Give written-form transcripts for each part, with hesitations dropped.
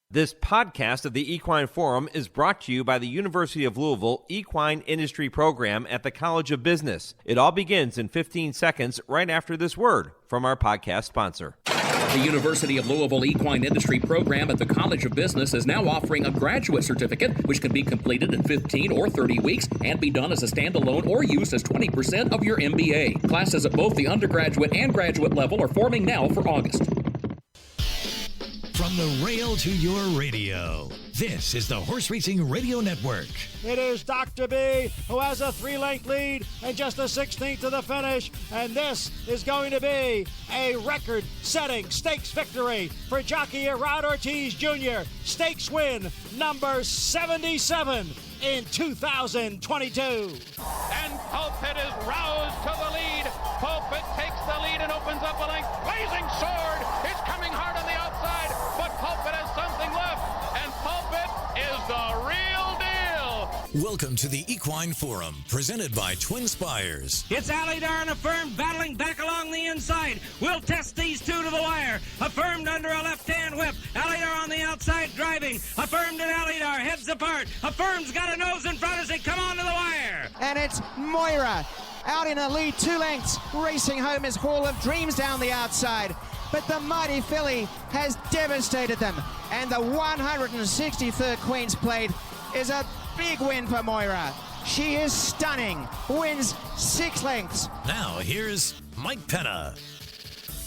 This podcast of the Equine Forum is brought to you by the University of Louisville Equine Industry Program at the College of Business. It all begins in 15 seconds right after this word from our podcast sponsor. The University of Louisville Equine Industry Program at the College of Business is now offering a graduate certificate, which can be completed in 15 or 30 weeks and be done as a standalone or used as 20% of your MBA. Classes at both the undergraduate and graduate level are forming now for August. From the rail to your radio, this is the Horse Racing Radio Network. It is Dr. B, who has a 3-length lead and just a 16th to the finish. And this is going to be a record-setting stakes victory for jockey Gerard Ortiz Jr. Stakes win number 77 in 2022. And Pulpit is roused to the lead. Pulpit takes the lead and opens up a length. Blazing Sword is coming hard on the outside, but Pulpit has something left, and Pulpit is the real deal. Welcome to the Equine Forum, presented by TwinSpires. It's Alidar and Affirmed battling back along the inside. We'll test these two to the wire. Affirmed under a left-hand whip. Alidar on the outside driving. Affirmed and Alidar heads apart. Affirmed's got a nose in front as they come onto the wire. And it's Moira out in a lead 2 lengths, racing home as Hall of Dreams down the outside. But the mighty filly has devastated them. And the 163rd Queen's Plate is a big win for Moira. She is stunning. Wins 6 lengths. Now here's Mike Penna.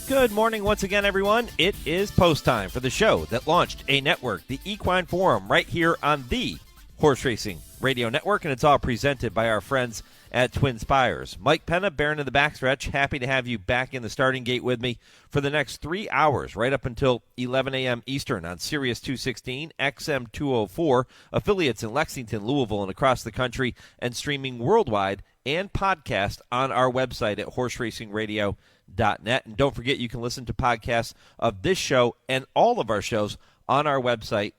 Good morning once again, everyone. It is post time for the show that launched a network, the Equine Forum, right here on the Horse Racing Radio Network, and it's all presented by our friends at TwinSpires. Mike Penna, bearing in the backstretch, happy to have you back in the starting gate with me for the next 3 hours, right up until 11 a.m. Eastern on Sirius 216, XM 204, affiliates in Lexington, Louisville, and across the country, and streaming worldwide and podcast on our website at horseracingradio.net. And don't forget, you can listen to podcasts of this show and all of our shows on our website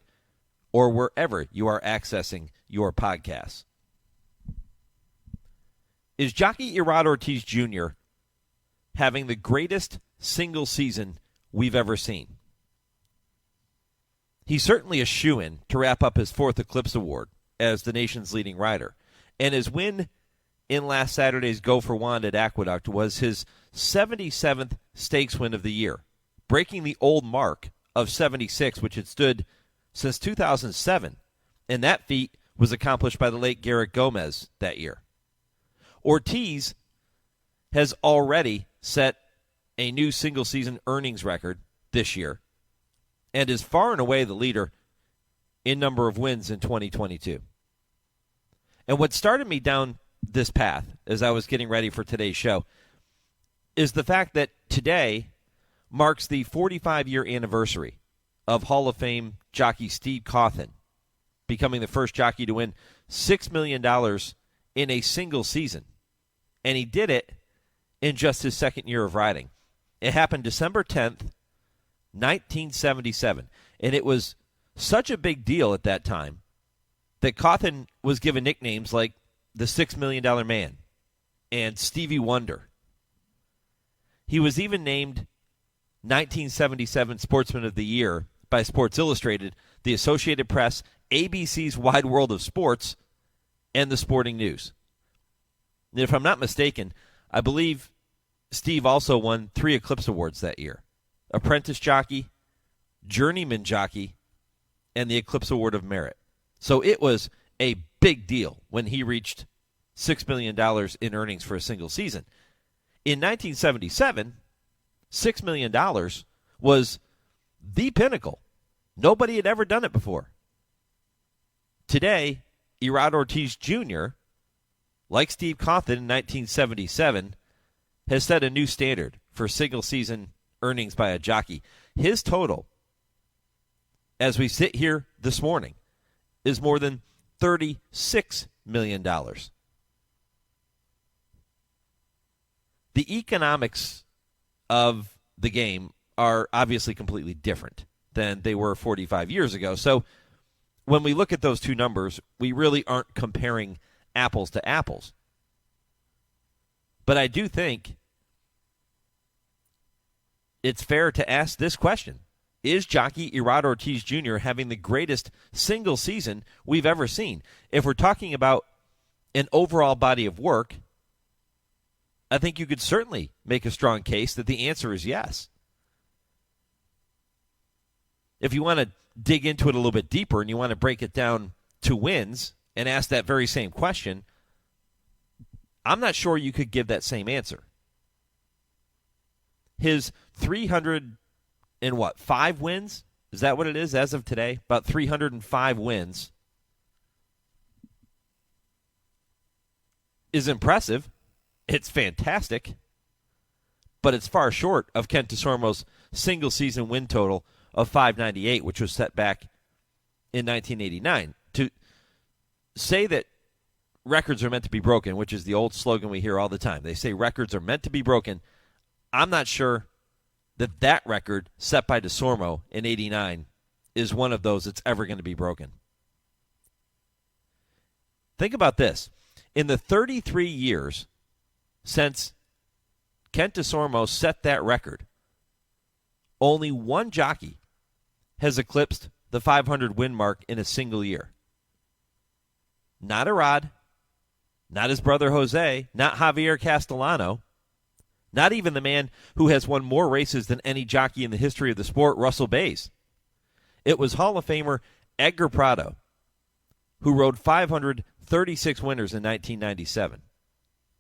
or wherever you are accessing your podcasts. Is jockey Gerard Ortiz Jr. having the greatest single season we've ever seen? He's certainly a shoo-in to wrap up his 4th Eclipse Award as the nation's leading rider. And his win in last Saturday's Go for Wand at Aqueduct was his 77th stakes win of the year, breaking the old mark of 76, which had stood since 2007. And that feat was accomplished by the late Garrett Gomez that year. Ortiz has already set a new single-season earnings record this year and is far and away the leader in number of wins in 2022. And what started me down this path as I was getting ready for today's show is the fact that today marks the 45-year anniversary of Hall of Fame jockey Steve Cawthon becoming the first jockey to win $6 million in a single season. And he did it in just his second year of riding. It happened December 10th, 1977. And it was such a big deal at that time that Cawthon was given nicknames like the $6 Million Man and Stevie Wonder. He was even named 1977 Sportsman of the Year by Sports Illustrated, the Associated Press, ABC's Wide World of Sports, and the Sporting News. And if I'm not mistaken, I believe Steve also won 3 Eclipse Awards that year. Apprentice Jockey, Journeyman Jockey, and the Eclipse Award of Merit. So it was a big deal when he reached $6 million in earnings for a single season. In 1977, $6 million was the pinnacle. Nobody had ever done it before. Today, Gerard Ortiz Jr., like Steve Cawthon in 1977, has set a new standard for single-season earnings by a jockey. His total, as we sit here this morning, is more than $36 million. The economics of the game are obviously completely different than they were 45 years ago. So when we look at those two numbers, we really aren't comparing apples to apples. But I do think it's fair to ask this question. is jockey Irad Ortiz Jr. having the greatest single season we've ever seen? If we're talking about an overall body of work, I think you could certainly make a strong case that the answer is yes. If you want to dig into it a little bit deeper and you want to break it down to wins and ask that very same question, I'm not sure you could give that same answer. His 5 wins? Is that what it is as of today? About 305 wins is impressive. It's fantastic. But it's far short of Kent DeSormo's single-season win total of 598, which was set back in 1989. To say that records are meant to be broken, which is the old slogan we hear all the time. They say records are meant to be broken. I'm not sure that record set by DeSormo in 89 is one of those that's ever going to be broken. Think about this. In the 33 years since Kent DeSormo set that record, only one jockey has eclipsed the 500 win mark in a single year. Not Irad, not his brother Jose, not Javier Castellano, not even the man who has won more races than any jockey in the history of the sport, Russell Bays. It was Hall of Famer Edgar Prado, who rode 536 winners in 1997.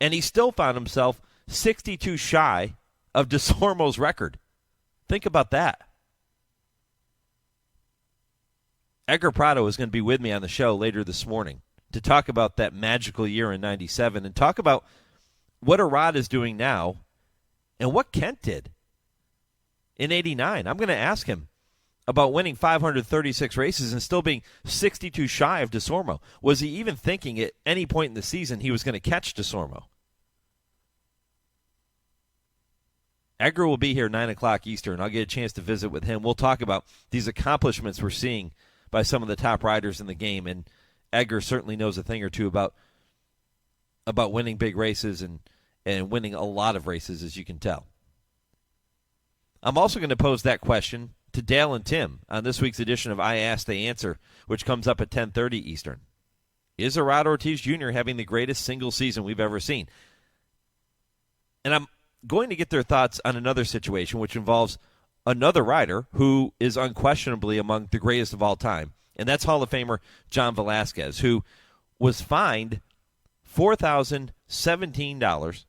And he still found himself 62 shy of DeSormo's record. Think about that. Edgar Prado is going to be with me on the show later this morning to talk about that magical year in 97 and talk about what Irad is doing now and what Kent did in 89. I'm going to ask him about winning 536 races and still being 62 shy of DeSormo. Was he even thinking at any point in the season he was going to catch DeSormo? Edgar will be here 9 o'clock Eastern. I'll get a chance to visit with him. We'll talk about these accomplishments we're seeing by some of the top riders in the game, and Edgar certainly knows a thing or two about winning big races and winning a lot of races, as you can tell. I'm also going to pose that question to Dale and Tim on this week's edition of I Ask, They Answer, which comes up at 10:30 Eastern. Is Irad Ortiz Jr. having the greatest single season we've ever seen? And I'm going to get their thoughts on another situation, which involves another rider who is unquestionably among the greatest of all time, and that's Hall of Famer John Velazquez, who was fined $4,017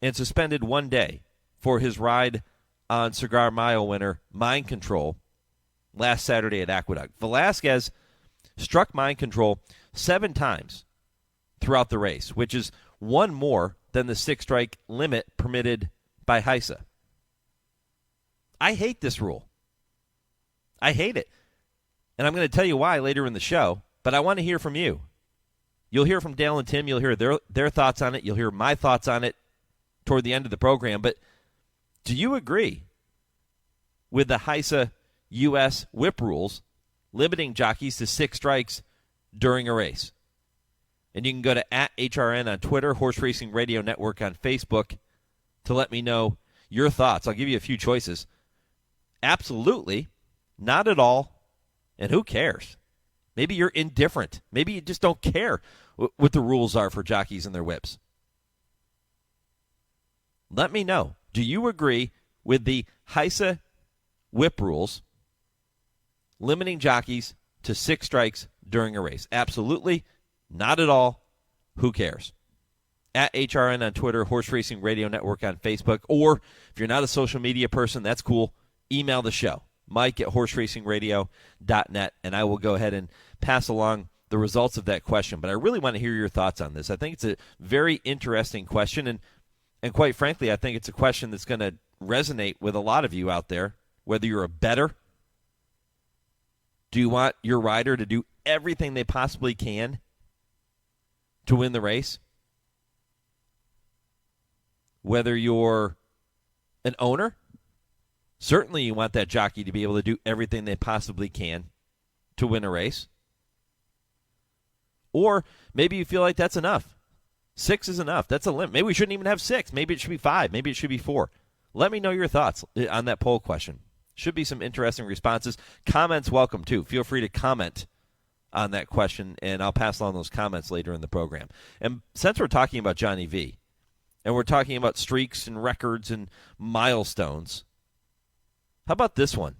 and suspended 1 day for his ride on Cigar Mile winner Mind Control last Saturday at Aqueduct. Velazquez struck Mind Control 7 times throughout the race, which is one more than the 6-strike limit permitted by HISA. I hate this rule. I hate it. And I'm going to tell you why later in the show, but I want to hear from you. You'll hear from Dale and Tim. You'll hear their thoughts on it. You'll hear my thoughts on it toward the end of the program. But do you agree with the HISA U.S. whip rules limiting jockeys to 6 strikes during a race? And you can go to @HRRN on Twitter, Horse Racing Radio Network on Facebook to let me know your thoughts. I'll give you a few choices. Absolutely, not at all, and who cares? Maybe you're indifferent. Maybe you just don't care what the rules are for jockeys and their whips. Let me know. Do you agree with the HISA whip rules limiting jockeys to 6 strikes during a race? Absolutely, not at all, who cares? @HRN on Twitter, Horse Racing Radio Network on Facebook, or if you're not a social media person, that's cool. Email the show, Mike@horseracingradio.net, and I will go ahead and pass along the results of that question. But I really want to hear your thoughts on this. I think it's a very interesting question, and quite frankly, I think it's a question that's going to resonate with a lot of you out there, whether you're a bettor. Do you want your rider to do everything they possibly can to win the race? Whether you're an owner, certainly you want that jockey to be able to do everything they possibly can to win a race. Or maybe you feel like that's enough. 6 is enough. That's a limit. Maybe we shouldn't even have 6. Maybe it should be 5. Maybe it should be 4. Let me know your thoughts on that poll question. Should be some interesting responses. Comments welcome, too. Feel free to comment on that question, and I'll pass along those comments later in the program. And since we're talking about Johnny V, and we're talking about streaks and records and milestones, how about this one?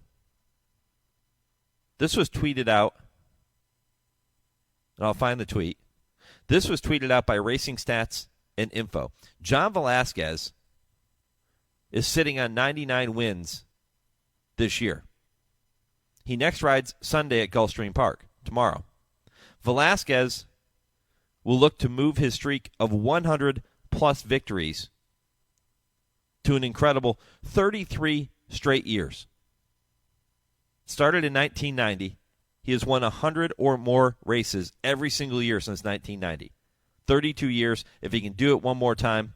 This was tweeted out, and I'll find the tweet. This was tweeted out by Racing Stats and Info. John Velasquez is sitting on 99 wins this year. He next rides Sunday at Gulfstream Park, tomorrow. Velasquez will look to move his streak of 100-plus victories to an incredible 33 straight years. Started in 1990. He has won 100 or more races every single year since 1990. 32 years. If he can do it one more time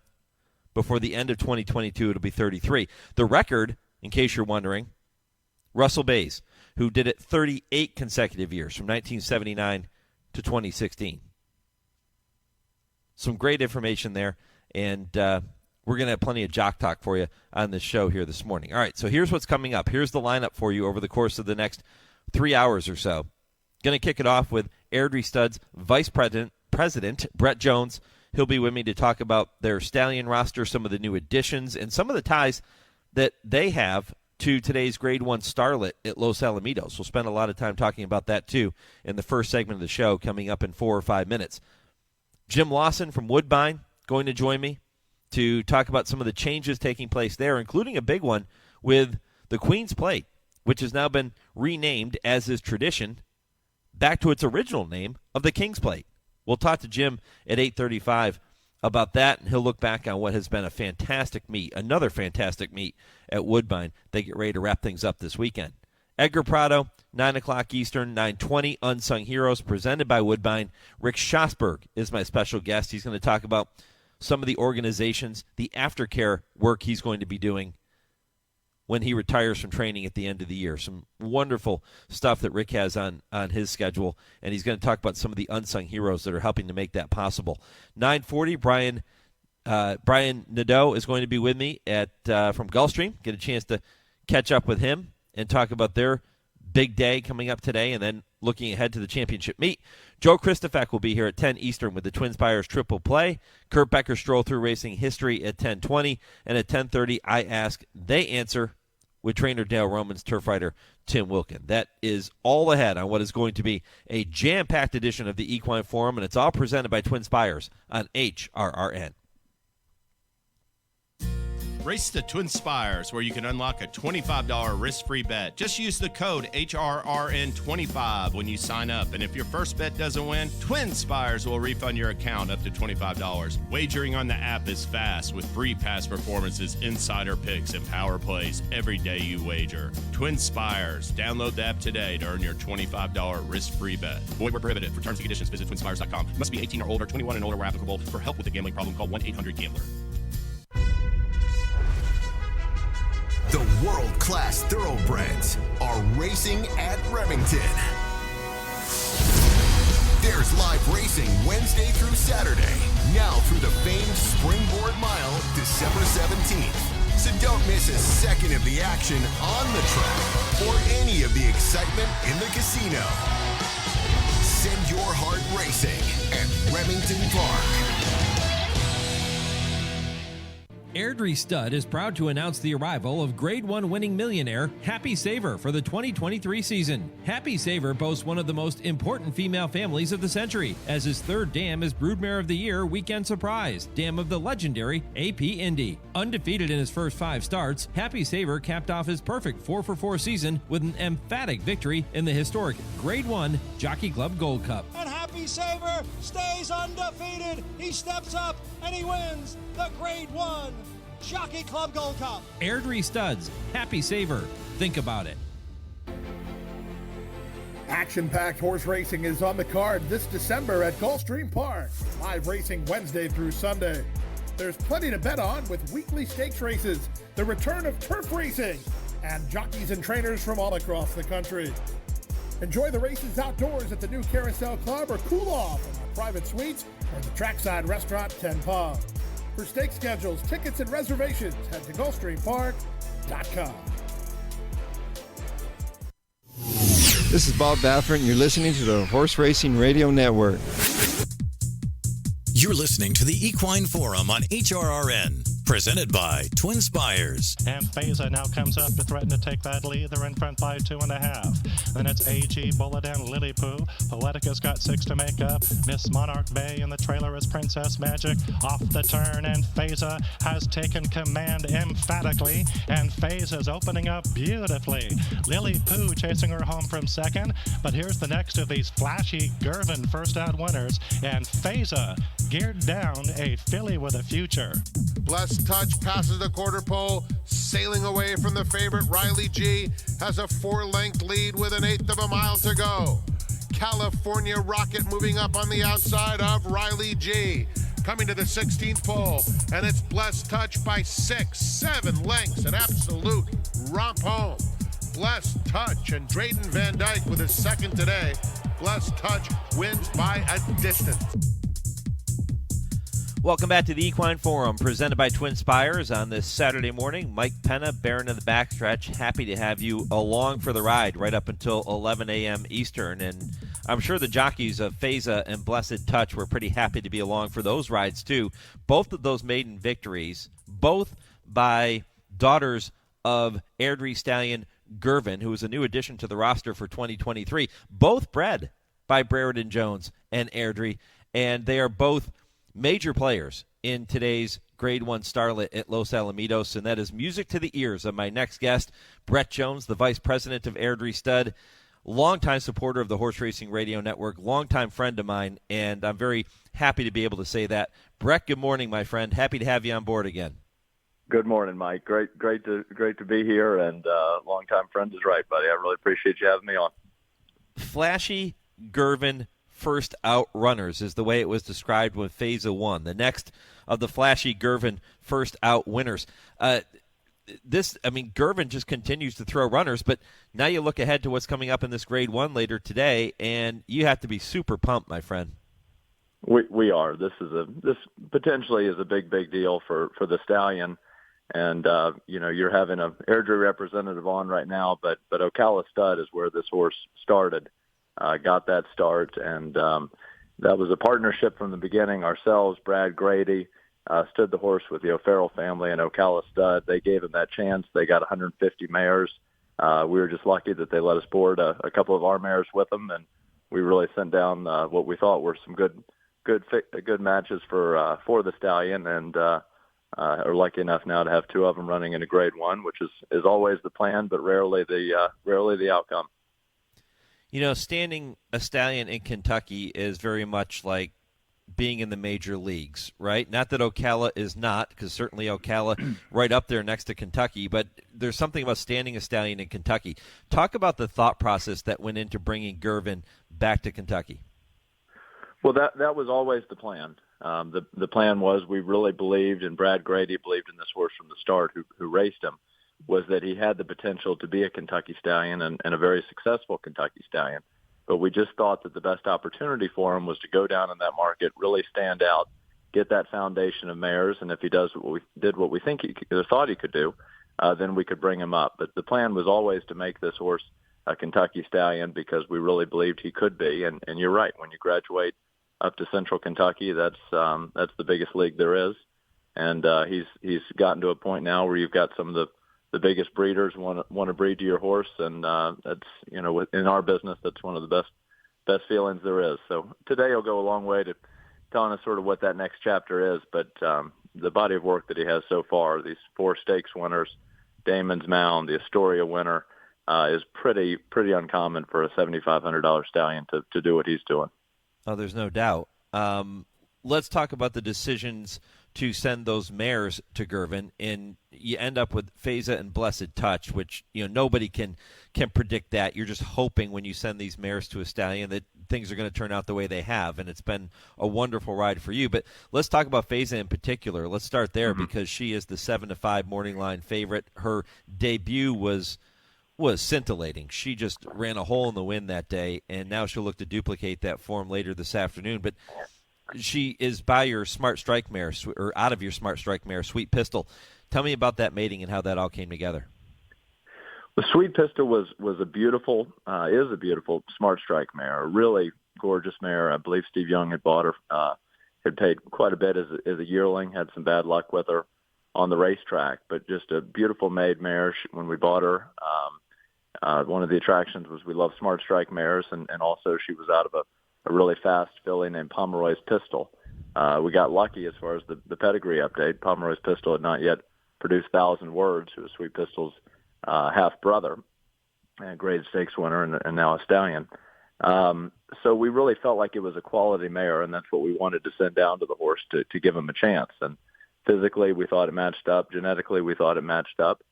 before the end of 2022, it'll be 33. The record, in case you're wondering, Russell Bays, who did it 38 consecutive years from 1979 to 2016. Some great information there, and we're going to have plenty of jock talk for you on this show here this morning. All right, so here's what's coming up. Here's the lineup for you over the course of the next 3 hours or so. Going to kick it off with Airdrie Studs Vice President Bret Jones. He'll be with me to talk about their stallion roster, some of the new additions, and some of the ties that they have to today's Grade 1 Starlet at Los Alamitos. We'll spend a lot of time talking about that, too, in the first segment of the show coming up in 4 or 5 minutes. Jim Lawson from Woodbine going to join me to talk about some of the changes taking place there, including a big one with the Queen's Plate, which has now been renamed, as is tradition, back to its original name of the King's Plate. We'll talk to Jim at 8:35 about that, and he'll look back on what has been a fantastic meet, another fantastic meet at Woodbine. They get ready to wrap things up this weekend. Edgar Prado, 9 o'clock Eastern, 9:20, Unsung Heroes, presented by Woodbine. Rick Schosberg is my special guest. He's going to talk about some of the organizations, the aftercare work he's going to be doing when he retires from training at the end of the year. Some wonderful stuff that Rick has on his schedule, and he's going to talk about some of the unsung heroes that are helping to make that possible. 9:40, Brian Nadeau is going to be with me from Gulfstream. Get a chance to catch up with him and talk about their big day coming up today, and then looking ahead to the championship meet. Joe Kristufek will be here at 10 Eastern with the TwinSpires Triple Play. Kurt Becker, Stroll Through Racing History at 10:20, and at 10:30, I Ask, They Answer with trainer Dale Roman's turf rider Tim Wilkin. That is all ahead on what is going to be a jam-packed edition of the Equine Forum, and it's all presented by TwinSpires on HRRN. Race to TwinSpires, where you can unlock a $25 risk-free bet. Just use the code HRRN25 when you sign up. And if your first bet doesn't win, TwinSpires will refund your account up to $25. Wagering on the app is fast with free past performances, insider picks, and power plays every day you wager. TwinSpires. Download the app today to earn your $25 risk-free bet. Void where prohibited. For terms and conditions, visit TwinSpires.com. Must be 18 or older, 21 and older where applicable. For help with a gambling problem, call 1-800-GAMBLER. The world-class thoroughbreds are racing at Remington. There's live racing Wednesday through Saturday, now through the famed Springboard Mile, December 17th. So don't miss a second of the action on the track or any of the excitement in the casino. Send your heart racing at Remington Park. Airdrie Stud is proud to announce the arrival of Grade 1 winning millionaire Happy Saver for the 2023 season. Happy Saver boasts one of the most important female families of the century, as his third dam is Broodmare of the Year Weekend Surprise, dam of the legendary AP Indy. Undefeated in his first 5 starts, Happy Saver capped off his perfect 4-for-4 season with an emphatic victory in the historic Grade 1 Jockey Club Gold Cup. And Happy Saver stays undefeated. He steps up and he wins the Grade 1 Jockey Club Gold Cup. Airdrie Studs, Happy Saver. Think about it. Action-packed horse racing is on the card this December at Gulfstream Park. Live racing Wednesday through Sunday. There's plenty to bet on with weekly stakes races, the return of turf racing, and jockeys and trainers from all across the country. Enjoy the races outdoors at the new Carousel Club or cool off in our private suites or the trackside restaurant Ken Pub. For stake schedules, tickets, and reservations, head to GulfstreamPark.com. This is Bob Baffert, and you're listening to the Horse Racing Radio Network. You're listening to the Equine Forum on HRRN, presented by TwinSpires. And Feza now comes up to threaten to take that lead. They're in front by 2.5. Then it's AG, Bullet, and Lily Poo. Poetica's got 6 to make up. Miss Monarch Bay in the trailer is Princess Magic. Off the turn, and Feza has taken command emphatically. And Feza's opening up beautifully. Lily Poo chasing her home from second. But here's the next of these flashy Gervin first out winners. And Feza geared down, a filly with a future. Blessed Touch passes the quarter pole, sailing away from the favorite. Riley G has a 4-length lead with 1/8 of a mile to go. California Rocket moving up on the outside of Riley G. Coming to the 16th pole, and it's Blessed Touch by 6-7 lengths, an absolute romp home. Blessed Touch and Drayden Van Dyke with his second today. Blessed Touch wins by a distance. Welcome back to the Equine Forum, presented by TwinSpires on this Saturday morning. Mike Penna, Baron of the Backstretch, happy to have you along for the ride right up until 11 a.m. Eastern. And I'm sure the jockeys of Feza and Blessed Touch were pretty happy to be along for those rides, too. Both of those maiden victories, both by daughters of Airdrie stallion Gervin, who is a new addition to the roster for 2023, both bred by Brereton Jones and Airdrie, and they are both major players in today's Grade 1 Starlet at Los Alamitos, and that is music to the ears of my next guest, Bret Jones, the vice president of Airdrie Stud, longtime supporter of the Horse Racing Radio Network, longtime friend of mine, and I'm very happy to be able to say that. Bret, good morning, my friend. Happy to have you on board again. Good morning, Mike. Great to be here, and longtime friend is right, buddy. I really appreciate you having me on. Flashy Gervin first out runners is the way it was described when Feza won. The next of the flashy Gervin first out winners. Gervin just continues to throw runners, but now you look ahead to what's coming up in this Grade 1 later today, and you have to be super pumped, my friend. We are. This potentially is a big deal for the stallion, and you're having a Airdrie representative on right now, but Ocala Stud is where this horse started. Got that start, and that was a partnership from the beginning. Ourselves, Brad Grady, stood the horse with the O'Farrell family and Ocala Stud. They gave him that chance. They got 150 mares. We were just lucky that they let us board a couple of our mares with them, and we really sent down what we thought were some good matches for the stallion, and are lucky enough now to have 2 of them running in a Grade 1, which is always the plan, but rarely the outcome. You know, standing a stallion in Kentucky is very much like being in the major leagues, right? Not that Ocala is not, because certainly Ocala right up there next to Kentucky, but there's something about standing a stallion in Kentucky. Talk about the thought process that went into bringing Gervin back to Kentucky. Well, that was always the plan. The plan was we really believed, and Brad Grady believed in this horse from the start, who raced him, was that he had the potential to be a Kentucky stallion and a very successful Kentucky stallion. But we just thought that the best opportunity for him was to go down in that market, really stand out, get that foundation of mares, and if he does what we think he thought he could do, then we could bring him up. But the plan was always to make this horse a Kentucky stallion because we really believed he could be. And you're right, when you graduate up to Central Kentucky, that's the biggest league there is. And he's gotten to a point now where you've got some of the biggest breeders want to breed to your horse, and that's, in our business, that's one of the best feelings there is. So today will go a long way to telling us sort of what that next chapter is, but the body of work that he has so far, these 4 stakes winners, Damon's Mound, the Astoria winner, is pretty uncommon for a $7,500 stallion to do what he's doing. Oh, there's no doubt. Let's talk about the decisions to send those mares to Gervin, and you end up with Feza and Blessed Touch, which nobody can predict that. You're just hoping when you send these mares to a stallion that things are going to turn out the way they have, and it's been a wonderful ride for you. But let's talk about Feza in particular. Let's start there because she is the 7-5 morning line favorite. Her debut was scintillating. She just ran a hole in the wind that day, and now she'll look to duplicate that form later this afternoon. But she is by your Smart Strike mare, or out of your Smart Strike mare, Sweet Pistol. Tell me about that mating and how that all came together. The Sweet Pistol was a beautiful, is a beautiful Smart Strike mare, a really gorgeous mare. I believe Steve Young had bought her, had paid quite a bit as a yearling, had some bad luck with her on the racetrack, but just a beautiful made mare. When we bought her, one of the attractions was we love Smart Strike mares, and also she was out of a really fast filly named Pomeroy's Pistol. We got lucky as far as the pedigree update. Pomeroy's Pistol had not yet produced 1,000 Words, who was Sweet Pistol's half-brother, and grade stakes winner, and now a stallion. So we really felt like it was a quality mare, and that's what we wanted to send down to the horse to give him a chance. And physically, we thought it matched up. Genetically, we thought it matched up,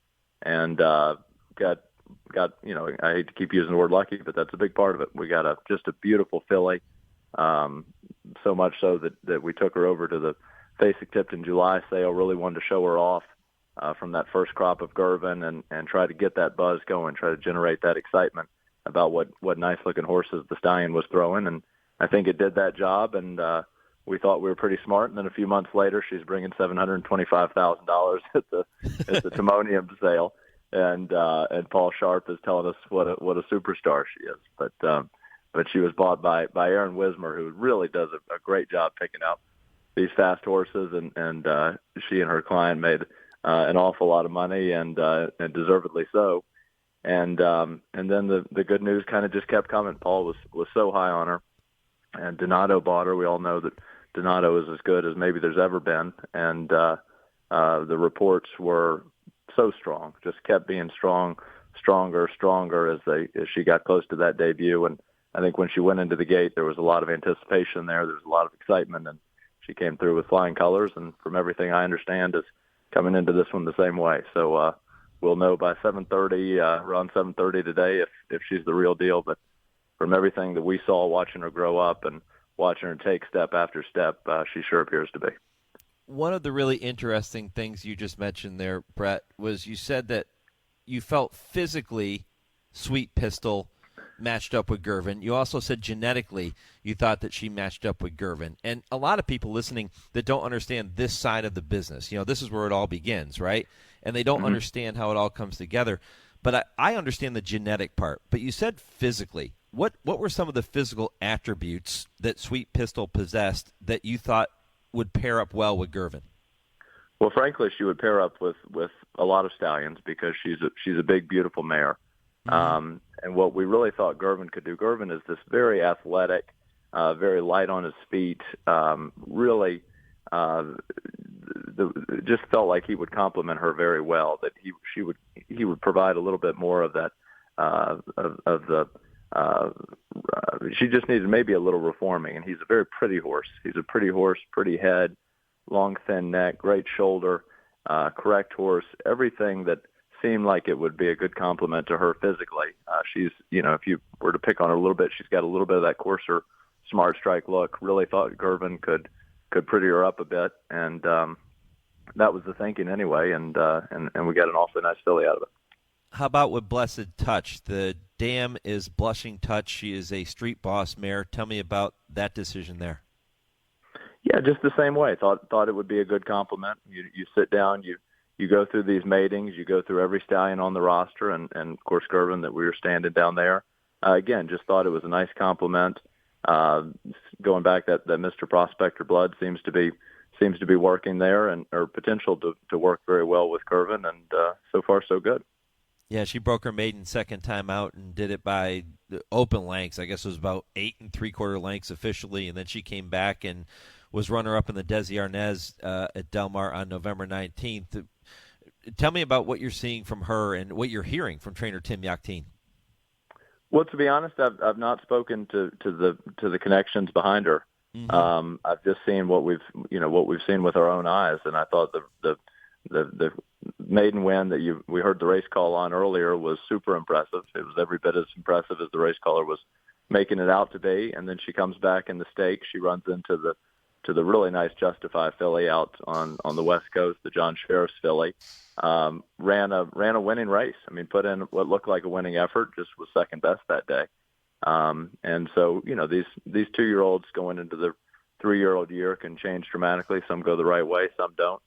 and got I hate to keep using the word lucky, but that's a big part of it. We got just a beautiful filly, so much so that we took her over to the Facing-Tipton July sale. Really wanted to show her off from that first crop of Girvan and try to get that buzz going, try to generate that excitement about what nice-looking horses the stallion was throwing. And I think it did that job, and we thought we were pretty smart. And then a few months later, she's bringing $725,000 at the Timonium sale. And Paul Sharp is telling us what a superstar she is. But she was bought by Aaron Wismer, who really does a great job picking out these fast horses, and she and her client made an awful lot of money, and deservedly so. And then the good news kind of just kept coming. Paul was so high on her, and Donato bought her. We all know that Donato is as good as maybe there's ever been, and the reports were so strong, just kept being stronger as she got close to that debut. And I think when she went into the gate, there was a lot of anticipation there. There was a lot of excitement, and she came through with flying colors. And from everything I understand, is coming into this one the same way. So we'll know by 7:30, around 7:30 today, if she's the real deal. But from everything that we saw watching her grow up and watching her take step after step, she sure appears to be. One of the really interesting things you just mentioned there, Bret, was you said that you felt physically Sweet Pistol matched up with Girvan. You also said genetically you thought that she matched up with Girvan. And a lot of people listening that don't understand this side of the business, this is where it all begins, right? And they don't understand how it all comes together. But I understand the genetic part. But you said physically. What were some of the physical attributes that Sweet Pistol possessed that you thought would pair up well with Girvan? Well, frankly, she would pair up with a lot of stallions because she's a big, beautiful mare. And what we really thought Girvan could do, Girvan is this very athletic, very light on his feet, really just felt like he would complement her very well, that he would provide a little bit more of that, she just needed maybe a little reforming, and he's a very pretty horse. He's a pretty horse, pretty head, long, thin neck, great shoulder, correct horse, everything that seemed like it would be a good complement to her physically. She's, if you were to pick on her a little bit, she's got a little bit of that coarser, Smart Strike look. Really thought Girvan could pretty her up a bit, and that was the thinking anyway, and we got an awfully nice filly out of it. How about with Blessed Touch? The dam is Blushing Touch. She is a street boss mare. Tell me about that decision there. Yeah, just the same way. Thought it would be a good compliment. You sit down, you go through these matings, you go through every stallion on the roster, and of course Girvan that we were standing down there. Again, just thought it was a nice compliment. Going back, that Mr. Prospector blood seems to be working there, and or potential to work very well with Girvan, and so far so good. Yeah, she broke her maiden second time out and did it by the open lengths. I guess it was about 8 3/4 lengths officially, and then she came back and was runner-up in the Desi Arnaz at Del Mar on November 19th. Tell me about what you're seeing from her and what you're hearing from trainer Tim Yakteen. Well, to be honest, I've not spoken to the connections behind her. I've just seen what we've seen with our own eyes, and I thought the maiden win that we heard the race call on earlier was super impressive. It was every bit as impressive as the race caller was making it out to be. And then she comes back in the stakes. She runs into the really nice Justify filly out on the West Coast, the John Sheriff's filly. Ran a winning race. I mean, put in what looked like a winning effort, just was second best that day. And so, these 2-year-olds going into the 3-year-old year can change dramatically. Some go the right way, some don't.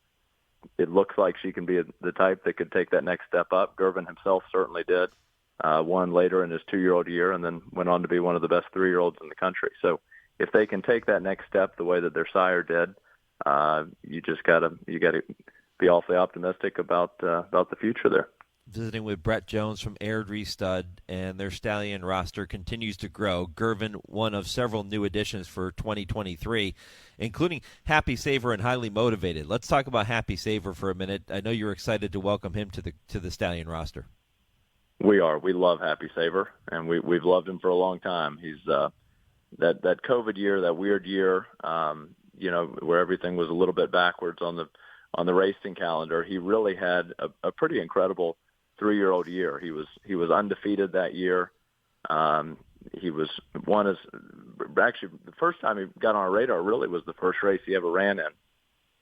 it looks like she can be the type that could take that next step up. Gervin himself certainly did. Won later in his 2-year-old year, and then went on to be one of the best 3-year-olds in the country. So if they can take that next step the way that their sire did, you gotta be awfully optimistic about the future there. Visiting with Brett Jones from Airdrie Stud, and their stallion roster continues to grow. Gervin, one of several new additions for 2023, including Happy Saver and Highly Motivated. Let's talk about Happy Saver for a minute. I know you're excited to welcome him to the stallion roster. We are. We love Happy Saver, and we've loved him for a long time. He's that COVID year, that weird year, where everything was a little bit backwards on the racing calendar. He really had a pretty incredible 3-year-old year. He was undefeated that year. He was actually the first time he got on our radar really was the first race he ever ran in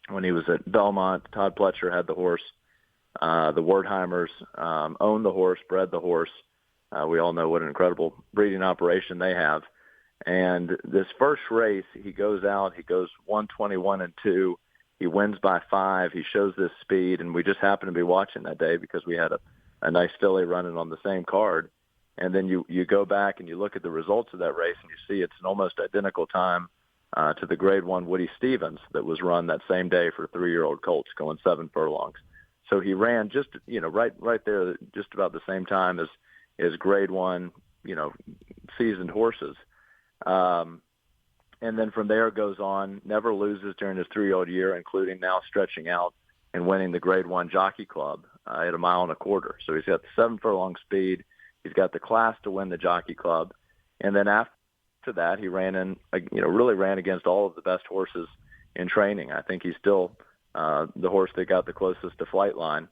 when he was at Belmont. Todd Pletcher had the horse. The Wertheimers owned the horse, bred the horse. We all know what an incredible breeding operation they have. And this first race, he goes out, he goes 121-2. He wins by 5. He shows this speed, and we just happened to be watching that day because we had a nice filly running on the same card. And then you go back and you look at the results of that race, and you see it's an almost identical time to the Grade 1 Woody Stevens that was run that same day for 3-year-old colts going 7 furlongs. So he ran just, right there, just about the same time as Grade 1, seasoned horses. And then from there goes on, never loses during his 3-year-old year, including now stretching out and winning the Grade 1 Jockey Club at 1.25 miles. So he's got the 7 furlong speed. He's got the class to win the Jockey Club. And then after that, he really ran against all of the best horses in training. I think he's still the horse that got the closest to Flightline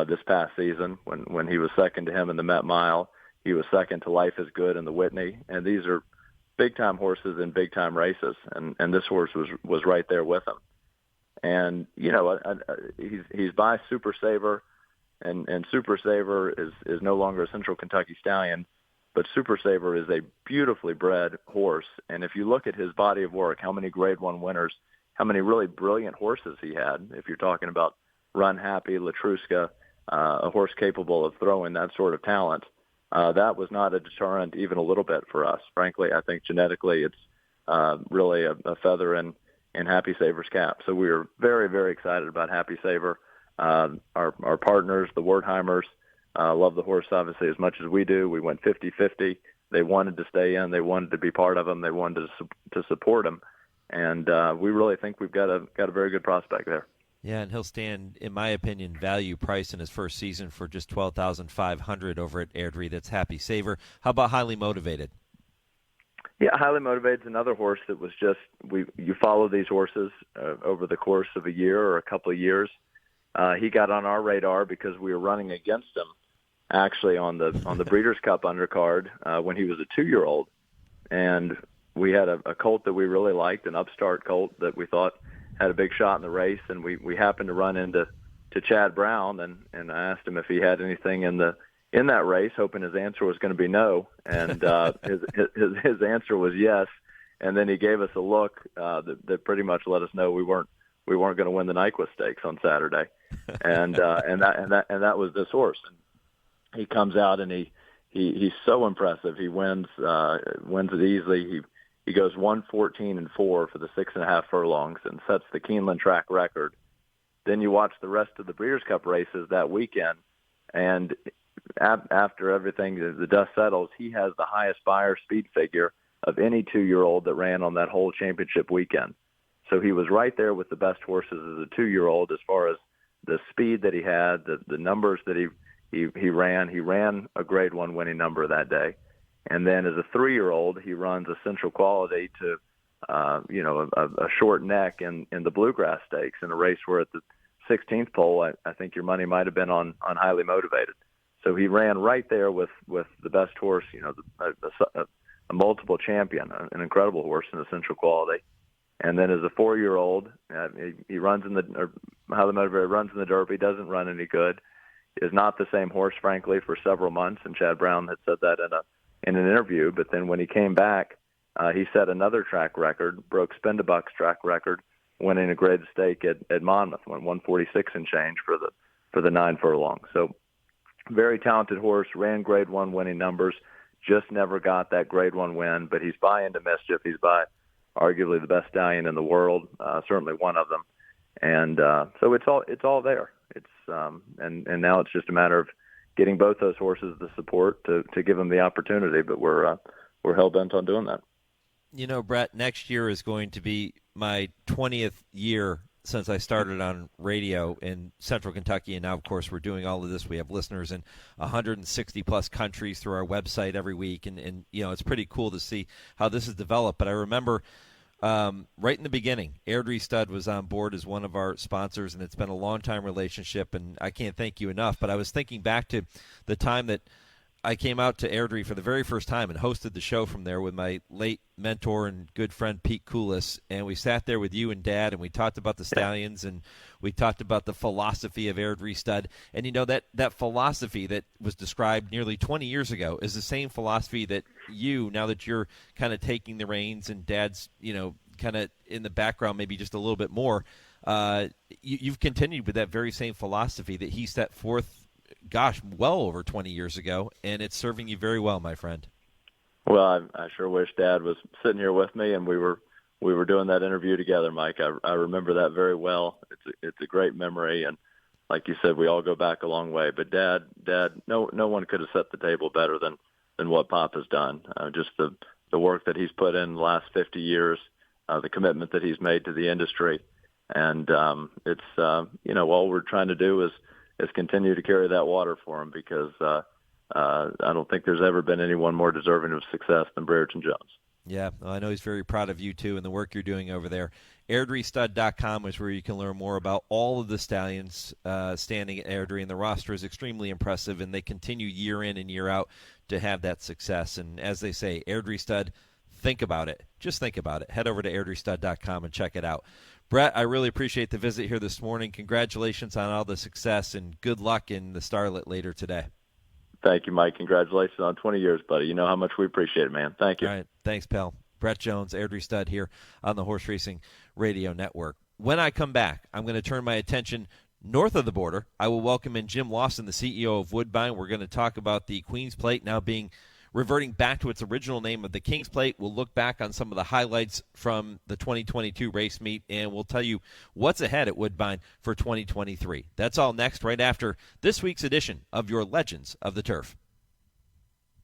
this past season when he was second to him in the Met Mile. He was second to Life is Good in the Whitney. And these are big-time horses in big-time races, and this horse was right there with him. And, he's by Super Saver, and Super Saver is no longer a Central Kentucky Stallion, but Super Saver is a beautifully bred horse. And if you look at his body of work, how many Grade 1 winners, how many really brilliant horses he had, if you're talking about Run Happy, Latruska, a horse capable of throwing that sort of talent, that was not a deterrent even a little bit for us. Frankly, I think genetically it's really a feather in Happy Saver's cap. So we were very, very excited about Happy Saver. Our partners, the Wertheimers, love the horse obviously as much as we do. We went 50-50. They wanted to stay in. They wanted to be part of him. They wanted to support him. And we really think we've got a very good prospect there. Yeah, and he'll stand, in my opinion, value price in his first season for just $12,500 over at Airdrie. That's Happy Saver. How about Highly Motivated? Yeah, Highly Motivated is another horse that was just you follow these horses over the course of a year or a couple of years. He got on our radar because we were running against him actually on the Breeders' Cup undercard when he was a 2-year-old, and we had a colt that we really liked, an upstart colt that we thought had a big shot in the race, and we happened to run into Chad Brown, and I asked him if he had anything in that race, hoping his answer was going to be no, and his answer was yes, and then he gave us a look that pretty much let us know we weren't going to win the Nyquist Stakes on Saturday, and that was this horse. And he comes out and he's so impressive. He wins it easily. He goes 1:14-4 for the 6.5 furlongs and sets the Keeneland track record. Then you watch the rest of the Breeders' Cup races that weekend, and after everything, the dust settles, he has the highest buyer speed figure of any 2-year-old that ran on that whole championship weekend. So he was right there with the best horses as a 2-year-old as far as the speed that he had, the numbers that he ran. He ran a Grade 1 winning number that day. And then as a 3-year-old, he runs a Central Quality to, a short neck in the Bluegrass Stakes in a race where at the 16th pole, I think your money might have been on Highly Motivated. So he ran right there with the best horse, a multiple champion, an incredible horse in the Central Quality. And then as a 4-year-old, he runs Highly Motivated runs in the Derby, doesn't run any good, is not the same horse, frankly, for several months. And Chad Brown had said that in an interview. But then when he came back, he set another track record, broke Spendebuck's track record winning a grade stake at Monmouth, won 146 and change for the 9 furlong. So very talented horse, ran grade 1 winning numbers, just never got that grade 1 win, but he's by into mischief. He's by arguably the best stallion in the world, certainly one of them. And so it's all there. It's and now it's just a matter of getting both those horses the support to give them the opportunity, but we're hell bent on doing that. You know, Bret, next year is going to be my 20th year since I started on radio in Central Kentucky, and now, of course, we're doing all of this. We have listeners in 160-plus countries through our website every week, and you know, it's pretty cool to see how this has developed. But I remember right in the beginning, Airdrie Stud was on board as one of our sponsors, and it's been a long-time relationship, and I can't thank you enough. But I was thinking back to the time that I came out to Airdrie for the very first time and hosted the show from there with my late mentor and good friend Pete Koulis, and we sat there with you and Dad, and we talked about the stallions, and we talked about the philosophy of Airdrie Stud. And you know, that philosophy that was described nearly 20 years ago is the same philosophy that you, now that you're kind of taking the reins and Dad's, you know, kind of in the background maybe just a little bit more, you've continued with that very same philosophy that he set forth, gosh, well over 20 years ago, and it's serving you very well, my friend. Well, I sure wish Dad was sitting here with me and we were doing that interview together, Mike. I remember that very well. It's a great memory, and like you said, we all go back a long way. But Dad, no one could have set the table better than what Pop has done. Just the work that he's put in the last 50 years, the commitment that he's made to the industry, and it's you know, all we're trying to do is continue to carry that water for him, because I don't think there's ever been anyone more deserving of success than Brereton Jones. Yeah, well, I know he's very proud of you, too, and the work you're doing over there. AirdrieStud.com is where you can learn more about all of the stallions standing at Airdrie, and the roster is extremely impressive, and they continue year in and year out to have that success. And as they say, Airdrie Stud, think about it. Just think about it. Head over to AirdrieStud.com and check it out. Bret, I really appreciate the visit here this morning. Congratulations on all the success, and good luck in the Starlet later today. Thank you, Mike. Congratulations on 20 years, buddy. You know how much we appreciate it, man. Thank you. All right. Thanks, pal. Bret Jones, Airdrie Stud here on the Horse Racing Radio Network. When I come back, I'm going to turn my attention north of the border. I will welcome in Jim Lawson, the CEO of Woodbine. We're going to talk about the Queen's Plate now reverting back to its original name of the King's Plate. We'll look back on some of the highlights from the 2022 race meet, and we'll tell you what's ahead at Woodbine for 2023. That's all next, right after this week's edition of your Legends of the Turf.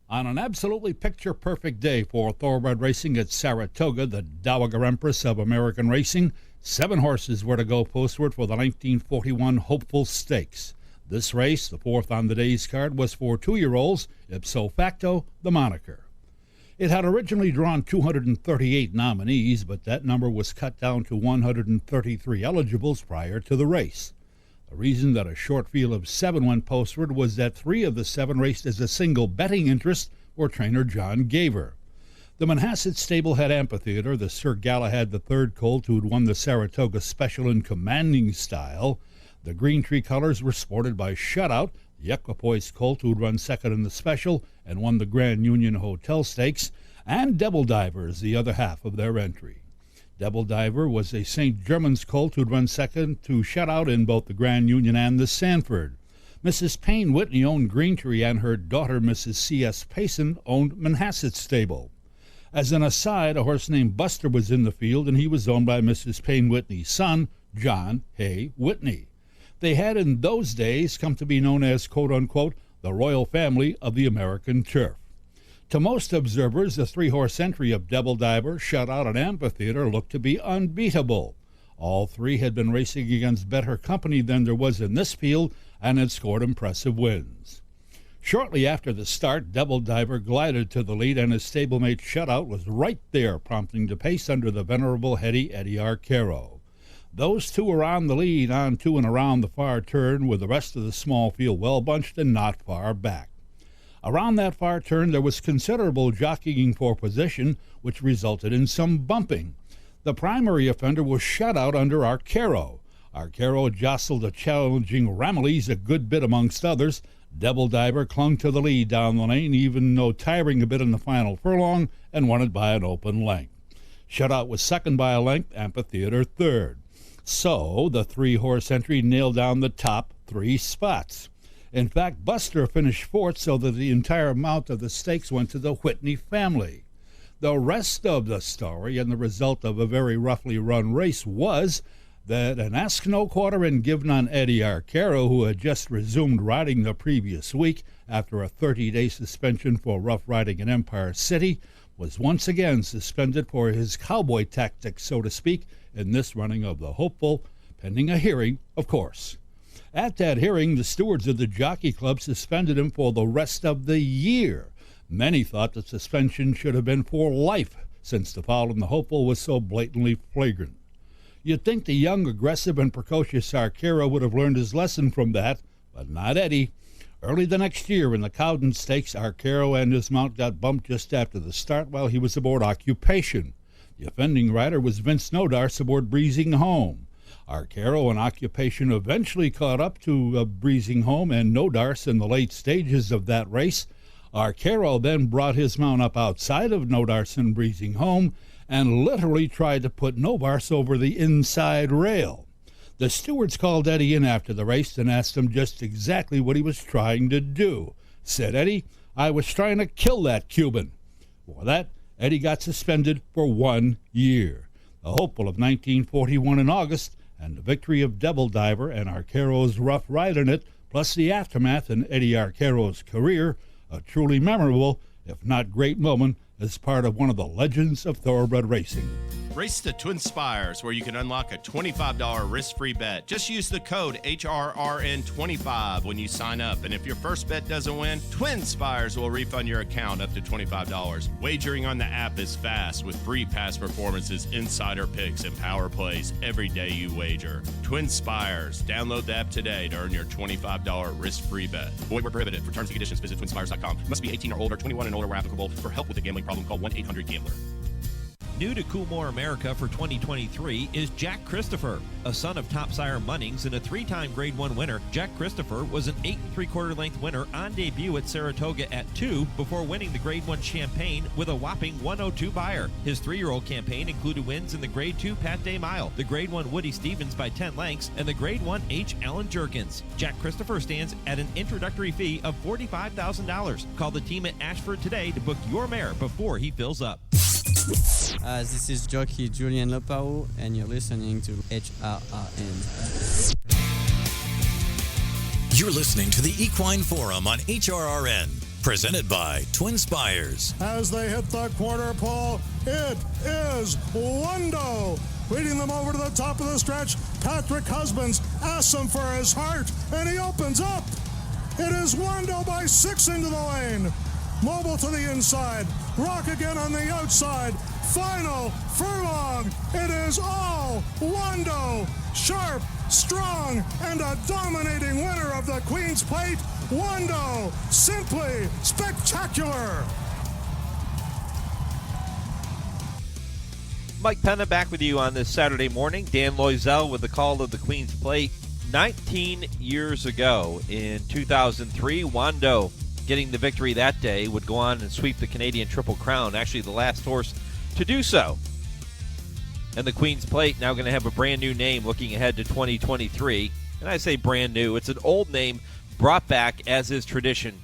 On an absolutely picture-perfect day for thoroughbred racing at Saratoga, the Dowager Empress of American racing, 7 horses were to go postward for the 1941 Hopeful Stakes. This race, the 4th on the day's card, was for 2-year-olds, ipso facto, the moniker. It had originally drawn 238 nominees, but that number was cut down to 133 eligibles prior to the race. The reason that a short field of 7 went postward was that 3 of the 7 raced as a single betting interest for trainer John Gaver. The Manhasset Stablehead Amphitheater, the Sir Galahad III colt who had won the Saratoga Special in commanding style. The green tree colors were sported by Shutout, the Equipoise colt who'd run second in the Special and won the Grand Union Hotel Stakes, and Devil Divers, the other half of their entry. Devil Diver was a St. Germans colt who'd run second to Shutout in both the Grand Union and the Sanford. Mrs. Payne Whitney owned Green Tree, and her daughter, Mrs. C.S. Payson, owned Manhasset Stable. As an aside, a horse named Buster was in the field, and he was owned by Mrs. Payne Whitney's son, John Hay Whitney. They had in those days come to be known as, quote-unquote, the royal family of the American turf. To most observers, the 3-horse entry of Devil Diver, Shutout, and Amphitheater looked to be unbeatable. All 3 had been racing against better company than there was in this field and had scored impressive wins. Shortly after the start, Devil Diver glided to the lead, and his stablemate Shutout was right there, prompting to pace under the venerable heady Eddie Arcaro. Those 2 were on the lead, on to and around the far turn, with the rest of the small field well bunched and not far back. Around that far turn there was considerable jockeying for position, which resulted in some bumping. The primary offender was Shutout under Arcaro. Arcaro jostled a challenging Ramillies a good bit amongst others. Devil Diver clung to the lead down the lane, even though tiring a bit in the final furlong, and won it by an open length. Shutout was second by a length, Amphitheater third. So the 3-horse entry nailed down the top 3 spots. In fact, Buster finished 4th, so that the entire amount of the stakes went to the Whitney family. The rest of the story and the result of a very roughly run race was that an Ask No Quarter and Give None Eddie Arcaro, who had just resumed riding the previous week after a 30-day suspension for rough riding in Empire City, was once again suspended for his cowboy tactics, so to speak, in this running of the Hopeful, pending a hearing, of course. At that hearing, the stewards of the Jockey Club suspended him for the rest of the year. Many thought the suspension should have been for life, since the foul in the Hopeful was so blatantly flagrant. You'd think the young, aggressive, and precocious Arcaro would have learned his lesson from that, but not Eddie. Early the next year in the Cowden Stakes, Arcaro and his mount got bumped just after the start while he was aboard Occupation. The offending rider was Vince Nodarse aboard Breezing Home. Arcaro and Occupation eventually caught up to Breezing Home and Nodarse in the late stages of that race. Arcaro then brought his mount up outside of Nodarse and Breezing Home and literally tried to put Nodarse over the inside rail. The stewards called Eddie in after the race and asked him just exactly what he was trying to do. Said Eddie, "I was trying to kill that Cuban." For that, Eddie got suspended for 1 year. The Hopeful of 1941 in August, and the victory of Devil Diver and Arcaro's rough ride in it, plus the aftermath in Eddie Arcaro's career, a truly memorable, if not great moment, as part of one of the legends of thoroughbred racing. Race the TwinSpires, where you can unlock a $25 risk-free bet. Just use the code HRRN25 when you sign up. And if your first bet doesn't win, TwinSpires will refund your account up to $25. Wagering on the app is fast with free past performances, insider picks, and power plays every day you wager. TwinSpires. Download the app today to earn your $25 risk-free bet. Void where prohibited. For terms and conditions, visit TwinSpires.com. Must be 18 or older, 21 and older where applicable. For help with a gambling problem, call 1-800-GAMBLER. New to Coolmore America for 2023 is Jack Kristufek. A son of top sire Munnings and a 3-time Grade 1 winner, Jack Kristufek was an 8 3/4 length winner on debut at Saratoga at 2 before winning the Grade 1 Champagne with a whopping 102 Beyer. His 3-year-old campaign included wins in the Grade 2 Pat Day Mile, the Grade 1 Woody Stevens by 10 lengths, and the Grade 1 H. Allen Jerkins. Jack Kristufek stands at an introductory fee of $45,000. Call the team at Ashford today to book your mare before he fills up. This is jockey Julian Lopao, and you're listening to HRRN. You're listening to the Equine Forum on HRRN, presented by TwinSpires. As they hit the quarter pole, it is Wando. Leading them over to the top of the stretch, Patrick Husbands asks him for his heart, and he opens up. It is Wando by 6 into the lane. Mobile to the inside, Rock again on the outside. Final furlong. It is all Wando. Sharp, strong, and a dominating winner of the Queen's Plate. Wando. Simply spectacular. Mike Penna back with you on this Saturday morning. Dan Loisel with the call of the Queen's Plate. 19 years ago in 2003, Wando getting the victory that day would go on and sweep the Canadian Triple Crown, actually the last horse to do so. And the Queen's Plate now going to have a brand new name looking ahead to 2023. And I say brand new, it's an old name brought back as is tradition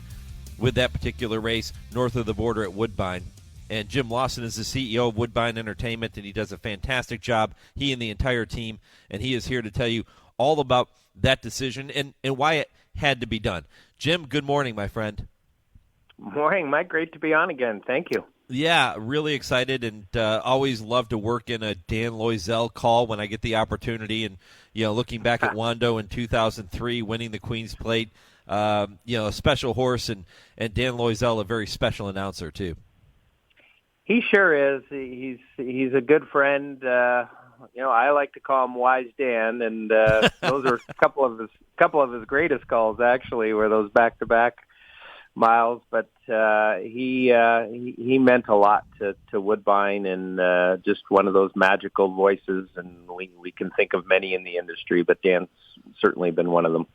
with that particular race north of the border at Woodbine. And Jim Lawson is the CEO of Woodbine Entertainment, and he does a fantastic job, he and the entire team, and he is here to tell you all about that decision and why it had to be done. Jim, good morning, my friend. Morning, Mike. Great to be on again. Thank you. Yeah, really excited, and always love to work in a Dan Loisel call when I get the opportunity. And looking back at Wando in 2003, winning the Queen's Plate, a special horse, and Dan Loisel, a very special announcer too. He sure is. He's a good friend. I like to call him Wise Dan, and those are a couple of his greatest calls actually, were those back-to-back miles. But he meant a lot to Woodbine, and just one of those magical voices. And we can think of many in the industry, but Dan's certainly been one of them.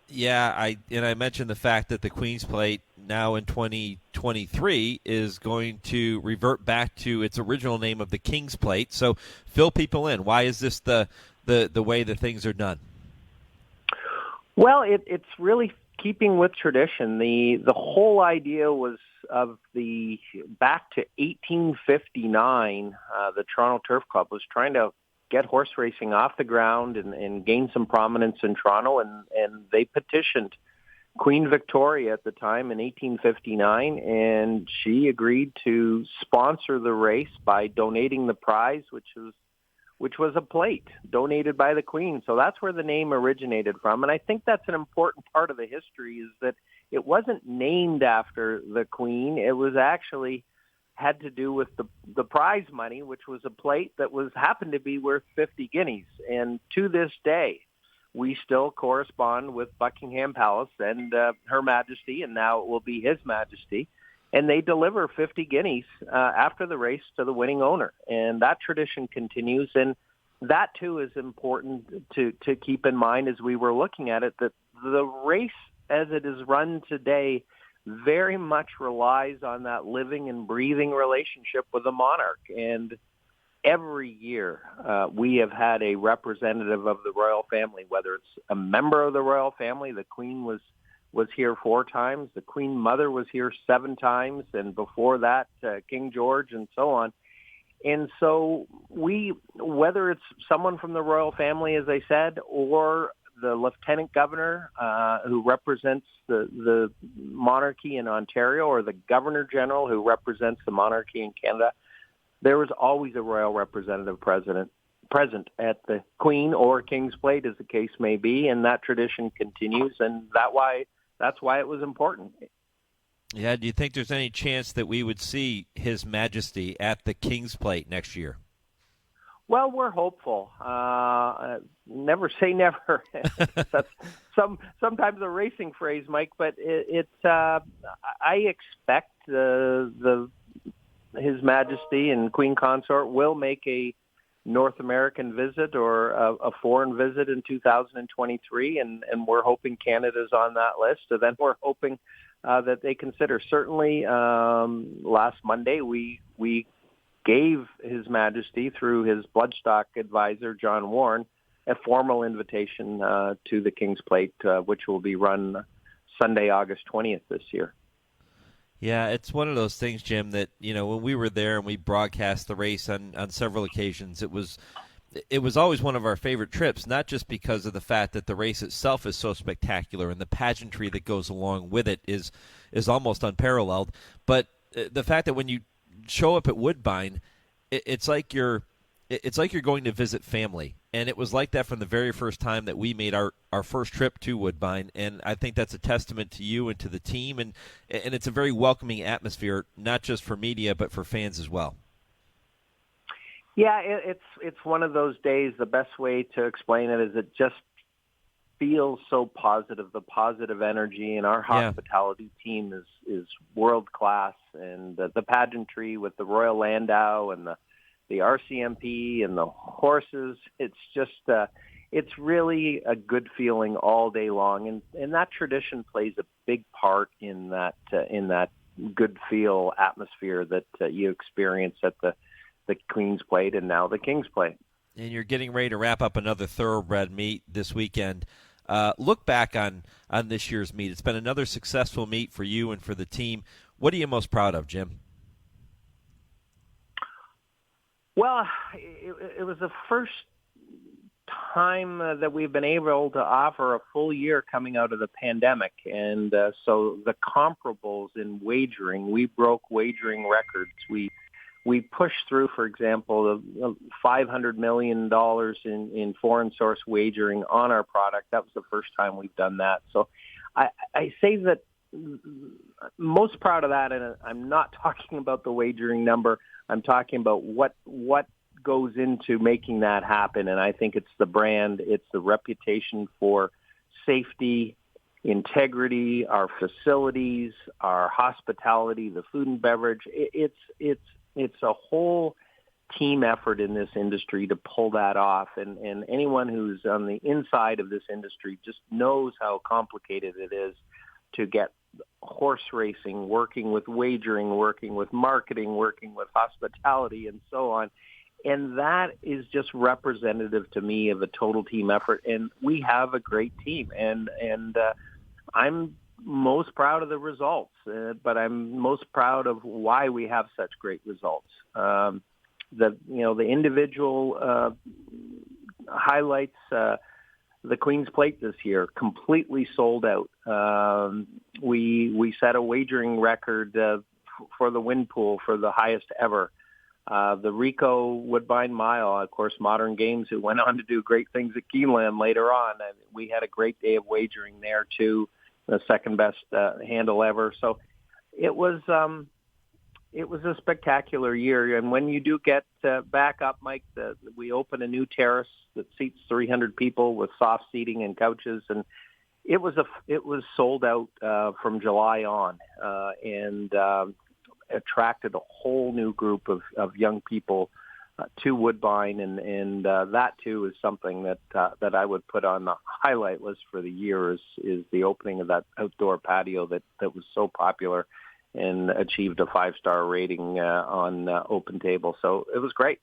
Yeah, I mentioned the fact that the Queen's Plate now in 2023 is going to revert back to its original name of the King's Plate. So fill people in. Why is this the the way that things are done? Well, it's really keeping with tradition. The whole idea was of the back to 1859. The Toronto Turf Club was trying to get horse racing off the ground and gain some prominence in Toronto, and they petitioned Queen Victoria at the time in 1859, and she agreed to sponsor the race by donating the prize, which was a plate donated by the Queen. So that's where the name originated from. And I think that's an important part of the history, is that it wasn't named after the Queen. It was actually had to do with the prize money, which was a plate that happened to be worth 50 guineas. And to this day, we still correspond with Buckingham Palace and Her Majesty, and now it will be His Majesty. And they deliver 50 guineas after the race to the winning owner. And that tradition continues. And that, too, is important to keep in mind as we were looking at it, that the race as it is run today very much relies on that living and breathing relationship with the monarch. And every year we have had a representative of the royal family, whether it's a member of the royal family. The Queen was here 4 times. The Queen Mother was here 7 times. And before that, King George and so on. And so whether it's someone from the royal family, as I said, or the Lieutenant Governor who represents the monarchy in Ontario, or the Governor General who represents the monarchy in Canada, there was always a royal representative present at the Queen or King's Plate, as the case may be, and that tradition continues, and that's why it was important. Yeah, do you think there's any chance that we would see His Majesty at the King's Plate next year? Well, we're hopeful. Never say never. That's sometimes a racing phrase, Mike, but I expect His Majesty and Queen Consort will make a North American visit or a foreign visit in 2023, and we're hoping Canada's on that list. And then we're hoping that they consider. Certainly, last Monday we gave His Majesty, through his bloodstock advisor John Warren, a formal invitation to the King's Plate, which will be run Sunday, August 20th this year. Yeah, it's one of those things, Jim, that, when we were there and we broadcast the race on several occasions, it was always one of our favorite trips, not just because of the fact that the race itself is so spectacular and the pageantry that goes along with it is almost unparalleled, but the fact that when you show up at Woodbine, it's like you're going to visit family. And it was like that from the very first time that we made our first trip to Woodbine. And I think that's a testament to you and to the team. And it's a very welcoming atmosphere, not just for media, but for fans as well. Yeah, it's one of those days. The best way to explain it is it just feels so positive, the positive energy, and our hospitality team is world class, and the pageantry with the Royal Landau and the RCMP and the horses, it's just it's really a good feeling all day long, and that tradition plays a big part in that good feel atmosphere that you experience at the Queen's Plate and now the King's Plate. And you're getting ready to wrap up another thoroughbred meet this weekend. Look back on this year's meet. It's been another successful meet for you and for the team. What are you most proud of, Jim? Well, it was the first time that we've been able to offer a full year coming out of the pandemic. And so the comparables in wagering, we broke wagering records. We pushed through, for example, $500 million in foreign source wagering on our product. That was the first time we've done that. So I say that most proud of that, and I'm not talking about the wagering number. I'm talking about what goes into making that happen. And I think it's the brand, it's the reputation for safety, integrity, our facilities, our hospitality, the food and beverage. It's a whole team effort in this industry to pull that off. And anyone who's on the inside of this industry just knows how complicated it is to get horse racing, working with wagering, working with marketing, working with hospitality, and so on. And that is just representative to me of a total team effort. And we have a great team. And I'm most proud of the results, but I'm most proud of why we have such great results. The individual highlights, the Queen's Plate this year completely sold out. We set a wagering record for the win pool for the highest ever. The Rico Woodbine Mile, of course, Modern Games, who went on to do great things at Keeneland later on. And we had a great day of wagering there too, the second best handle ever. So it was a spectacular year. And when you do get back up, Mike, we open a new terrace that seats 300 people with soft seating and couches, and it was sold out from July on, and attracted a whole new group of young people to Woodbine, and that too is something that I would put on the highlight list for the year is the opening of that outdoor patio that was so popular and achieved a 5-star rating on Open Table. So it was great.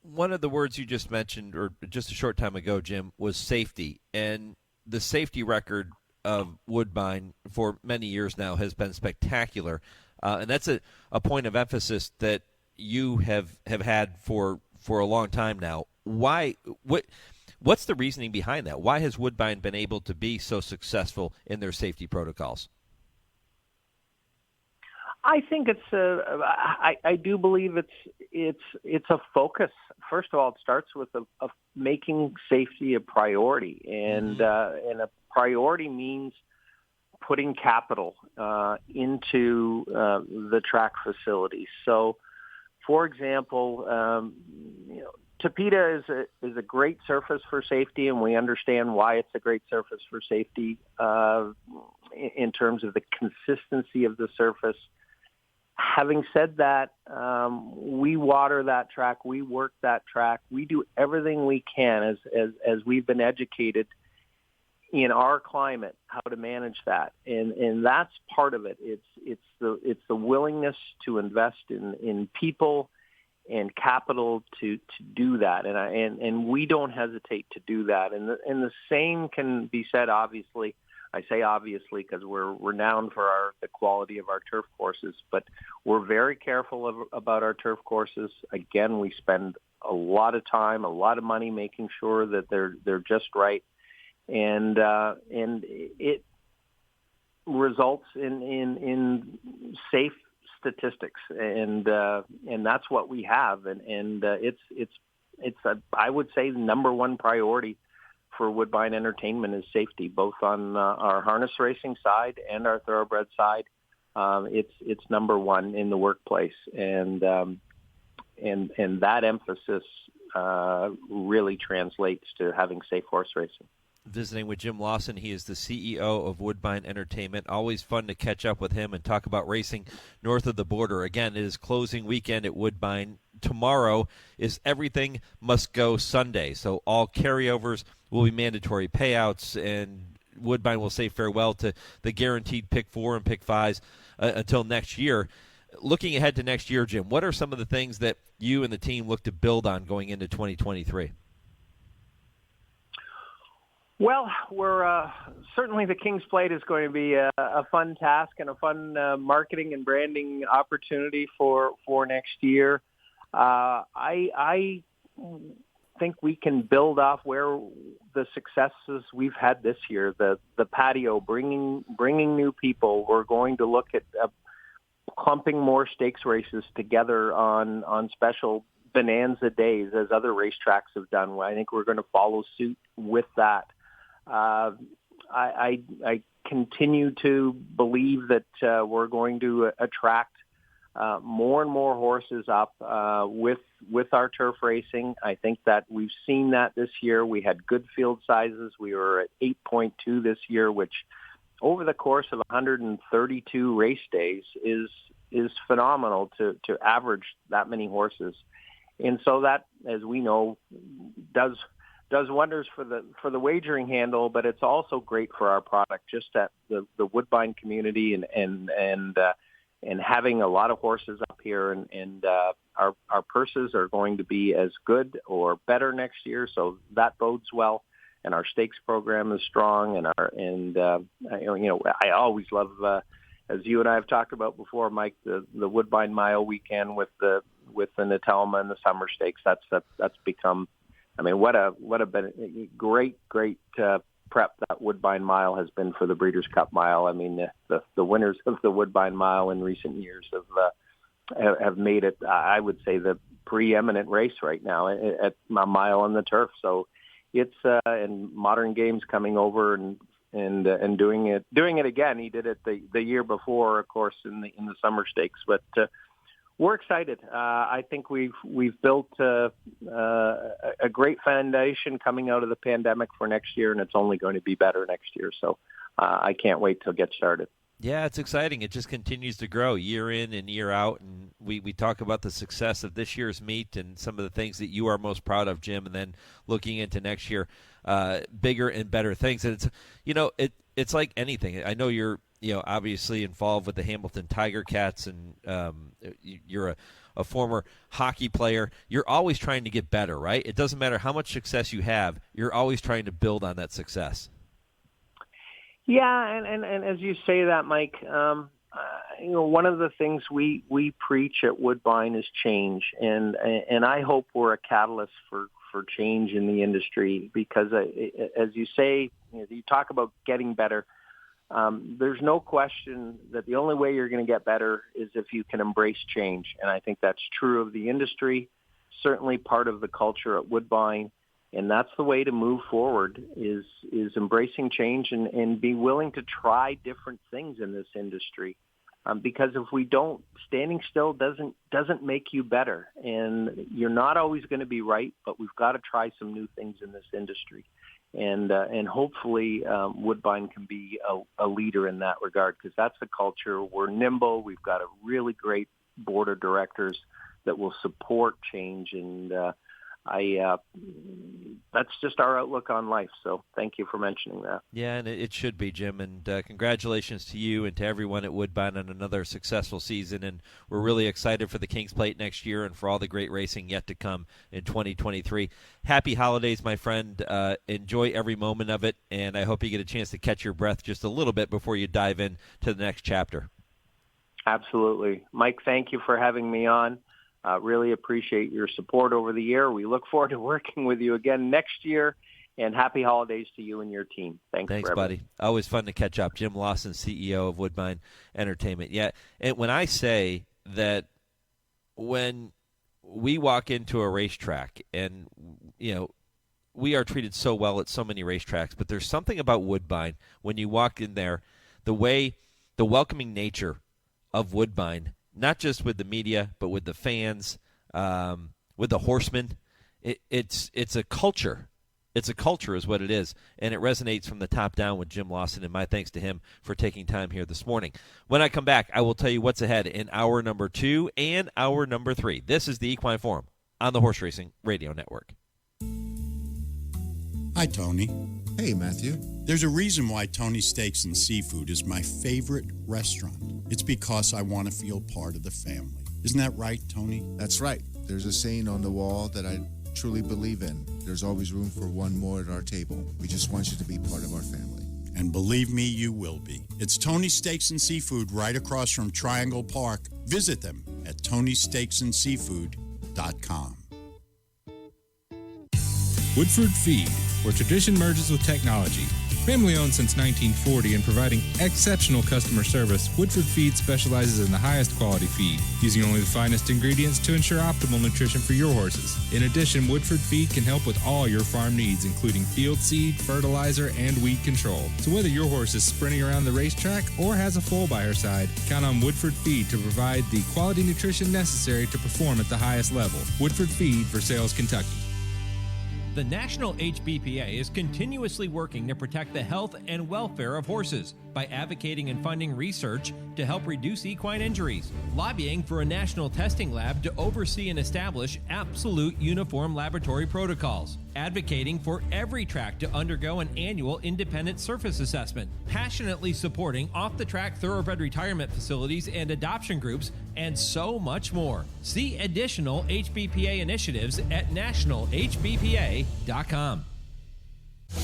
One of the words you just mentioned, or just a short time ago, Jim, was safety. And the safety record of Woodbine for many years now has been spectacular. And that's a point of emphasis that you have had for a long time now. What's the reasoning behind that? Why has Woodbine been able to be so successful in their safety protocols? I think I do believe it's a focus. First of all, it starts with a making safety a priority, and a priority means putting capital into the track facilities. So, for example, Tapeta is a great surface for safety, and we understand why it's a great surface for safety in terms of the consistency of the surface. Having said that, we water that track, we work that track, we do everything we can as we've been educated in our climate how to manage that, and that's part of it. It's the willingness to invest in people and capital to do that, and we don't hesitate to do that. And the same can be said, obviously. I say obviously because we're renowned for the quality of our turf courses, but we're very careful about our turf courses. Again, we spend a lot of time, a lot of money making sure that they're just right, and it results in safe statistics, and that's what we have, and it's I would say the number one priority for Woodbine Entertainment is safety, both on our harness racing side and our thoroughbred side. It's number one in the workplace, and that emphasis really translates to having safe horse racing. Visiting with Jim Lawson. He is the CEO of Woodbine Entertainment. Always fun to catch up with him and talk about racing north of the border. Again, it is closing weekend at Woodbine. Tomorrow is Everything Must Go Sunday, so all carryovers will be mandatory payouts, and Woodbine will say farewell to the guaranteed Pick 4 and Pick 5s until next year. Looking ahead to next year, Jim, what are some of the things that you and the team look to build on going into 2023? Well, we're certainly the King's Plate is going to be a fun task and a fun marketing and branding opportunity for next year. I think we can build off where the successes we've had this year. The patio, bringing new people. We're going to look at clumping more stakes races together on special bonanza days, as other racetracks have done. I think we're going to follow suit with that. I continue to believe that we're going to attract more and more horses up with our turf racing. I think that we've seen that this year. We had good field sizes. We were at 8.2 this year, which over the course of 132 race days is phenomenal to average that many horses. And so that, as we know, does wonders for the wagering handle, but it's also great for our product, just at the Woodbine community and and having a lot of horses up here, and our purses are going to be as good or better next year, so that bodes well. And our stakes program is strong, I always love, as you and I have talked about before, Mike, the Woodbine Mile weekend with the Natelma and the Summer Stakes. That's become, what a great prep that Woodbine Mile has been for the Breeders' Cup Mile. The winners of the Woodbine Mile in recent years have made it, I would say, the preeminent race right now at a mile on the turf. So it's and Modern Games coming over and doing it again. He did it the year before, of course, in the Summer Stakes. But we're excited. I think we've built a great foundation coming out of the pandemic for next year, and it's only going to be better next year. So I can't wait to get started. Yeah, it's exciting. It just continues to grow year in and year out. And we talk about the success of this year's meet and some of the things that you are most proud of, Jim, and then looking into next year, bigger and better things. And it's, it's like anything. I know you're, obviously involved with the Hamilton Tiger Cats, and you're a former hockey player. You're always trying to get better, right? It doesn't matter how much success you have. You're always trying to build on that success. Yeah, and as you say that, Mike, one of the things we preach at Woodbine is change, and I hope we're a catalyst for change in the industry because, as you say, you talk about getting better. There's no question that the only way you're going to get better is if you can embrace change, and I think that's true of the industry, certainly part of the culture at Woodbine. And that's the way to move forward is embracing change and be willing to try different things in this industry. Because if we don't, standing still doesn't make you better. And you're not always going to be right, but we've got to try some new things in this industry. And hopefully Woodbine can be a leader in that regard because that's the culture. We're nimble. We've got a really great board of directors that will support change, and that's just our outlook on life. So thank you for mentioning that. Yeah, and it should be, Jim. And congratulations to you and to everyone at Woodbine on another successful season. And we're really excited for the King's Plate next year and for all the great racing yet to come in 2023. Happy holidays, my friend. Enjoy every moment of it. And I hope you get a chance to catch your breath just a little bit before you dive in to the next chapter. Absolutely. Mike, thank you for having me on. Really appreciate your support over the year. We look forward to working with you again next year, and happy holidays to you and your team. Thanks buddy. Always fun to catch up. Jim Lawson, CEO of Woodbine Entertainment. Yeah, and when I say that when we walk into a racetrack and, we are treated so well at so many racetracks, but there's something about Woodbine when you walk in there, the welcoming nature of Woodbine, not just with the media, but with the fans, with the horsemen. It's a culture. It's a culture is what it is, and it resonates from the top down with Jim Lawson, and my thanks to him for taking time here this morning. When I come back, I will tell you what's ahead in hour number 2 and hour number 3. This is the Equine Forum on the Horse Racing Radio Network. Hi, Tony. Hey, Matthew. There's a reason why Tony's Steaks and Seafood is my favorite restaurant. It's because I want to feel part of the family. Isn't that right, Tony? That's right. There's a saying on the wall that I truly believe in. There's always room for one more at our table. We just want you to be part of our family. And believe me, you will be. It's Tony's Steaks and Seafood right across from Triangle Park. Visit them at TonySteaksandSeafood.com. Woodford Feed, where tradition merges with technology. Family owned since 1940 and providing exceptional customer service, Woodford Feed specializes in the highest quality feed, using only the finest ingredients to ensure optimal nutrition for your horses. In addition, Woodford Feed can help with all your farm needs, including field seed, fertilizer, and weed control. So whether your horse is sprinting around the racetrack or has a foal by her side, count on Woodford Feed to provide the quality nutrition necessary to perform at the highest level. Woodford Feed, Versailles, Kentucky. The National HBPA is continuously working to protect the health and welfare of horses by advocating and funding research to help reduce equine injuries, lobbying for a national testing lab to oversee and establish absolute uniform laboratory protocols, advocating for every track to undergo an annual independent surface assessment, passionately supporting off-the-track thoroughbred retirement facilities and adoption groups, and so much more. See additional HBPA initiatives at nationalhbpa.com.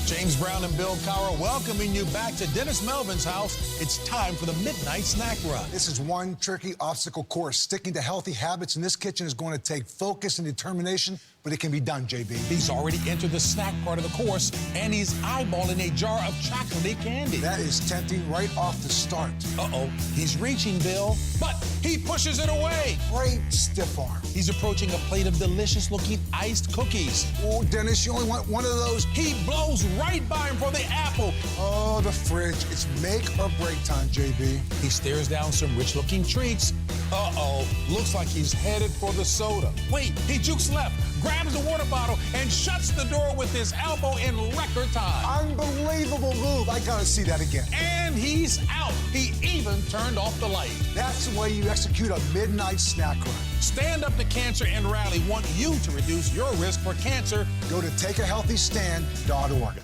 James Brown and Bill Cowher welcoming you back to Dennis Melvin's house. It's time for the Midnight Snack Run. This is one tricky obstacle course. Sticking to healthy habits in this kitchen is going to take focus and determination, but it can be done, JB. He's already entered the snack part of the course, and he's eyeballing a jar of chocolatey candy. That is tempting right off the start. Uh-oh, he's reaching, Bill, but he pushes it away. Great stiff arm. He's approaching a plate of delicious-looking iced cookies. Oh, Dennis, you only want one of those. He blows right by him for the apple. Oh, the fridge. It's make or break time, JB. He stares down some rich-looking treats. Uh-oh, looks like he's headed for the soda. Wait, he jukes left, grabs the water bottle, and shuts the door with his elbow in record time. Unbelievable move. I gotta see that again. And he's out. He even turned off the light. That's the way you execute a midnight snack run. Stand Up to Cancer and Rally want you to reduce your risk for cancer. Go to takeahealthystand.org.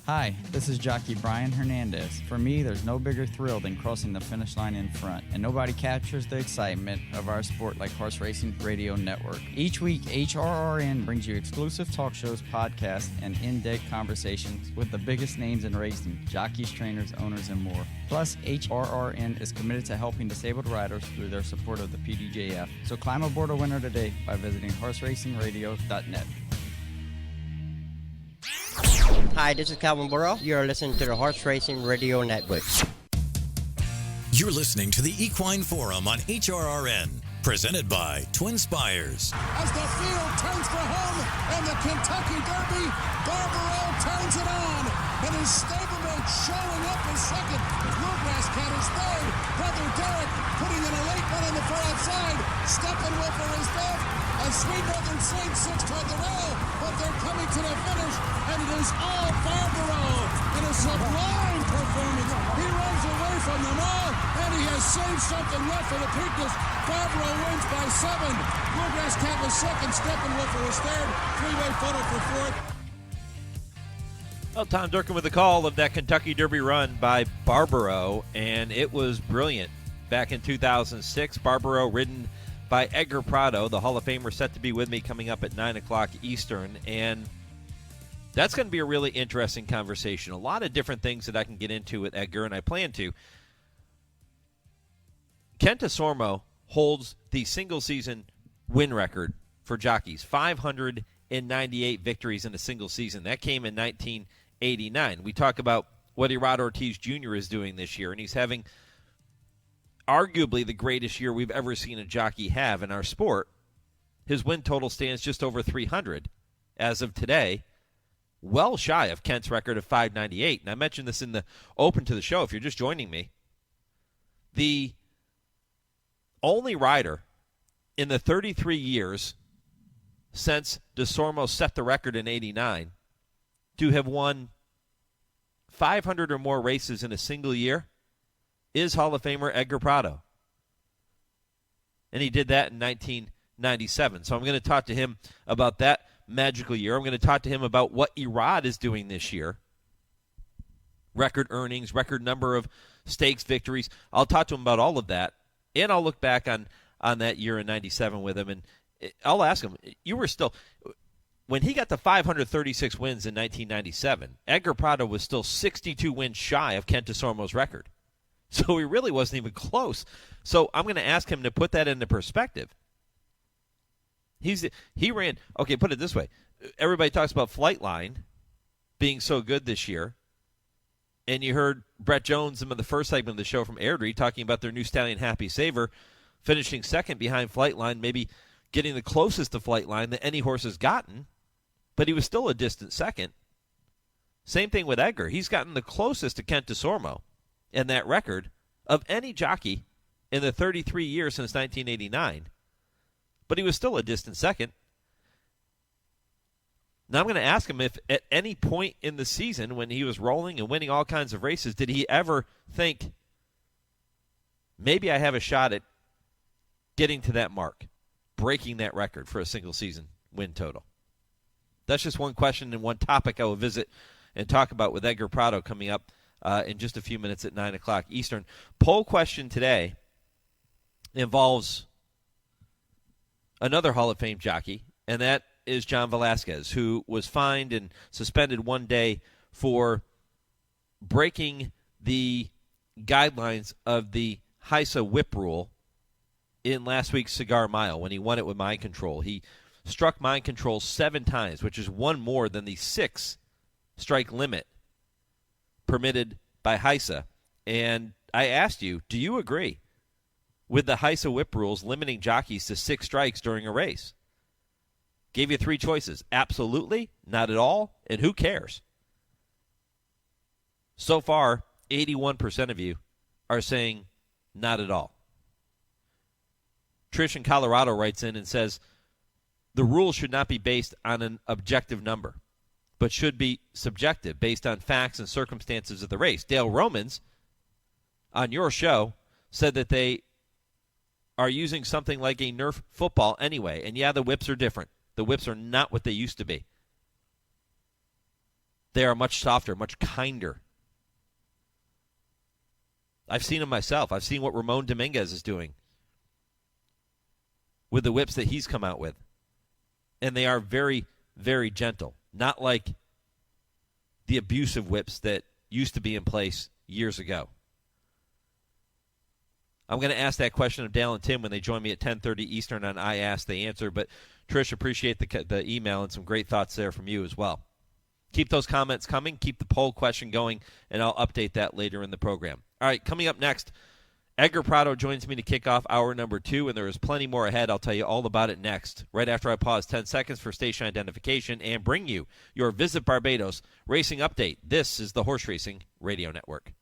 Hi, this is jockey Brian Hernandez. For me, there's no bigger thrill than crossing the finish line in front, and nobody captures the excitement of our sport like Horse Racing Radio Network. Each week, HRRN brings you exclusive talk shows, podcasts, and in-depth conversations with the biggest names in racing, jockeys, trainers, owners, and more. Plus, HRRN is committed to helping disabled riders through their support of the PDJF. So climb aboard a winner today by visiting horseracingradio.net. Hi, this is Calvin Burrow. You're listening to the Horse Racing Radio Network. You're listening to the Equine Forum on HRRN, presented by TwinSpires. As the field turns for home in the Kentucky Derby, Barbaro turns it on, and his stablemate showing up is second. Bluegrass Cat is third. Brother Derek putting in a late one on the far outside. Steppenwolfer is fifth. And Sweet Northern Saints sits toward the rail, but they're coming to the finish, and it is all Barbaro in a sublime performance. He runs away from them all, and he has saved something left for the Preakness. Barbaro wins by 7. Bluegrass Cat was second. Steppenwolfer was third. Three-way photo for fourth. Well, Tom Durkin with the call of that Kentucky Derby run by Barbaro, and it was brilliant. Back in 2006, Barbaro ridden by Edgar Prado, the Hall of Famer, set to be with me coming up at 9 o'clock Eastern. And that's going to be a really interesting conversation. A lot of different things that I can get into with Edgar, and I plan to. Kent Desormeaux holds the single-season win record for jockeys, 598 victories in a single season. That came in 1989. We talk about what Irad Ortiz Jr. is doing this year, and he's having arguably the greatest year we've ever seen a jockey have in our sport. His win total stands just over 300 as of today, well shy of Kent's record of 598. And I mentioned this in the open to the show if you're just joining me. The only rider in the 33 years since Desormeaux set the record in 89 to have won 500 or more races in a single year is Hall of Famer Edgar Prado. And he did that in 1997. So I'm going to talk to him about that magical year. I'm going to talk to him about what Irad is doing this year. Record earnings, record number of stakes victories. I'll talk to him about all of that. And I'll look back on that year in 97 with him. And I'll ask him, you were still, when he got to 536 wins in 1997, Edgar Prado was still 62 wins shy of Kent Desormeaux's record. So he really wasn't even close. So I'm going to ask him to put that into perspective. He ran, okay, put it this way. Everybody talks about Flightline being so good this year. And you heard Bret Jones in the first segment of the show from Airdrie talking about their new stallion Happy Saver finishing second behind Flightline, maybe getting the closest to Flightline that any horse has gotten. But he was still a distant second. Same thing with Edgar. He's gotten the closest to Kent Desormeaux in that record of any jockey in the 33 years since 1989. But he was still a distant second. Now I'm going to ask him if at any point in the season when he was rolling and winning all kinds of races, did he ever think, maybe I have a shot at getting to that mark, breaking that record for a single season win total? That's just one question and one topic I will visit and talk about with Edgar Prado coming up in just a few minutes at 9 o'clock Eastern. Poll question today involves another Hall of Fame jockey, and that is John Velasquez, who was fined and suspended one day for breaking the guidelines of the HISA whip rule in last week's Cigar Mile when he won it with mind control. He struck mind control 7 times, which is one more than the 6 strike limit permitted by HISA. And I asked you, do you agree with the HISA whip rules limiting jockeys to 6 strikes during a race? Gave you 3 choices. Absolutely, not at all, and who cares? So far, 81% of you are saying not at all. Trish in Colorado writes in and says, the rule should not be based on an objective number, but should be subjective, based on facts and circumstances of the race. Dale Romans, on your show, said that they are using something like a Nerf football anyway. And yeah, the whips are different. The whips are not what they used to be. They are much softer, much kinder. I've seen them myself. I've seen what Ramon Dominguez is doing with the whips that he's come out with. And they are very, very gentle. Not like the abusive whips that used to be in place years ago. I'm going to ask that question of Dale and Tim when they join me at 10:30 Eastern on I Ask, They Answer. But, Trish, appreciate the email and some great thoughts there from you as well. Keep those comments coming. Keep the poll question going, and I'll update that later in the program. All right, coming up next, Edgar Prado joins me to kick off hour number 2, and there is plenty more ahead. I'll tell you all about it next, right after I pause 10 seconds for station identification and bring you your Visit Barbados racing update. This is the Horse Racing Radio Network.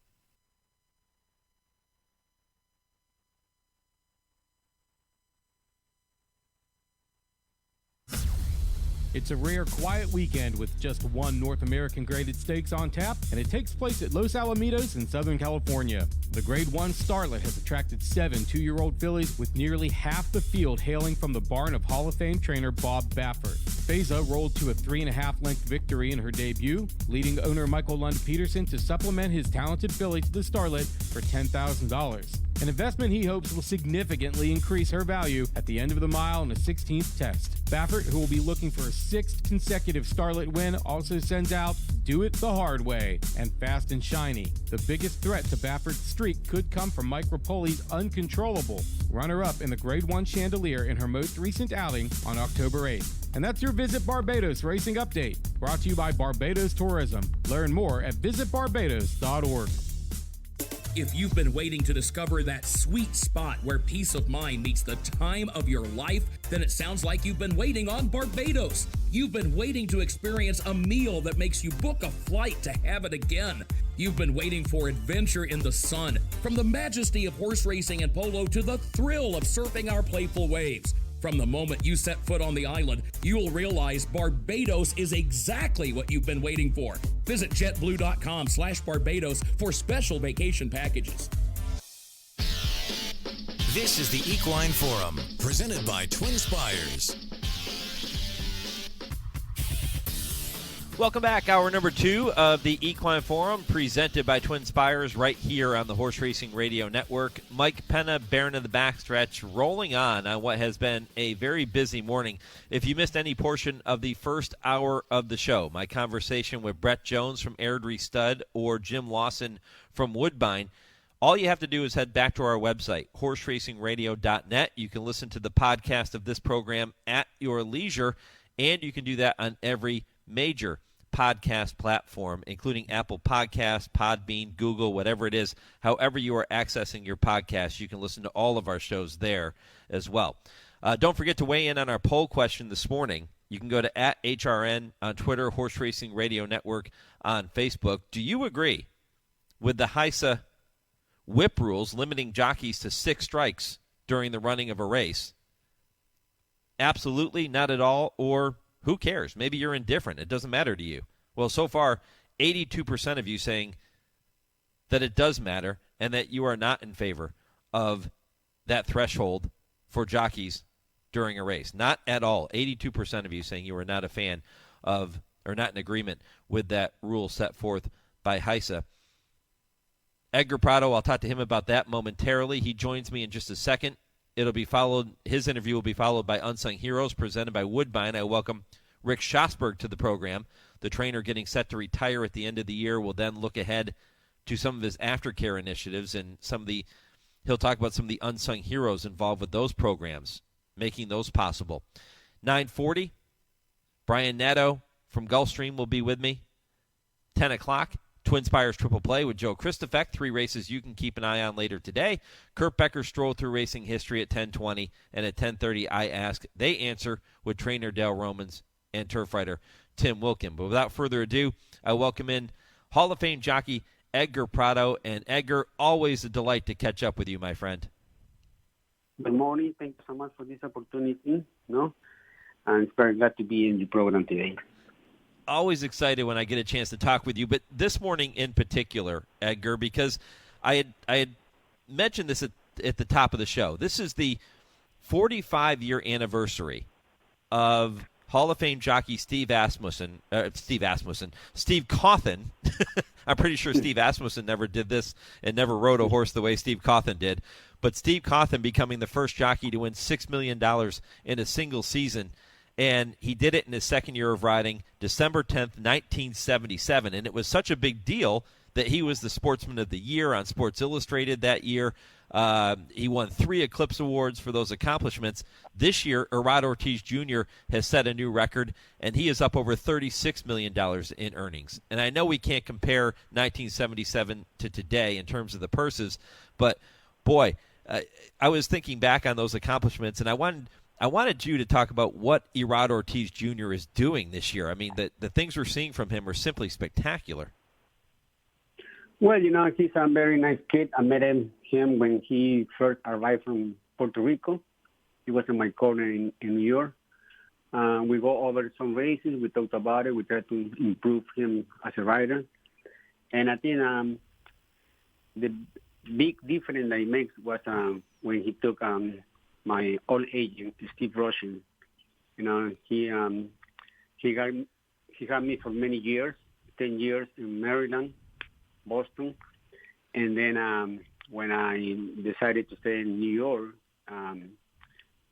It's a rare, quiet weekend with just one North American graded stakes on tap, and it takes place at Los Alamitos in Southern California. The Grade 1 Starlet has attracted 7 two-year-old fillies, with nearly half the field hailing from the barn of Hall of Fame trainer Bob Baffert. Feza rolled to a 3.5-length victory in her debut, leading owner Michael Lund Peterson to supplement his talented filly to the Starlet for $10,000. An investment he hopes will significantly increase her value at the end of the mile in a 16th test. Baffert, who will be looking for a 6th consecutive Starlet win, also sends out Do It the Hard Way and Fast and Shiny. The biggest threat to Baffert's streak could come from Mike Rapoli's Uncontrollable, runner-up in the Grade 1 Chandelier in her most recent outing on October 8th. And that's your Visit Barbados Racing Update, brought to you by Barbados Tourism. Learn more at visitbarbados.org. If you've been waiting to discover that sweet spot where peace of mind meets the time of your life, then it sounds like you've been waiting on Barbados. You've been waiting to experience a meal that makes you book a flight to have it again. You've been waiting for adventure in the sun, from the majesty of horse racing and polo to the thrill of surfing our playful waves. From the moment you set foot on the island, you'll realize Barbados is exactly what you've been waiting for. Visit jetblue.com/Barbados for special vacation packages. This is the Equine Forum, presented by TwinSpires. Welcome back. Hour number 2 of the Equine Forum, presented by TwinSpires, right here on the Horse Racing Radio Network. Mike Penna, Baron of the Backstretch, rolling on what has been a very busy morning. If you missed any portion of the first hour of the show, my conversation with Bret Jones from Airdrie Stud or Jim Lawson from Woodbine, all you have to do is head back to our website, horseracingradio.net. You can listen to the podcast of this program at your leisure, and you can do that on every major podcast platform, including Apple Podcasts, Podbean, Google, whatever it is. However you are accessing your podcast, you can listen to all of our shows there as well. Don't forget to weigh in on our poll question this morning. You can go to @HRN on Twitter, Horse Racing Radio Network on Facebook. Do you agree with the HISA whip rules limiting jockeys to 6 strikes during the running of a race? Absolutely, not at all, or Who cares? Maybe you're indifferent. It doesn't matter to you. Well, so far, 82% of you saying that it does matter and that you are not in favor of that threshold for jockeys during a race. Not at all. 82% of you saying you are not a fan of or not in agreement with that rule set forth by HISA. Edgar Prado, I'll talk to him about that momentarily. He joins me in just a second. His interview will be followed by Unsung Heroes presented by Woodbine. I welcome Rick Schosberg to the program. The trainer getting set to retire at the end of the year will then look ahead to some of his aftercare initiatives and he'll talk about some of the unsung heroes involved with those programs, making those possible. 9:40, Brian Nadeau from Gulfstream will be with me. 10 o'clock, TwinSpires Triple Play with Joe Kristufek. 3 races you can keep an eye on later today. Kurt Becker, Stroll Through Racing History at 10:20. And at 10:30, I Ask, They Answer with trainer Dale Romans and turf writer Tim Wilkin. But without further ado, I welcome in Hall of Fame jockey Edgar Prado. And Edgar, always a delight to catch up with you, my friend. Good morning. Thank you so much for this opportunity. I'm very glad to be in the program today. Always excited when I get a chance to talk with you, but this morning in particular, Edgar, because I had mentioned this at the top of the show. This is the 45-year anniversary of Hall of Fame jockey Steve Cawthon. I'm pretty sure Steve Asmussen never did this and never rode a horse the way Steve Cawthon did. But Steve Cawthon becoming the first jockey to win $6 million in a single season. And he did it in his second year of riding, December 10th, 1977. And it was such a big deal that he was the Sportsman of the Year on Sports Illustrated that year. He won 3 Eclipse Awards for those accomplishments. This year, Irad Ortiz Jr. has set a new record, and he is up over $36 million in earnings. And I know we can't compare 1977 to today in terms of the purses, but, boy, I was thinking back on those accomplishments, and I wanted you to talk about what Irad Ortiz Jr. is doing this year. I mean, the things we're seeing from him are simply spectacular. Well, he's a very nice kid. I met him when he first arrived from Puerto Rico. He was in my corner in New York. We go over some races. We talked about it. We tried to improve him as a rider. And I think the big difference that he makes was when he took my old agent, Steve Russian. He had me for many years, 10 years in Maryland, Boston. And then when I decided to stay in New York,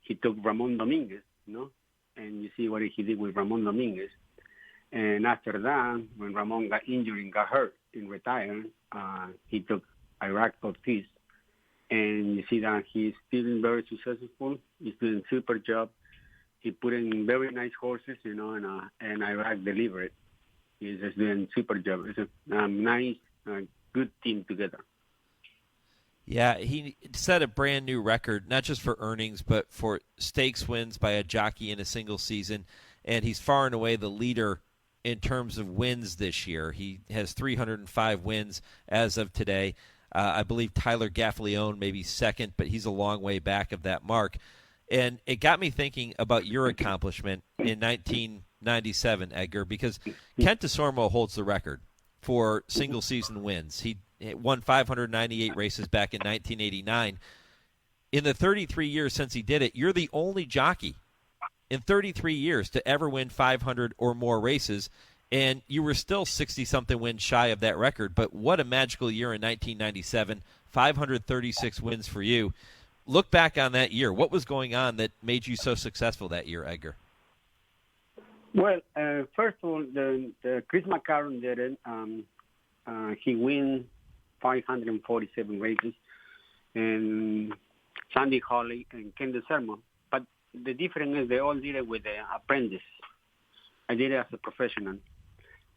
he took Ramon Dominguez, and you see what he did with Ramon Dominguez. And after that, when Ramon got injured and got hurt and retired, he took Irad Ortiz. And you see that he's still very successful. He's doing a super job. He put in very nice horses, and Irad delivered. He's just doing a super job. It's a nice, good team together. Yeah, he set a brand new record, not just for earnings, but for stakes wins by a jockey in a single season. And he's far and away the leader in terms of wins this year. He has 305 wins as of today. I believe Tyler Gaffalione may be second, but he's a long way back of that mark. And it got me thinking about your accomplishment in 1997, Edgar, because Kent DeSormo holds the record for single-season wins. He won 598 races back in 1989. In the 33 years since he did it, you're the only jockey in 33 years to ever win 500 or more races, and you were still 60-something wins shy of that record. But what a magical year in 1997, 536 wins for you. Look back on that year. What was going on that made you so successful that year, Edgar? Well, first of all, the Chris McCarron did it. He won 547 races, and Sandy Hawley and Ken DeSormo. But the difference is they all did it with the apprentice. I did it as a professional.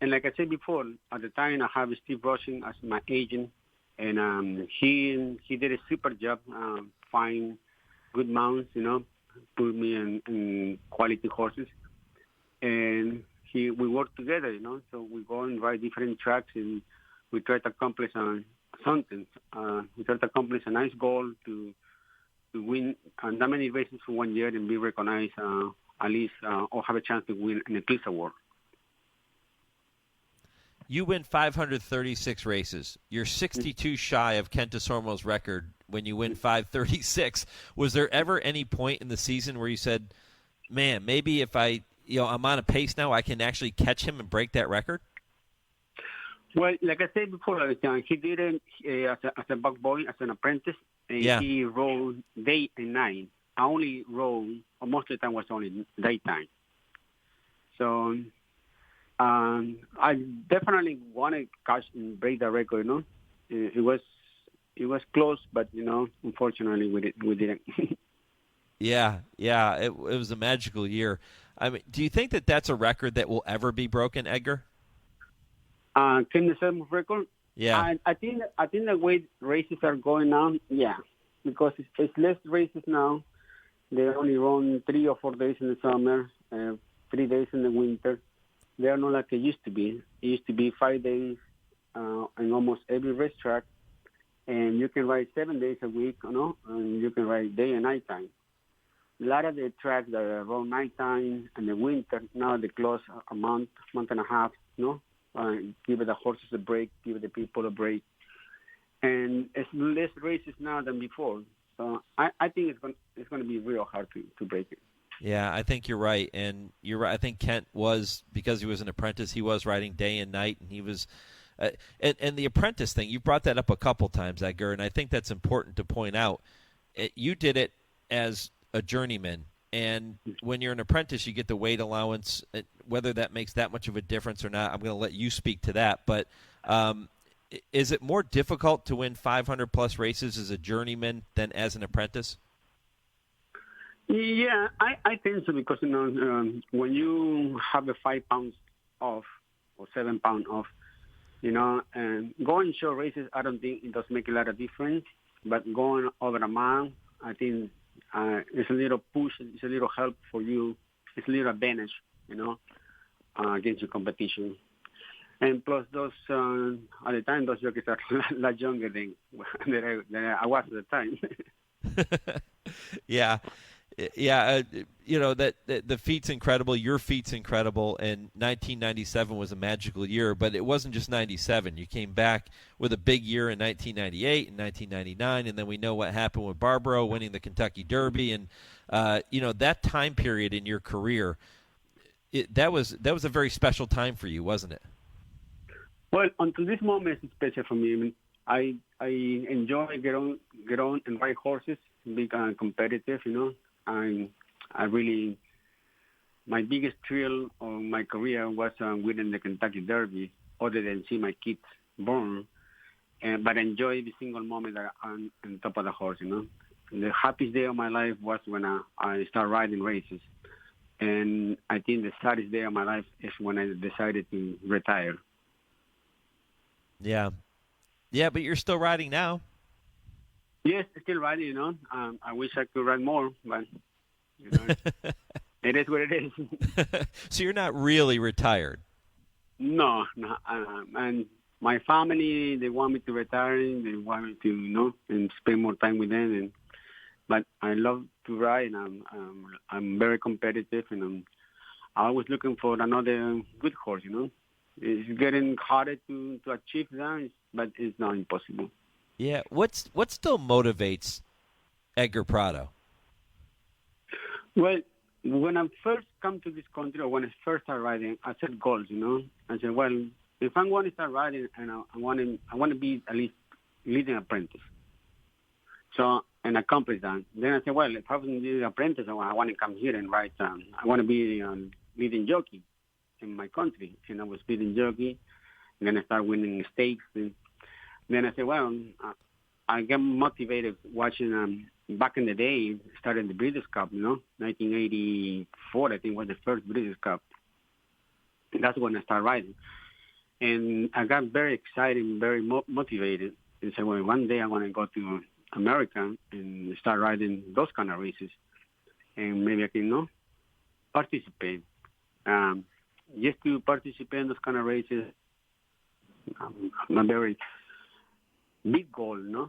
And like I said before, at the time I have Steve Rushing as my agent, and he did a super job, find good mounts, put me in quality horses. And we work together, so we go and ride different tracks, and we try to accomplish something. We try to accomplish a nice goal to win that many races for 1 year and be recognized at least or have a chance to win an Eclipse Award. You win 536 races. You're 62 shy of Kent Desormo's record when you win 536. Was there ever any point in the season where you said, man, maybe if I'm on a pace now, I can actually catch him and break that record? Well, like I said before, he did it as a buck boy, as an apprentice. And he rode day and night. I only rode, or most of the time was only daytime. So I definitely want to catch and break the record. It was close, but unfortunately we didn't. Yeah, it was a magical year. I mean, do you think that that's a record that will ever be broken, Edgar? Can the same record? Yeah. I think the way races are going on, because it's less races now. They only run 3 or 4 days in the summer, 3 days in the winter. They are not like it used to be. It used to be 5 days in almost every racetrack, and you can ride 7 days a week, and you can ride day and night time. A lot of the tracks that are around nighttime and the winter, now they close a month and a half, give the horses a break, give the people a break. And it's less races now than before. So I think it's going to be real hard to break it. Yeah, I think you're right. And you're right. I think Kent was, because he was an apprentice, he was riding day and night, and he was and the apprentice thing, you brought that up a couple times, Edgar, and I think that's important to point out. You did it as a journeyman, and when you're an apprentice, you get the weight allowance. Whether that makes that much of a difference or not, I'm going to let you speak to that. But is it more difficult to win 500-plus races as a journeyman than as an apprentice? Yeah, I think so, because when you have a 5 pounds off or 7 pounds off, and going short races, I don't think it does make a lot of difference. But going over a mile, I think it's a little push, it's a little help for you, it's a little advantage, against your competition. And plus, those at the time, those jockeys are a lot younger than I was at the time. Yeah. That the feat's incredible. Your feat's incredible, and 1997 was a magical year. But it wasn't just 97. You came back with a big year in 1998 and 1999, and then we know what happened with Barbaro winning the Kentucky Derby, and that time period in your career, that was a very special time for you, wasn't it? Well, until this moment, it's special for me. I enjoy get on and ride horses, be competitive. I really, my biggest thrill of my career was winning the Kentucky Derby, other than see my kids born. But I enjoy every single moment that I'm on top of the horse. The happiest day of my life was when I started riding races, and I think the saddest day of my life is when I decided to retire. Yeah, but you're still riding now. Yes, still riding. I wish I could ride more, but it is what it is. So you're not really retired? No. And my family, they want me to retire. They want me to, and spend more time with them. But I love to ride, and I'm very competitive, and I'm always looking for another good horse. It's getting harder to achieve that, but it's not impossible. Yeah. What still motivates Edgar Prado? Well, when I first come to this country, or when I first started riding, I set goals. I said, well, if I'm going to start riding, and I want to be at least leading apprentice. So, and accomplish that. Then I said, well, if I was leading apprentice, I want to come here and ride. I want to be leading jockey in my country. And I was leading jockey, and then I started winning stakes. And then I said, well, I get motivated watching. Back in the day, started the Breeders' Cup, 1984, I think, was the first Breeders' Cup. And that's when I started riding. And I got very excited and very motivated. And said, well, one day I want to go to America and start riding those kind of races. And maybe I can, participate. Just to participate in those kind of races, not very big goal,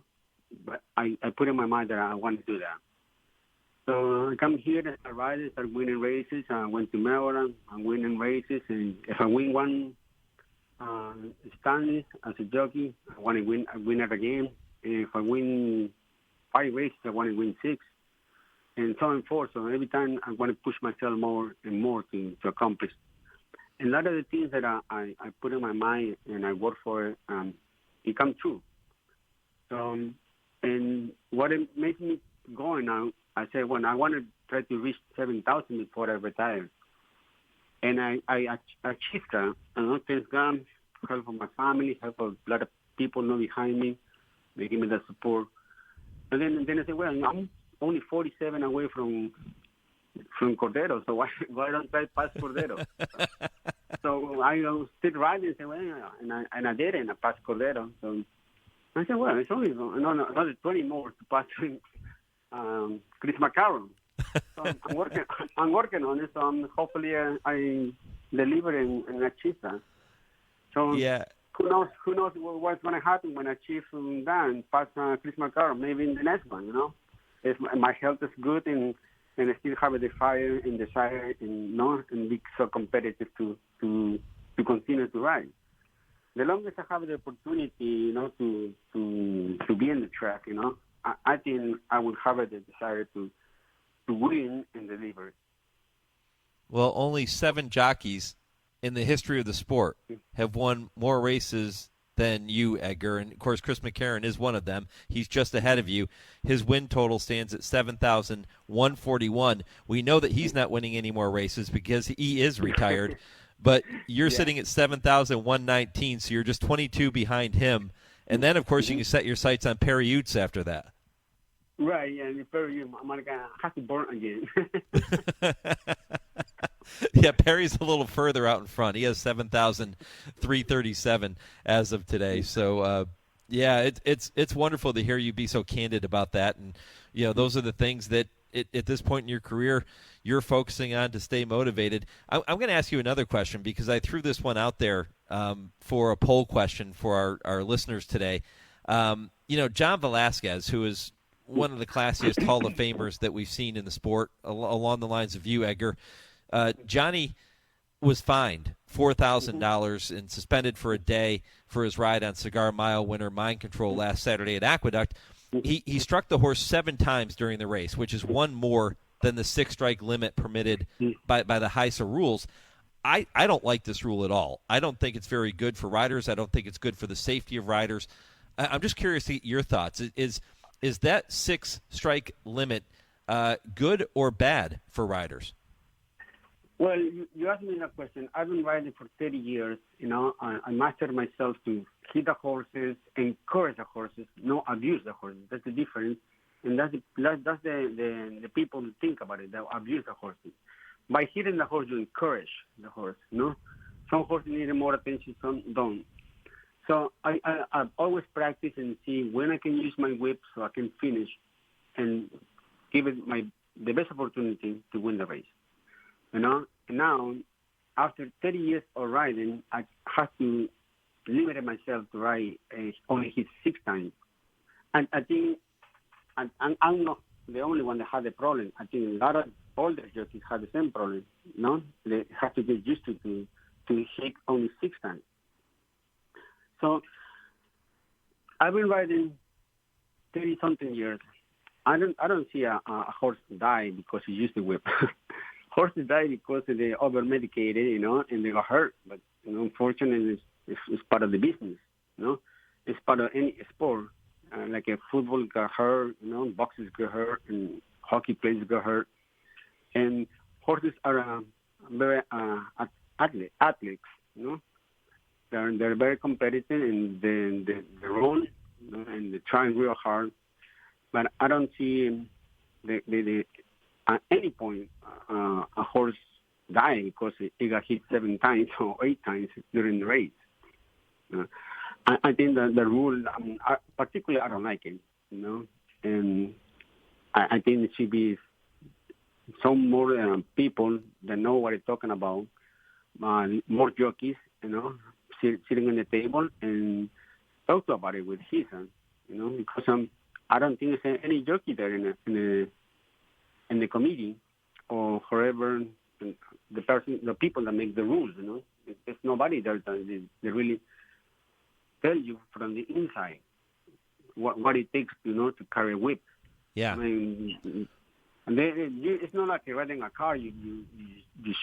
But I put in my mind that I want to do that. So I come here as a rider, start winning races. I went to Maryland, I'm winning races, and if I win one Stanley as a jockey, I win it again. And if I win 5 races, I want to win 6, and so on and forth. So every time I want to push myself more and more to accomplish. And a lot of the things that I put in my mind and I work for it, it come true. So, and what it makes me going now, I said, well, I want to try to reach 7,000 before I retire. And I achieved that. And thanks God, help from my family, help a lot of people know behind me. They give me the support. And then I said, well, I'm only 47 away from Cordero, so why don't I pass Cordero? So I still riding and said, well, and I did it, and I passed Cordero. So I said, well, it's only another 20 more to pass Chris McCarron. So I'm working on it. So hopefully I deliver and achieve that. So yeah. Who knows what's going to happen when I achieve that and pass Chris McCarron? Maybe in the next one, you know. If my health is good and I still have the fire and desire and be so competitive to continue to ride. The longest I have the opportunity, you know, to be in the track, you know, I think I would have the desire to win and deliver. Well, only 7 jockeys in the history of the sport have won more races than you, Edgar. And, of course, Chris McCarron is one of them. He's just ahead of you. His win total stands at 7,141. We know that he's not winning any more races because he is retired. But you're sitting at 7,119, so you're just 22 behind him. And then, of course, you can set your sights on Perry Utes after that. Right, yeah, and Perry Utes, I'm going to have to burn again. Yeah, Perry's a little further out in front. He has 7,337 as of today. So, it's wonderful to hear you be so candid about that. And, you know, those are the things that at this point in your career you're focusing on to stay motivated. I'm going to ask you another question because I threw this one out there for a poll question for our listeners today. You know, John Velasquez, who is one of the classiest Hall of Famers that we've seen in the sport, along the lines of you, Edgar, Johnny was fined $4,000 and suspended for a day for his ride on Cigar Mile winner Mind Control last Saturday at Aqueduct. He struck the horse 7 times during the race, which is one more than the 6-strike limit permitted by the HISA rules. I don't like this rule at all. I don't think it's very good for riders. I don't think it's good for the safety of riders. I'm just curious to get your thoughts. Is that 6-strike limit good or bad for riders? Well, you asked me that question. I've been riding for 30 years. You know, I mastered myself to hit the horses, encourage the horses, not abuse the horses. That's the difference, and that's the people who think about it. They abuse the horses. By hitting the horse, you encourage the horse. You know, some horses need more attention, some don't. So I've always practiced and see when I can use my whip so I can finish and give it the best opportunity to win the race. You know, and now, after 30 years of riding, I have to limit myself to ride only hit 6 times. And I think I'm not the only one that had the problem. I think a lot of older jockeys have the same problem. You know, they have to get used to hit only 6 times. So I've been riding 30-something years. I don't see a horse die because he used the whip. Horses die because they over-medicated, you know, and they got hurt. But, you know, unfortunately, it's part of the business, you know. It's part of any sport. Like a football got hurt, you know, boxers got hurt, and hockey players got hurt. And horses are very athletes, you know. They're very competitive, and they run, you know, and they try real hard. But I don't see at any point a horse dying because he got hit 7 times or 8 times during the race. I think that the rule, particularly I don't like it, you know, and I think it should be some more people that know what they're talking about, more jockeys, you know, sitting on the table and talk about it with his, you know, because I don't think there's any jockey there in the committee or whoever the people that make the rules. There's nobody there that they really tell you from the inside what it takes, to carry a whip. Yeah. I mean, it's not like riding a car. You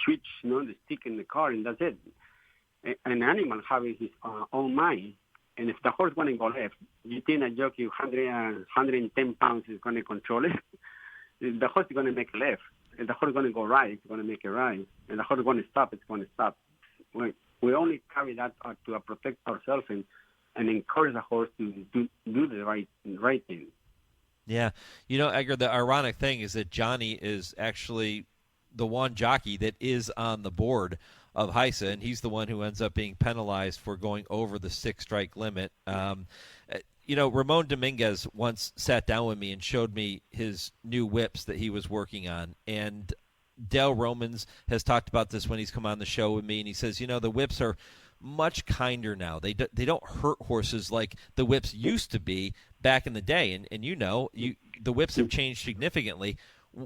switch, the stick in the car, and that's it. An animal having his own mind, and if the horse going to go left, you think a jockey 110 pounds is going to control it. The horse is going to make a left. If the horse is going to go right, it's going to make a right. And the horse is going to stop, it's going to stop. We only carry that to protect ourselves and encourage the horse to do the right thing. Yeah. Edgar, the ironic thing is that Johnny is actually the one jockey that is on the board of HISA, and he's the one who ends up being penalized for going over the 6-strike limit. Ramon Dominguez once sat down with me and showed me his new whips that he was working on, and Dale Romans has talked about this when he's come on the show with me, and he says, the whips are much kinder now. They don't hurt horses like the whips used to be back in the day, and the whips have changed significantly.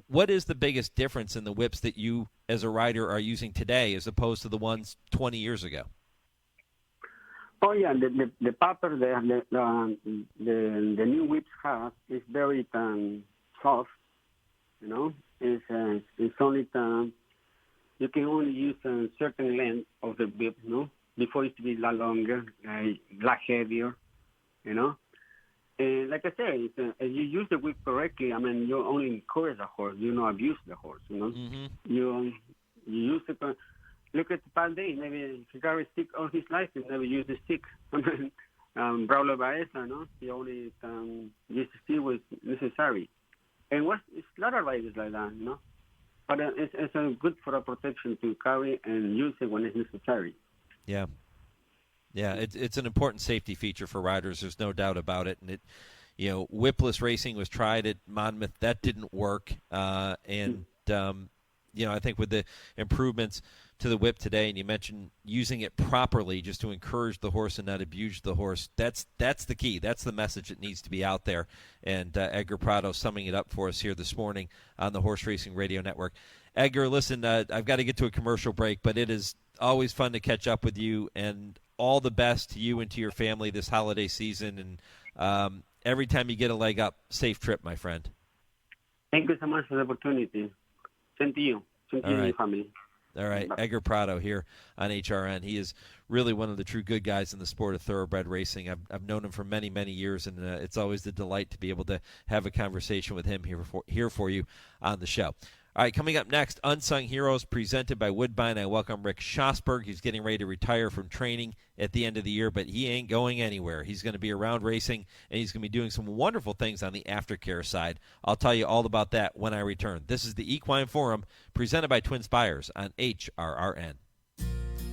What is the biggest difference in the whips that you, as a rider, are using today as opposed to the ones 20 years ago? Oh yeah, the pattern the new whips have is very soft. It's only you can only use a certain length of the whip. Before it used to be a lot longer, a lot heavier. And like I said, if you use the whip correctly, I mean, you only encourage the horse. You don't abuse the horse. Mm-hmm. You use it. Look at Pat Day. Maybe if he carries stick all his life, he never used the stick. I mean, Braulio Baeza, he only used the stick was necessary. And it's a lot of riders like that, But it's good for a protection to carry and use it when it's necessary. Yeah. Yeah, it's an important safety feature for riders. There's no doubt about it. And whipless racing was tried at Monmouth. That didn't work. I think with the improvements to the whip today, and you mentioned using it properly just to encourage the horse and not abuse the horse, that's the key. That's the message that needs to be out there. And Edgar Prado summing it up for us here this morning on the Horse Racing Radio Network. Edgar, listen, I've got to get to a commercial break, but it is always fun to catch up with you, and all the best to you and to your family this holiday season. And every time you get a leg up, safe trip, my friend. Thank you so much for the opportunity. Same to you. Same to you and your family. All right, Edgar Prado here on HRN. He is really one of the true good guys in the sport of thoroughbred racing. I've known him for many, many years, and it's always a delight to be able to have a conversation with him here for you on the show. All right, coming up next, Unsung Heroes presented by Woodbine. I welcome Rick Schosberg. He's getting ready to retire from training at the end of the year, but he ain't going anywhere. He's going to be around racing, and he's going to be doing some wonderful things on the aftercare side. I'll tell you all about that when I return. This is the Equine Forum presented by TwinSpires on HRRN.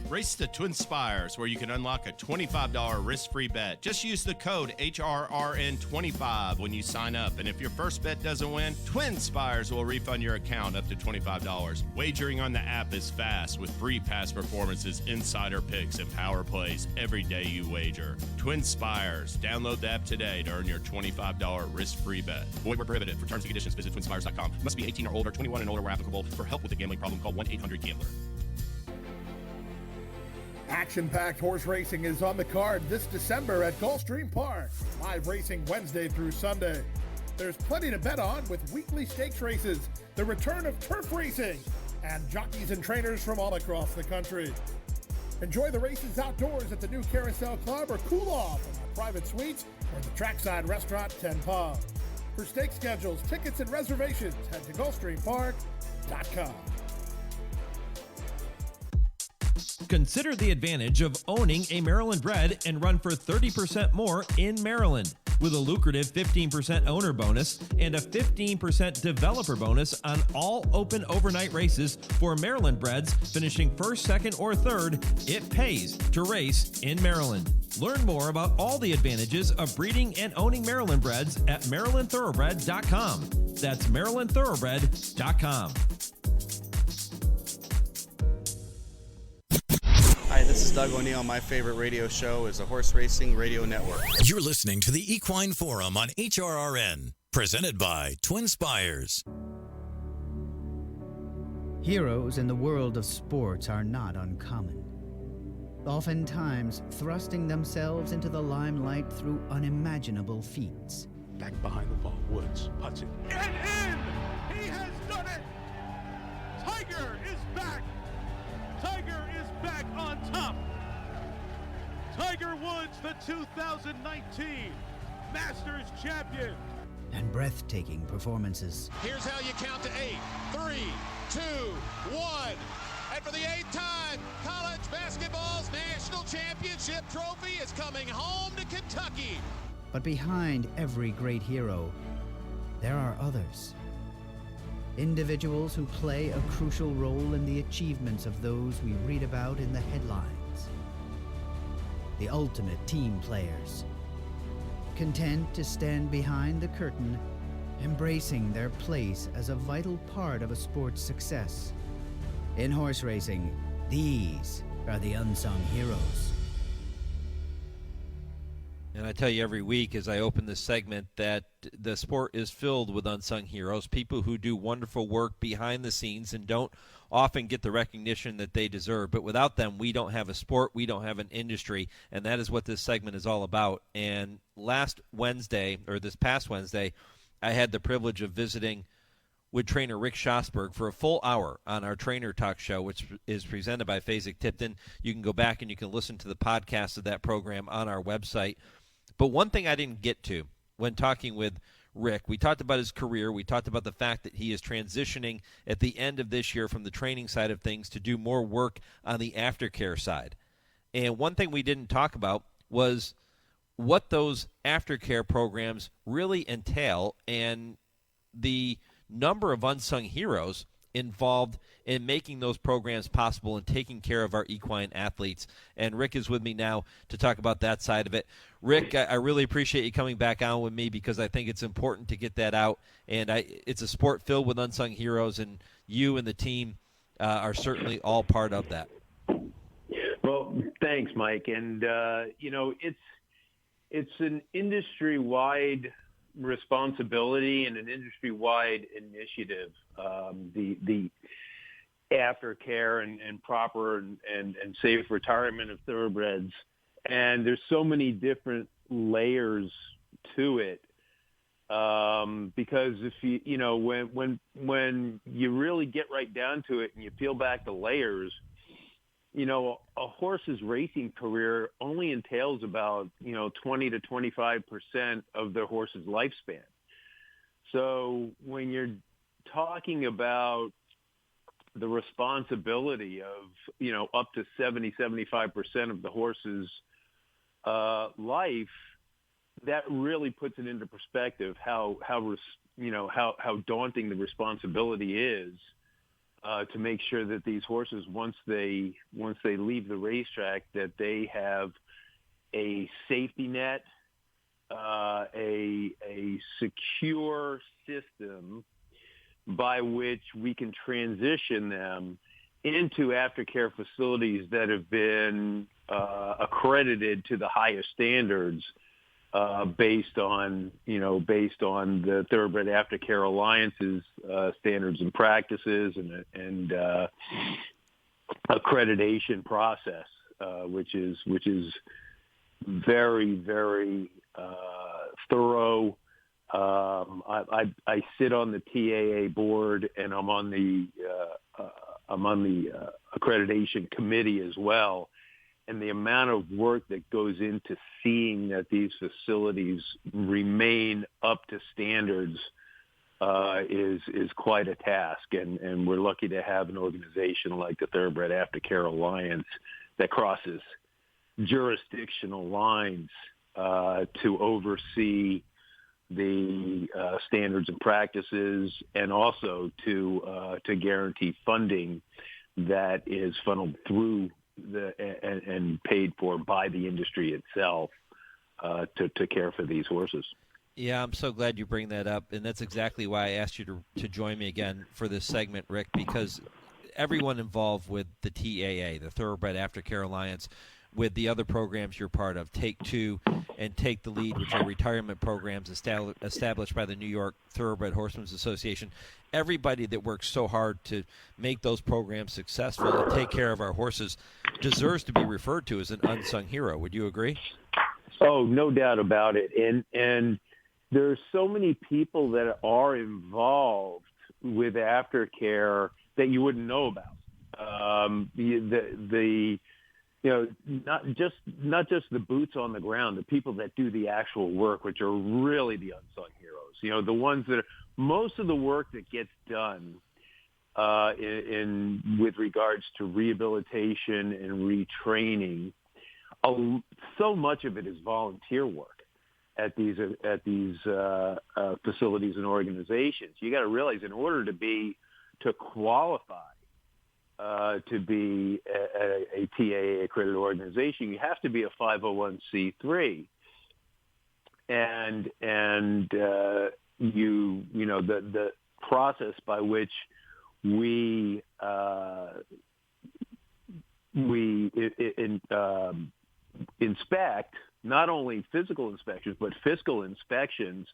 Race to TwinSpires, where you can unlock a $25 risk-free bet. Just use the code HRRN25 when you sign up. And if your first bet doesn't win, TwinSpires will refund your account up to $25. Wagering on the app is fast with free past performances, insider picks, and power plays every day you wager. TwinSpires. Download the app today to earn your $25 risk-free bet. Void where prohibited. For terms and conditions, visit TwinSpires.com. Must be 18 or older, 21 and older where applicable. For help with a gambling problem, call 1-800-GAMBLER. Action-packed horse racing is on the card this December at Gulfstream Park. Live racing Wednesday through Sunday. There's plenty to bet on with weekly stakes races, the return of turf racing, and jockeys and trainers from all across the country. Enjoy the races outdoors at the new Carousel Club or cool off in our private suites or the Trackside Restaurant 10 Pub. For stake schedules, tickets, and reservations, head to GulfstreamPark.com. Consider the advantage of owning a Maryland bred and run for 30% more in Maryland with a lucrative 15% owner bonus and a 15% developer bonus on all open overnight races for Maryland breds finishing first, second, or third. It pays to race in Maryland. Learn more about all the advantages of breeding and owning Maryland breds at MarylandThoroughbred.com. That's MarylandThoroughbred.com. Hi, this is Doug O'Neill. My favorite radio show is the Horse Racing Radio Network. You're listening to the Equine Forum on HRRN, presented by TwinSpires. Heroes in the world of sports are not uncommon, oftentimes thrusting themselves into the limelight through unimaginable feats. Back behind the ball, Woods puts it. And in! He has done it! Tiger is back! Tiger is back on top! Tiger Woods, the 2019 Masters champion! And breathtaking performances. Here's how you count to 8. 3, 2, 1. And for the 8th time, college basketball's national championship trophy is coming home to Kentucky. But behind every great hero, there are others. Individuals who play a crucial role in the achievements of those we read about in the headlines. The ultimate team players. Content to stand behind the curtain, embracing their place as a vital part of a sport's success. In horse racing, these are the unsung heroes. And I tell you every week as I open this segment that the sport is filled with unsung heroes, people who do wonderful work behind the scenes and don't often get the recognition that they deserve. But without them, we don't have a sport, we don't have an industry, and that is what this segment is all about. And this past Wednesday, I had the privilege of visiting with trainer Rick Schosberg for a full hour on our Trainer Talk show, which is presented by Fasig-Tipton. You can go back and you can listen to the podcast of that program on our website. But one thing I didn't get to when talking with Rick, we talked about his career. We talked about the fact that he is transitioning at the end of this year from the training side of things to do more work on the aftercare side. And one thing we didn't talk about was what those aftercare programs really entail and the number of unsung heroes involved in making those programs possible and taking care of our equine athletes. And Rick is with me now to talk about that side of it. Rick, I really appreciate you coming back on with me because I think it's important to get that out. And it's a sport filled with unsung heroes, and you and the team are certainly all part of that. Well, thanks, Mike. And, it's an industry-wide responsibility and an industry-wide initiative, the aftercare and proper and safe retirement of thoroughbreds. And there's so many different layers to it because if when you really get right down to it and you peel back the layers, a horse's racing career only entails about 20 to 25% of their horse's lifespan. So when you're talking about the responsibility of up to 70-75% of the horse's life, that really puts it into perspective how daunting the responsibility is to make sure that these horses, once they leave the racetrack, that they have a safety net, a secure system by which we can transition them into aftercare facilities that have been accredited to the highest standards based on the Thoroughbred Aftercare Alliance's standards and practices and accreditation process, which is very, very thorough. I sit on the TAA board, and I'm on the accreditation committee as well. And the amount of work that goes into seeing that these facilities remain up to standards is quite a task. And we're lucky to have an organization like the Thoroughbred Aftercare Alliance that crosses jurisdictional lines to oversee the standards and practices, and also to guarantee funding that is funneled through and paid for by the industry itself to care for these horses. Yeah, I'm so glad you bring that up, and that's exactly why I asked you to join me again for this segment, Rick, because everyone involved with the TAA, the Thoroughbred Aftercare Alliance, with the other programs you're part of, Take Two and Take the Lead, which are retirement programs established by the New York Thoroughbred Horsemen's Association. Everybody that works so hard to make those programs successful and take care of our horses deserves to be referred to as an unsung hero. Would you agree? Oh, no doubt about it. And there's so many people that are involved with aftercare that you wouldn't know about. Not just the boots on the ground, the people that do the actual work, which are really the unsung heroes. The ones that most of the work that gets done with regards to rehabilitation and retraining, so much of it is volunteer work at these facilities and organizations. You got to realize, in order to qualify to be a TAA accredited organization, you have to be a 501c3, and the process by which we inspect not only physical inspections but fiscal inspections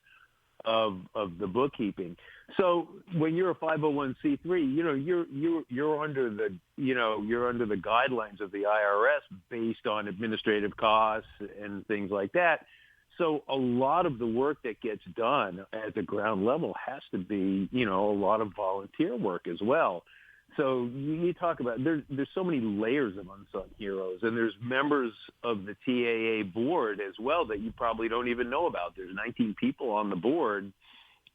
of the bookkeeping. So when you're a 501c3, you're under the guidelines of the IRS based on administrative costs and things like that. So a lot of the work that gets done at the ground level has to be, a lot of volunteer work as well. So you talk about there's so many layers of unsung heroes, and there's members of the TAA board as well that you probably don't even know about. There's 19 people on the board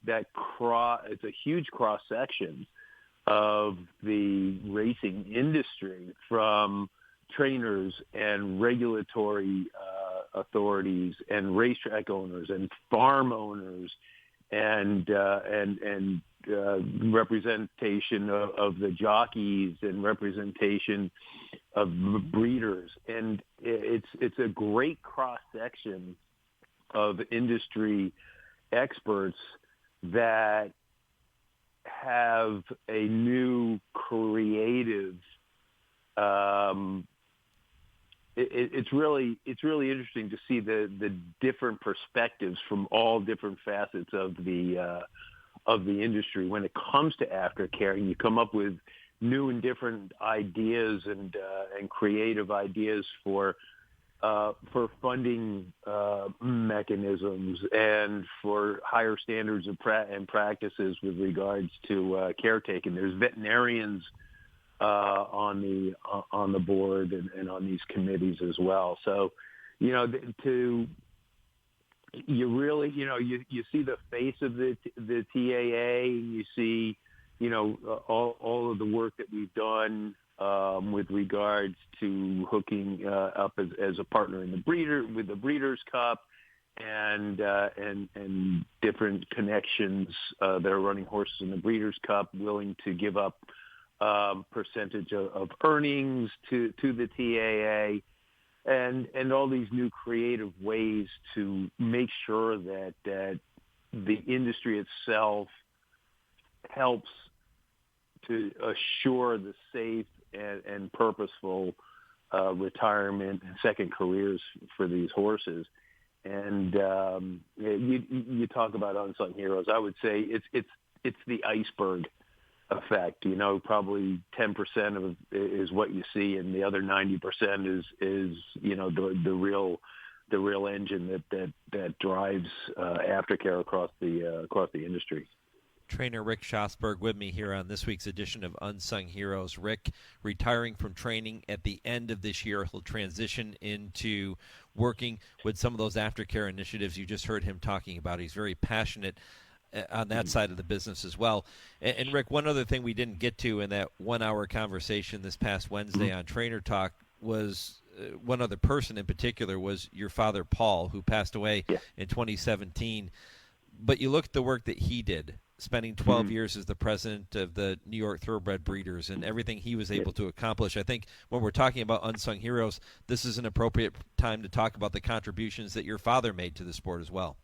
that it's a huge cross section of the racing industry, from trainers and regulatory authorities and racetrack owners and farm owners and representation of the jockeys and representation of breeders. And it's a great cross section of industry experts that have a new creative it's really interesting to see the different perspectives from all different facets of the industry when it comes to aftercare, and you come up with new and different ideas and creative ideas for funding mechanisms and for higher standards and practices with regards to caretaking. There's veterinarians on the board and on these committees as well. So, you really, you see the face of the TAA, and you see, all of the work that we've done with regards to hooking up as a partner in the Breeders' Cup and different connections that are running horses in the Breeders' Cup, willing to give up percentage of earnings to the TAA, and all these new creative ways to make sure that the industry itself helps to assure the safe and purposeful retirement and second careers for these horses. And you talk about unsung heroes. I would say it's the iceberg effect. Probably 10% of is what you see, and the other 90% is the real engine that drives aftercare across the industry. Trainer Rick Schosberg with me here on this week's edition of Unsung Heroes. Rick retiring from training at the end of this year. He'll transition into working with some of those aftercare initiatives you just heard him talking about. He's very passionate on that side of the business as well. And Rick, one other thing we didn't get to in that 1 hour conversation this past Wednesday on Trainer Talk was one other person in particular was your father, Paul, who passed away in 2017. But you look at the work that he did, spending 12 years as the president of the New York Thoroughbred Breeders and everything he was able to accomplish. I think when we're talking about unsung heroes, this is an appropriate time to talk about the contributions that your father made to the sport as well.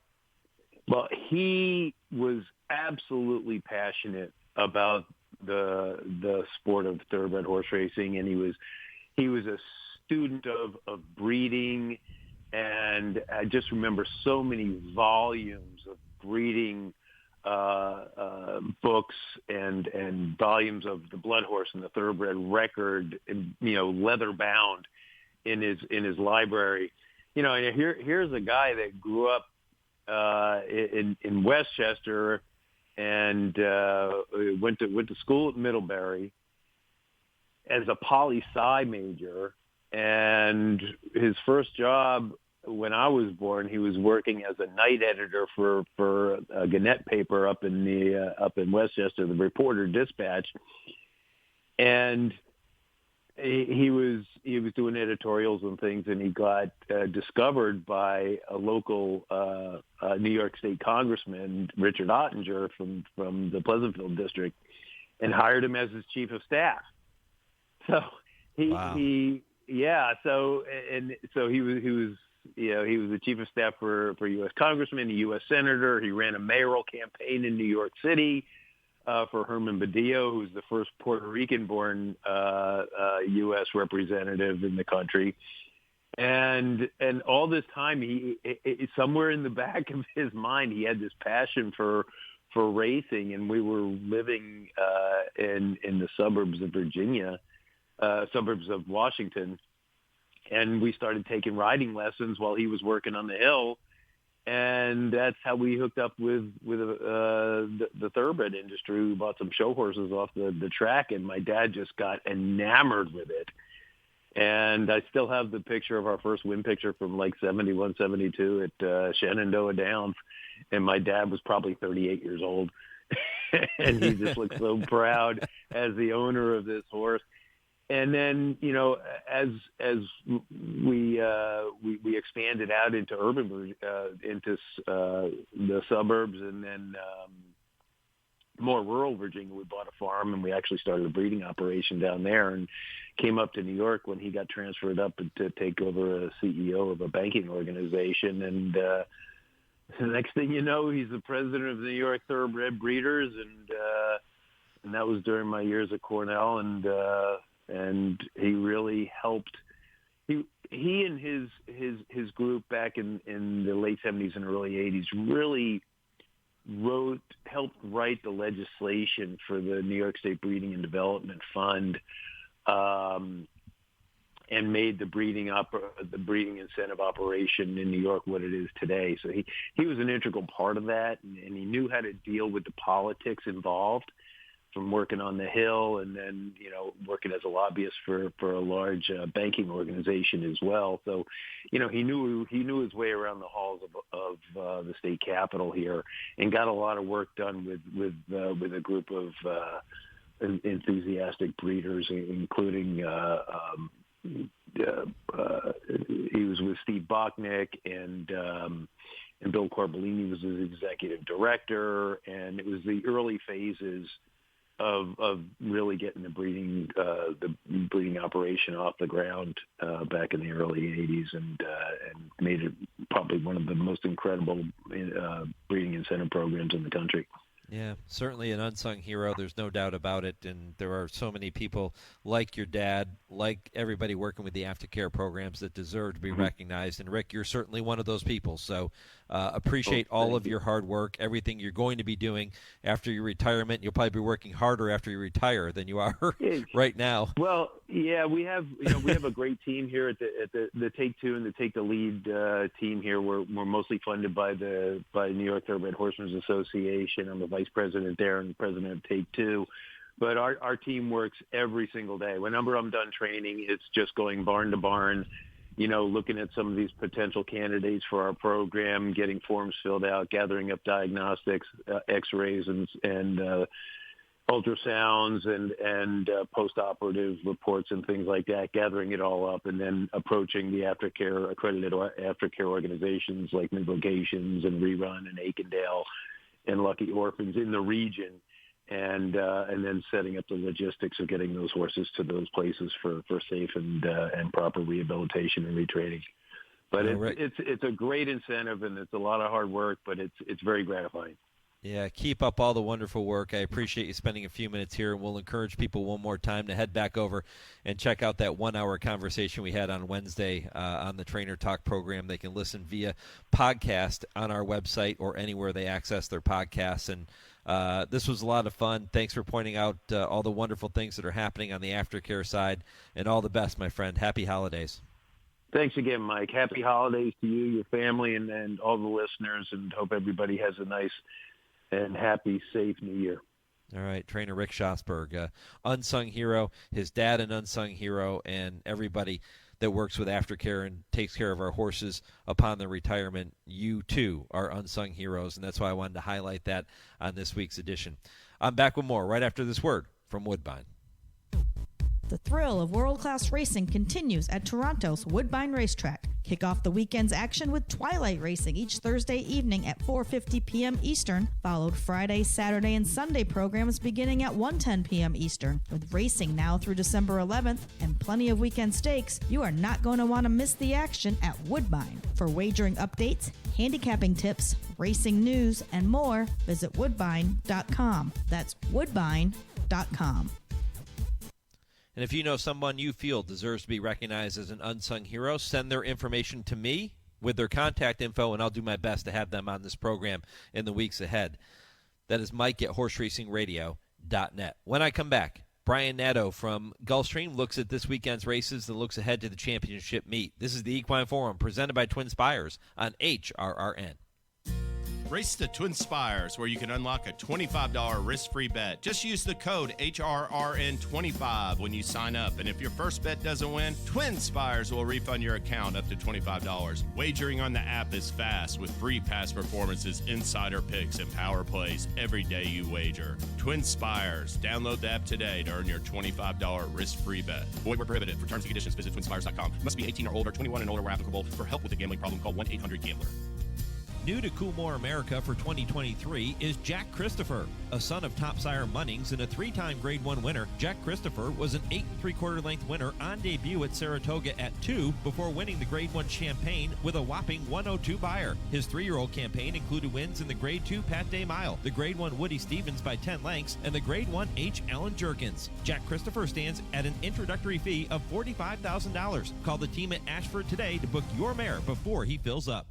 Well, he was absolutely passionate about the sport of thoroughbred horse racing, and he was a student of breeding, and I just remember so many volumes of breeding books and volumes of the Blood Horse and the Thoroughbred record, leather bound in his library. And here's a guy that grew up in Westchester and went to school at Middlebury as a poli-sci major, and his first job when I was born, he was working as a night editor for a Gannett paper up in Westchester, the Reporter Dispatch, and he was doing editorials and things, and he got discovered by a local New York State congressman, Richard Ottinger from the Pleasantville district, and hired him as his chief of staff. So he was the chief of staff for U.S. congressman, a U.S. senator. He ran a mayoral campaign in New York City for Herman Badillo, who's the first Puerto Rican-born U.S. representative in the country. And all this time, he somewhere in the back of his mind, he had this passion for racing. And we were living in the suburbs of Virginia, suburbs of Washington. And we started taking riding lessons while he was working on the hill. And that's how we hooked up with the thoroughbred industry. We bought some show horses off the track, and my dad just got enamored with it. And I still have the picture of our first win picture from like 71, 72 at Shenandoah Downs. And my dad was probably 38 years old. And he just looked so proud as the owner of this horse. And then, as we expanded out into urban, into the suburbs, and then more rural Virginia, we bought a farm, and we actually started a breeding operation down there, and came up to New York when he got transferred up to take over a CEO of a banking organization. And the next thing you know, he's the president of the New York Thoroughbred Breeders, and that was during my years at Cornell, and he really helped. He and his group back in the late 70s and early 80s really helped write the legislation for the New York State Breeding and Development Fund, and made the breeding incentive operation in New York what it is today. So he was an integral part of that, and he knew how to deal with the politics involved, from working on the Hill and then, working as a lobbyist for a large banking organization as well. So, he knew his way around the halls of the state capitol here, and got a lot of work done with a group of enthusiastic breeders, including he was with Steve Bachnick, and Bill Corbellini was his executive director, and it was the early phases of really getting the breeding operation off the ground back in the early 80s, and made it probably one of the most incredible breeding incentive programs in the country. Yeah, certainly an unsung hero. There's no doubt about it. And there are so many people like your dad, like everybody working with the aftercare programs, that deserve to be recognized. And, Rick, you're certainly one of those people. So appreciate all of your hard work, everything you're going to be doing after your retirement. You'll probably be working harder after you retire than you are right now. Well, yeah, we have a great team here at the Take Two and the Take the Lead team here. We're mostly funded by New York Thoroughbred Horsemen's Association. I'm the vice president there and president of Take Two. But our team works every single day. Whenever I'm done training, it's just going barn to barn, looking at some of these potential candidates for our program, getting forms filled out, gathering up diagnostics, X-rays and ultrasounds and post-operative reports and things like that, gathering it all up, and then approaching the accredited aftercare organizations like Mid-Locations and Rerun and Aikendale and Lucky Orphans in the region, and then setting up the logistics of getting those horses to those places for safe and proper rehabilitation and retraining. But it's a great incentive, and it's a lot of hard work, but it's very gratifying. Yeah, keep up all the wonderful work. I appreciate you spending a few minutes here, and we'll encourage people one more time to head back over and check out that 1-hour conversation we had on Wednesday on the Trainer Talk program. They can listen via podcast on our website or anywhere they access their podcasts. And this was a lot of fun. Thanks for pointing out all the wonderful things that are happening on the aftercare side, and all the best, my friend. Happy holidays. Thanks again, Mike. Happy holidays to you, your family, and all the listeners, and hope everybody has a nice and happy, safe New Year. All right, trainer Rick Schosberg, unsung hero, his dad an unsung hero, and everybody that works with aftercare and takes care of our horses upon their retirement. You, too, are unsung heroes, and that's why I wanted to highlight that on this week's edition. I'm back with more right after this word from Woodbine. The thrill of world-class racing continues at Toronto's Woodbine Racetrack. Kick off the weekend's action with Twilight Racing each Thursday evening at 4:50 p.m. Eastern, followed Friday, Saturday, and Sunday programs beginning at 1:10 p.m. Eastern. With racing now through December 11th and plenty of weekend stakes, you are not going to want to miss the action at Woodbine. For wagering updates, handicapping tips, racing news, and more, visit woodbine.com. That's woodbine.com. And if you know someone you feel deserves to be recognized as an unsung hero, send their information to me with their contact info, and I'll do my best to have them on this program in the weeks ahead. That is Mike at horseracingradio.net. When I come back, Brian Nadeau from Gulfstream looks at this weekend's races and looks ahead to the championship meet. This is the Equine Forum presented by TwinSpires on HRRN. Race to TwinSpires, where you can unlock a $25 risk-free bet. Just use the code HRRN25 when you sign up. And if your first bet doesn't win, TwinSpires will refund your account up to $25. Wagering on the app is fast with free past performances, insider picks, and power plays every day you wager. TwinSpires. Download the app today to earn your $25 risk-free bet. Void where prohibited. For terms and conditions, visit TwinSpires.com. Must be 18 or older, 21 and older where applicable. For help with a gambling problem, call 1-800-GAMBLER. New to Coolmore America for 2023 is Jack Kristufek, a son of top sire Munnings and a 3-time Grade 1 winner. Jack Kristufek was an 8 3/4 length winner on debut at Saratoga at 2 before winning the Grade 1 Champagne with a whopping 102 Beyer. His 3-year-old campaign included wins in the Grade 2 Pat Day Mile, the Grade 1 Woody Stevens by 10 lengths, and the Grade 1 H. Allen Jerkins. Jack Kristufek stands at an introductory fee of $45,000. Call the team at Ashford today to book your mare before he fills up.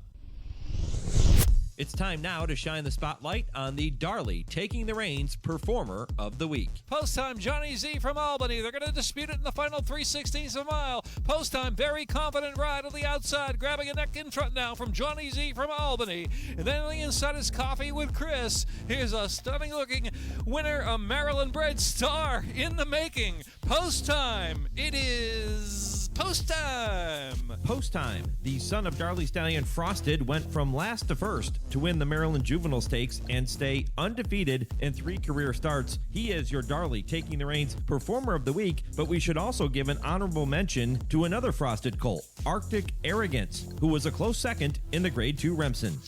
It's time now to shine the spotlight on the Darley Taking the Reins Performer of the Week. Post time, Johnny Z from Albany. They're going to dispute it in the final 3/16 of a mile. Post time, very confident ride on the outside, grabbing a neck in front now from Johnny Z from Albany. And then on the inside is Coffee with Chris. Here's a stunning-looking winner, a Maryland-bred star in the making. Post time. It is post time. Post time. The son of Darley Stallion Frosted went from last to first to win the Maryland Juvenile Stakes and stay undefeated in 3 career starts. He is your Darley Taking the Reins Performer of the Week, but we should also give an honorable mention to another Frosted colt, Arctic Arrogance, who was a close second in the Grade 2 Remsen.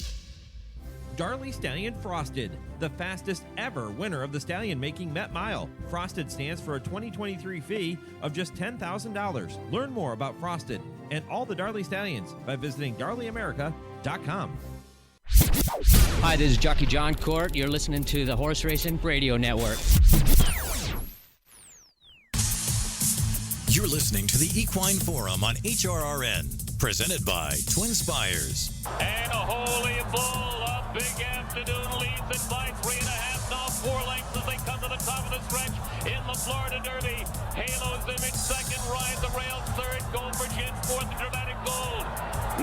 Darley Stallion Frosted, the fastest ever winner of the Stallion Making Met Mile. Frosted stands for a 2023 fee of just $10,000. Learn more about Frosted and all the Darley Stallions by visiting darleyamerica.com. Hi, this is Jockey John Court. You're listening to the Horse Racing Radio Network. You're listening to the Equine Forum on HRRN, presented by TwinSpires. And a holy bull, a big afternoon leads it by 3.5, now 4 lengths as they come to the top of the stretch in the Florida Derby. Halo's Image second, Rise of Rails third, Gold Virgin fourth, Dramatic Gold.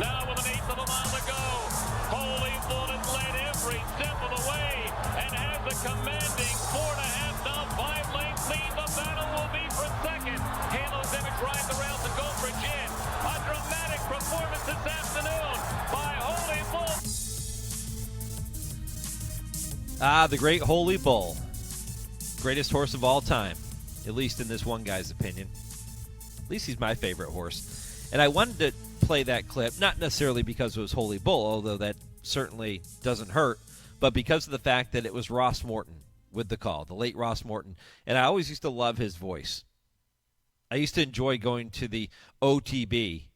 Now with 1/8 of a mile to go. Holy Bull has led every step of the way and has a commanding 4.5, now 5 lengths lead. The battle will be for second. Halo's Image, Rise the Rails, and Gold Virgin. A dramatic performance this afternoon by Holy Bull. The great Holy Bull. Greatest horse of all time, at least in this one guy's opinion. At least he's my favorite horse. And I wanted to play that clip, not necessarily because it was Holy Bull, although that certainly doesn't hurt, but because of the fact that it was Ross Morton with the call, the late Ross Morton. And I always used to love his voice. I used to enjoy going to the OTB,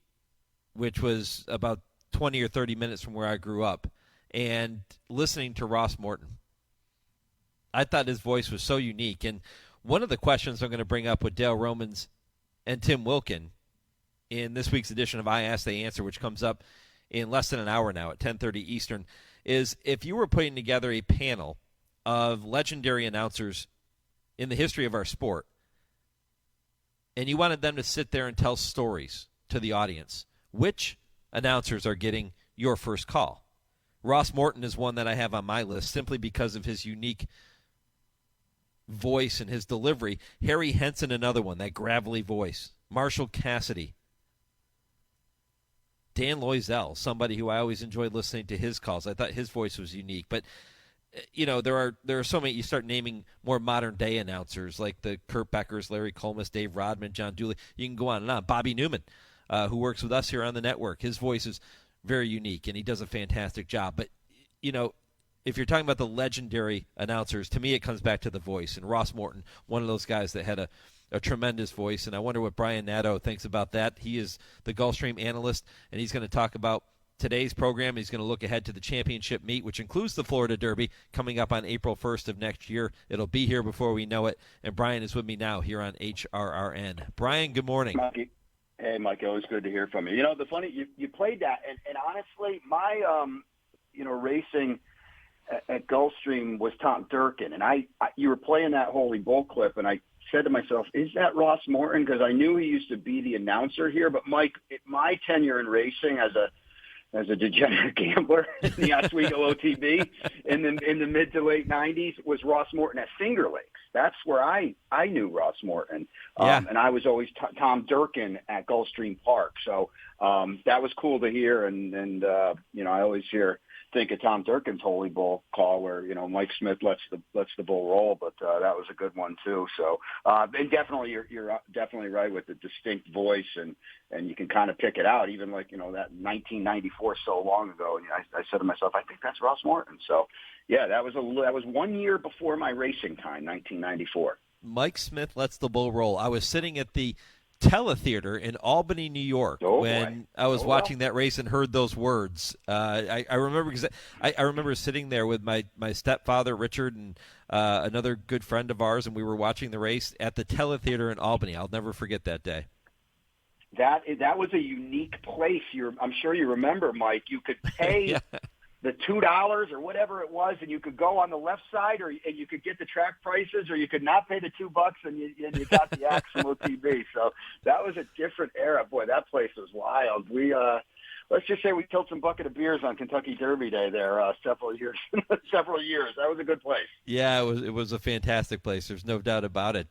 which was about 20 or 30 minutes from where I grew up, and listening to Ross Morton. I thought his voice was so unique. And one of the questions I'm going to bring up with Dale Romans and Tim Wilkin in this week's edition of I Ask, They Answer, which comes up in less than an hour now at 10:30 Eastern, is if you were putting together a panel of legendary announcers in the history of our sport, and you wanted them to sit there and tell stories to the audience, which announcers are getting your first call? Ross Morton is one that I have on my list simply because of his unique voice and his delivery. Harry Henson, another one, that gravelly voice. Marshall Cassidy. Dan Loisel, somebody who I always enjoyed listening to his calls. I thought his voice was unique. But, there are so many. You start naming more modern-day announcers like the Kurt Beckers, Larry Colmus, Dave Rodman, John Dooley. You can go on and on. Bobby Newman, who works with us here on the network. His voice is very unique, and he does a fantastic job. But, if you're talking about the legendary announcers, to me it comes back to the voice. And Ross Morton, one of those guys that had a tremendous voice, and I wonder what Brian Nadeau thinks about that. He is the Gulfstream analyst, and he's going to talk about today's program. He's going to look ahead to the championship meet, which includes the Florida Derby, coming up on April 1st of next year. It'll be here before we know it, and Brian is with me now here on HRRN. Brian, good morning. Mikey. Hey, Mike, always good to hear from you. The funny, you played that, and honestly, my, racing at Gulfstream was Tom Durkin, and you were playing that Holy Bull clip, and I said to myself, is that Ross Morton? Because I knew he used to be the announcer here, but Mike, my tenure in racing as a degenerate gambler in the Oswego OTB in the mid to late 90s was Ross Morton at Finger Lakes. That's where I knew Ross Morton. And I was always Tom Durkin at Gulfstream Park. So that was cool to hear. And I always think of Tom Durkin's Holy Bull call where, Mike Smith lets the bull roll, but that was a good one too. So, and definitely you're definitely right with the distinct voice and you can kind of pick it out, even like, that 1994 so long ago. And I said to myself, I think that's Ross Morton. So yeah, that was 1 year before my racing time, 1994. Mike Smith lets the bull roll. I was sitting at the Teletheater in Albany, New York, when I was watching that race and heard those words. I remember because I remember sitting there with my stepfather Richard and another good friend of ours, and we were watching the race at the Teletheater in Albany. I'll never forget that day. That was a unique place. I'm sure you remember, Mike. You could pay the $2 or whatever it was, and you could go on the left side, and you could get the track prices, or you could not pay the $2 and you got the Axum OTB. So that was a different era. Boy, that place was wild. We let's just say we killed some bucket of beers on Kentucky Derby Day there several years. That was a good place. Yeah, it was a fantastic place. There's no doubt about it.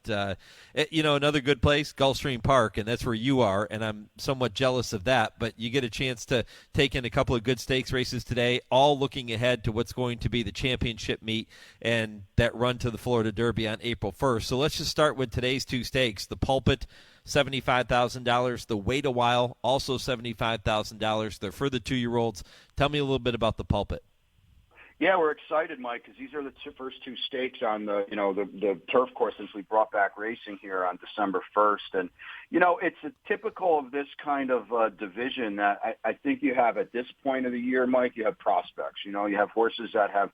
Another good place, Gulfstream Park, and that's where you are, and I'm somewhat jealous of that. But you get a chance to take in a couple of good stakes races today, all looking ahead to what's going to be the championship meet and that run to the Florida Derby on April 1st. So let's just start with today's two stakes. The Pulpit, $75,000. The Wait a While, also $75,000. They're for the 2-year-olds. Tell me a little bit about the Pulpit. Yeah, we're excited, Mike, because these are the first two stakes on the turf course since we brought back racing here on December 1st. And, it's a typical of this kind of division that I think you have at this point of the year, Mike. You have prospects. You have horses that have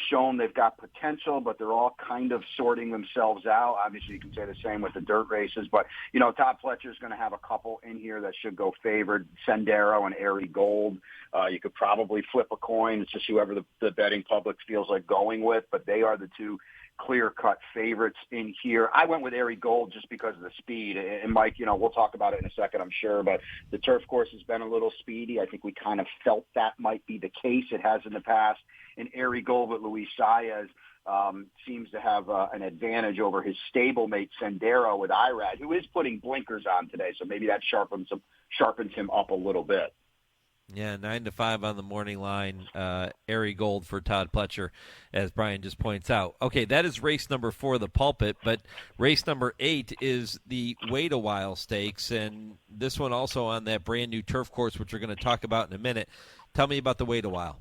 shown they've got potential, but they're all kind of sorting themselves out. Obviously, you can say the same with the dirt races, but, Todd Pletcher's going to have a couple in here that should go favored, Sendero and Airy Gold. You could probably flip a coin. It's just whoever the betting public feels like going with, but they are the two clear-cut favorites in here. I went with Airy Gold just because of the speed. And, Mike, we'll talk about it in a second, I'm sure, but the turf course has been a little speedy. I think we kind of felt that might be the case. It has in the past. And Airy Gold with Luis Saez seems to have an advantage over his stablemate Sendero with Irad, who is putting blinkers on today, so maybe that sharpens him up a little bit. Yeah, 9-5 on the morning line. Airy Gold for Todd Pletcher, as Brian just points out. Okay, that is race number 4, the Pulpit, but race number 8 is the Wait a While Stakes, and this one also on that brand new turf course, which we're going to talk about in a minute. Tell me about the Wait a While.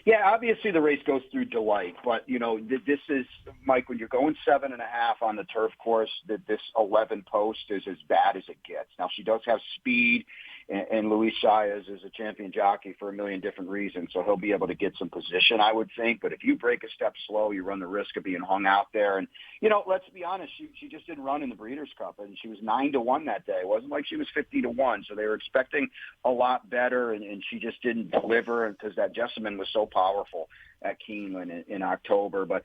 Yeah, obviously the race goes through Delight, but, this is, Mike, when you're going 7.5 on the turf course, this 11 post is as bad as it gets. Now, she does have speed, And Luis Saez is a champion jockey for a million different reasons, so he'll be able to get some position, I would think. But if you break a step slow, you run the risk of being hung out there. And, let's be honest, she just didn't run in the Breeders' Cup, and she was 9-1 that day. It wasn't like she was 50-1, so they were expecting a lot better, and she just didn't deliver because that Jessamine was so powerful at Keeneland in October. But,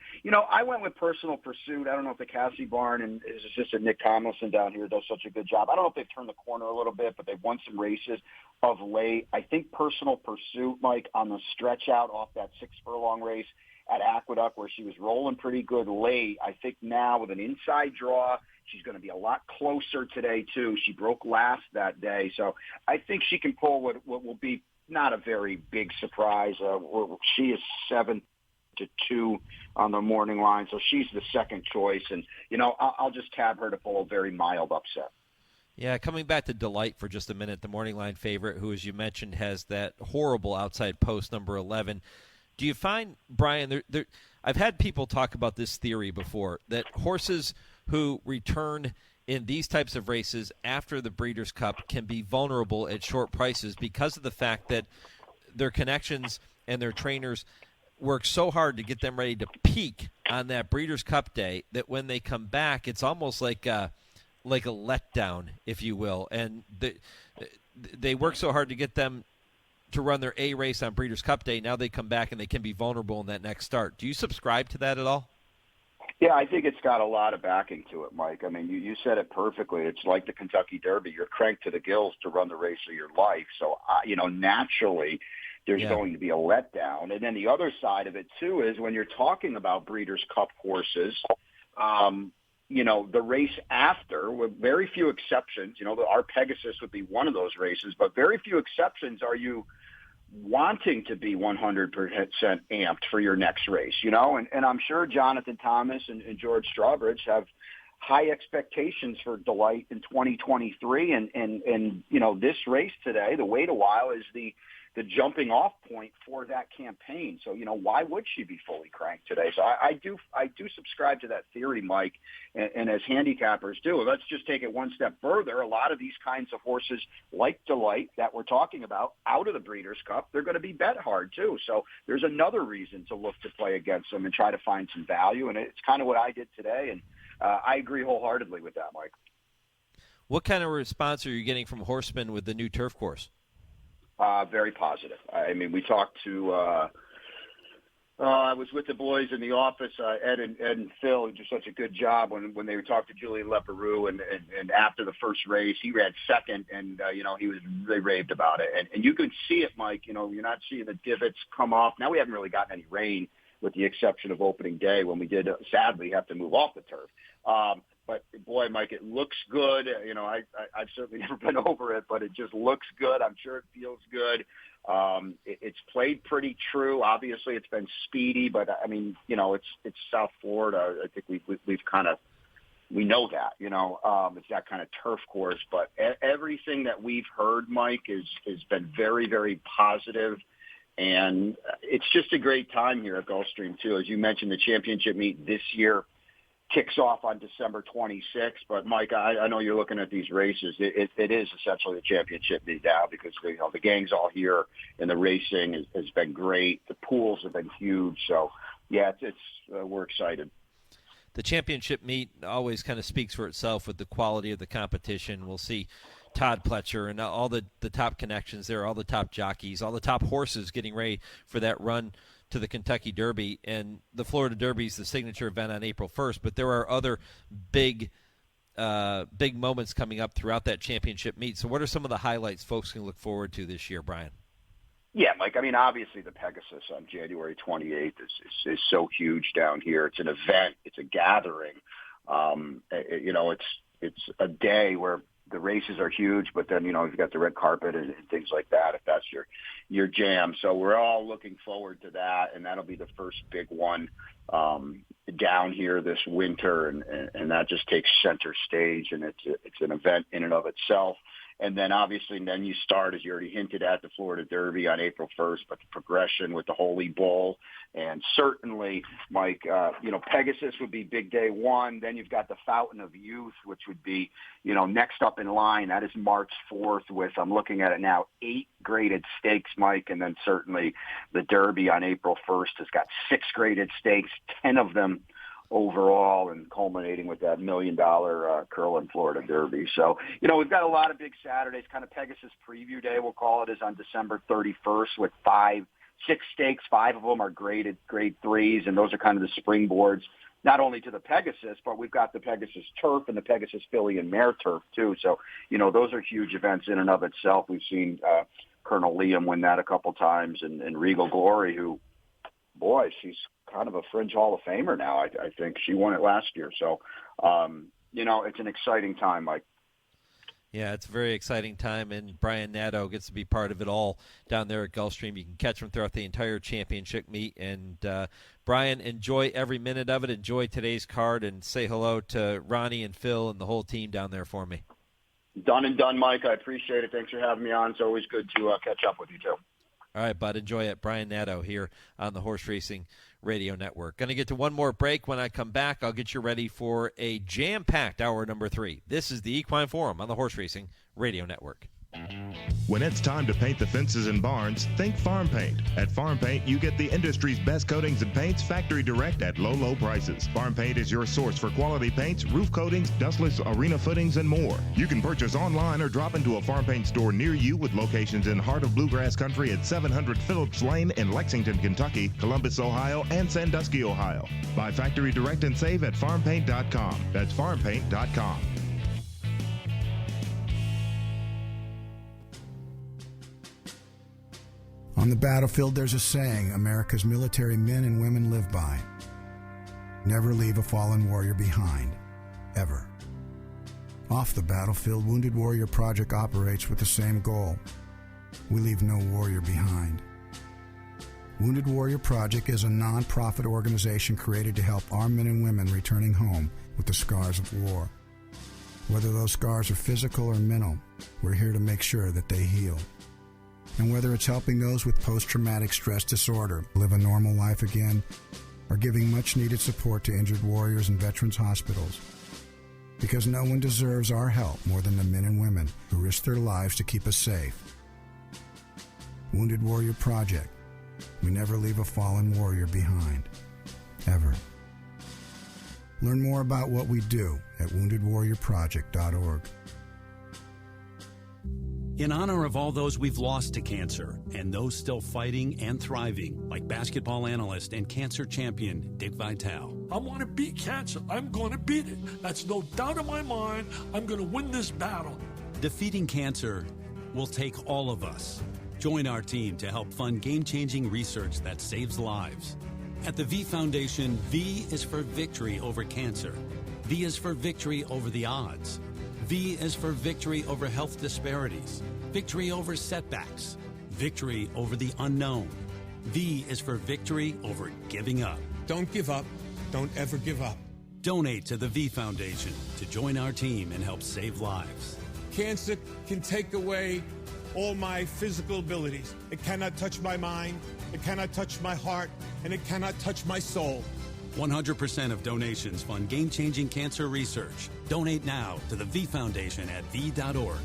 I went with Personal Pursuit. I don't know if the Cassie Barn and his assistant Nick Tomlinson down here does such a good job. I don't know if they've turned the corner a little bit, but they've won some races of late. I think Personal Pursuit, Mike, on the stretch out off that 6-furlong race at Aqueduct where she was rolling pretty good late, I think now with an inside draw, she's going to be a lot closer today, too. She broke last that day. So I think she can pull what will be not a very big surprise. She is 7-2 on the morning line, so she's the second choice. And, I'll just tab her to pull a very mild upset. Yeah, coming back to Delight for just a minute, the morning line favorite, who, as you mentioned, has that horrible outside post, number 11. Do you find, Brian, I've had people talk about this theory before, that horses who return in these types of races after the Breeders' Cup can be vulnerable at short prices because of the fact that their connections and their trainers work so hard to get them ready to peak on that Breeders' Cup day that when they come back, it's almost like a letdown, if you will. And they work so hard to get them to run their A race on Breeders' Cup day. Now they come back and they can be vulnerable in that next start. Do you subscribe to that at all? Yeah, I think it's got a lot of backing to it, Mike. I mean, you said it perfectly. It's like the Kentucky Derby. You're cranked to the gills to run the race of your life. So, naturally, there's going to be a letdown. And then the other side of it, too, is when you're talking about Breeders' Cup horses, the race after, with very few exceptions, our Pegasus would be one of those races, but very few exceptions are you wanting to be 100% amped for your next race, and I'm sure Jonathan Thomas and George Strawbridge have high expectations for Delight in 2023. And this race today, the wait a while, is the jumping off point for that campaign. So, why would she be fully cranked today? So I do subscribe to that theory, Mike, and as handicappers do. Let's just take it one step further. A lot of these kinds of horses like Delight that we're talking about out of the Breeders' Cup, they're going to be bet hard too. So there's another reason to look to play against them and try to find some value. And it's kind of what I did today. And I agree wholeheartedly with that, Mike. What kind of response are you getting from horsemen with the new turf course? Very positive. I mean, we talked to I was with the boys in the office, Ed and Phil, who did such a good job when they talked to Julian Leperoux, and after the first race, he ran second, and they raved about it, and you could see it, Mike. You're not seeing the divots come off. Now we haven't really gotten any rain, with the exception of opening day when we did sadly have to move off the turf. But boy, Mike, it looks good. I've certainly never been over it, but it just looks good. I'm sure it feels good. It's played pretty true. Obviously, it's been speedy, but I mean, it's South Florida. I think we know that. It's that kind of turf course. But everything that we've heard, Mike, has been very, very positive. And it's just a great time here at Gulfstream, too. As you mentioned, the championship meet this year kicks off on December 26th. But, Mike, I know you're looking at these races. It is essentially the championship meet now because, the gang's all here, and the racing has been great. The pools have been huge. So, yeah, we're excited. The championship meet always kind of speaks for itself with the quality of the competition. We'll see Todd Pletcher and all the top connections there, all the top jockeys, all the top horses getting ready for that run to the Kentucky Derby. And the Florida Derby is the signature event on April 1st, but there are other big moments coming up throughout that championship meet. So what are some of the highlights folks can look forward to this year, Brian? Yeah, Mike, I mean, obviously the Pegasus on January 28th is so huge down here. It's an event. It's a gathering. It's a day where the races are huge, but then, you've got the red carpet and things like that, if that's your jam. So we're all looking forward to that, and that'll be the first big one down here this winter, and that just takes center stage, and it's an event in and of itself. And then obviously then you start, as you already hinted at, the Florida Derby on April 1st, but the progression with the Holy Bull. And certainly, Mike, Pegasus would be big day one. Then you've got the Fountain of Youth, which would be, next up in line. That is March 4th with, I'm looking at it now, 8 graded stakes, Mike. And then certainly the Derby on April 1st has got 6 graded stakes, 10 of them overall, and culminating with that $1 million Curlin Florida Derby. So, we've got a lot of big Saturdays. Kind of Pegasus Preview Day, we'll call it, is on December 31st with 6 stakes. 5 of them are grade 3s, and those are kind of the springboards, not only to the Pegasus, but we've got the Pegasus Turf and the Pegasus Filly and Mare Turf too. So, those are huge events in and of itself. We've seen Colonel Liam win that a couple times, and Regal Glory, who, boy, she's kind of a fringe Hall of Famer now. I think she won it last year. So, it's an exciting time, Mike. Yeah, it's a very exciting time, and Brian Nadeau gets to be part of it all down there at Gulfstream. You can catch him throughout the entire championship meet. And, Brian, enjoy every minute of it. Enjoy today's card, and say hello to Ronnie and Phil and the whole team down there for me. Done and done, Mike. I appreciate it. Thanks for having me on. It's always good to catch up with you, too. All right, bud. Enjoy it. Brian Nadeau here on the Horse Racing Radio Network. Going to get to one more break. When I come back, I'll get you ready for a jam-packed hour number 3. This is the Equine Forum on the Horse Racing Radio Network. When it's time to paint the fences and barns, think Farm Paint. At Farm Paint, you get the industry's best coatings and paints factory direct at low, low prices. Farm Paint is your source for quality paints, roof coatings, dustless arena footings, and more. You can purchase online or drop into a Farm Paint store near you with locations in heart of Bluegrass Country at 700 Phillips Lane in Lexington, Kentucky, Columbus, Ohio, and Sandusky, Ohio. Buy factory direct and save at farmpaint.com. That's farmpaint.com. On the battlefield, there's a saying America's military men and women live by. Never leave a fallen warrior behind, ever. Off the battlefield, Wounded Warrior Project operates with the same goal. We leave no warrior behind. Wounded Warrior Project is a non-profit organization created to help our men and women returning home with the scars of war. Whether those scars are physical or mental, we're here to make sure that they heal. And whether it's helping those with post-traumatic stress disorder live a normal life again, or giving much-needed support to injured warriors in veterans' hospitals. Because no one deserves our help more than the men and women who risk their lives to keep us safe. Wounded Warrior Project. We never leave a fallen warrior behind. Ever. Learn more about what we do at woundedwarriorproject.org. In honor of all those we've lost to cancer and those still fighting and thriving, like basketball analyst and cancer champion Dick Vitale. I want to beat cancer. I'm going to beat it. That's no doubt in my mind. I'm going to win this battle. Defeating cancer will take all of us. Join our team to help fund game-changing research that saves lives. At the V Foundation, V is for victory over cancer. V is for victory over the odds. V is for victory over health disparities, victory over setbacks, victory over the unknown. V is for victory over giving up. Don't give up. Don't ever give up. Donate to the V Foundation to join our team and help save lives. Cancer can take away all my physical abilities. It cannot touch my mind, it cannot touch my heart, and it cannot touch my soul. 100% of donations fund game-changing cancer research. Donate now to the V Foundation at v.org.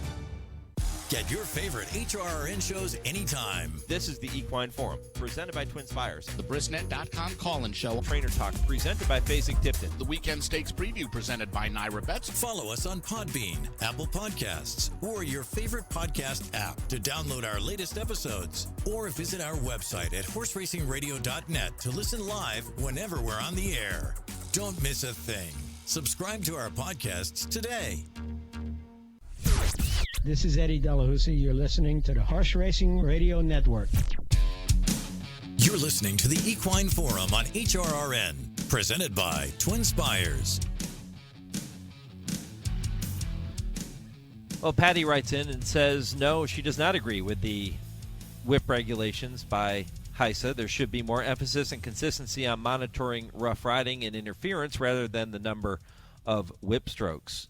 Get your favorite HRRN shows anytime. This is the Equine Forum, presented by TwinSpires. The Brisnet.com call-in show. Trainer Talk, presented by Basic Tipton. The Weekend Stakes Preview, presented by Naira Bets. Follow us on Podbean, Apple Podcasts, or your favorite podcast app to download our latest episodes. Or visit our website at horseracingradio.net to listen live whenever we're on the air. Don't miss a thing. Subscribe to our podcasts today. This is Eddie Delahousie. You're listening to the Horse Racing Radio Network. You're listening to the Equine Forum on HRRN, presented by TwinSpires. Well, Patty writes in and says, no, she does not agree with the whip regulations by HISA. There should be more emphasis and consistency on monitoring rough riding and interference rather than the number of whip strokes.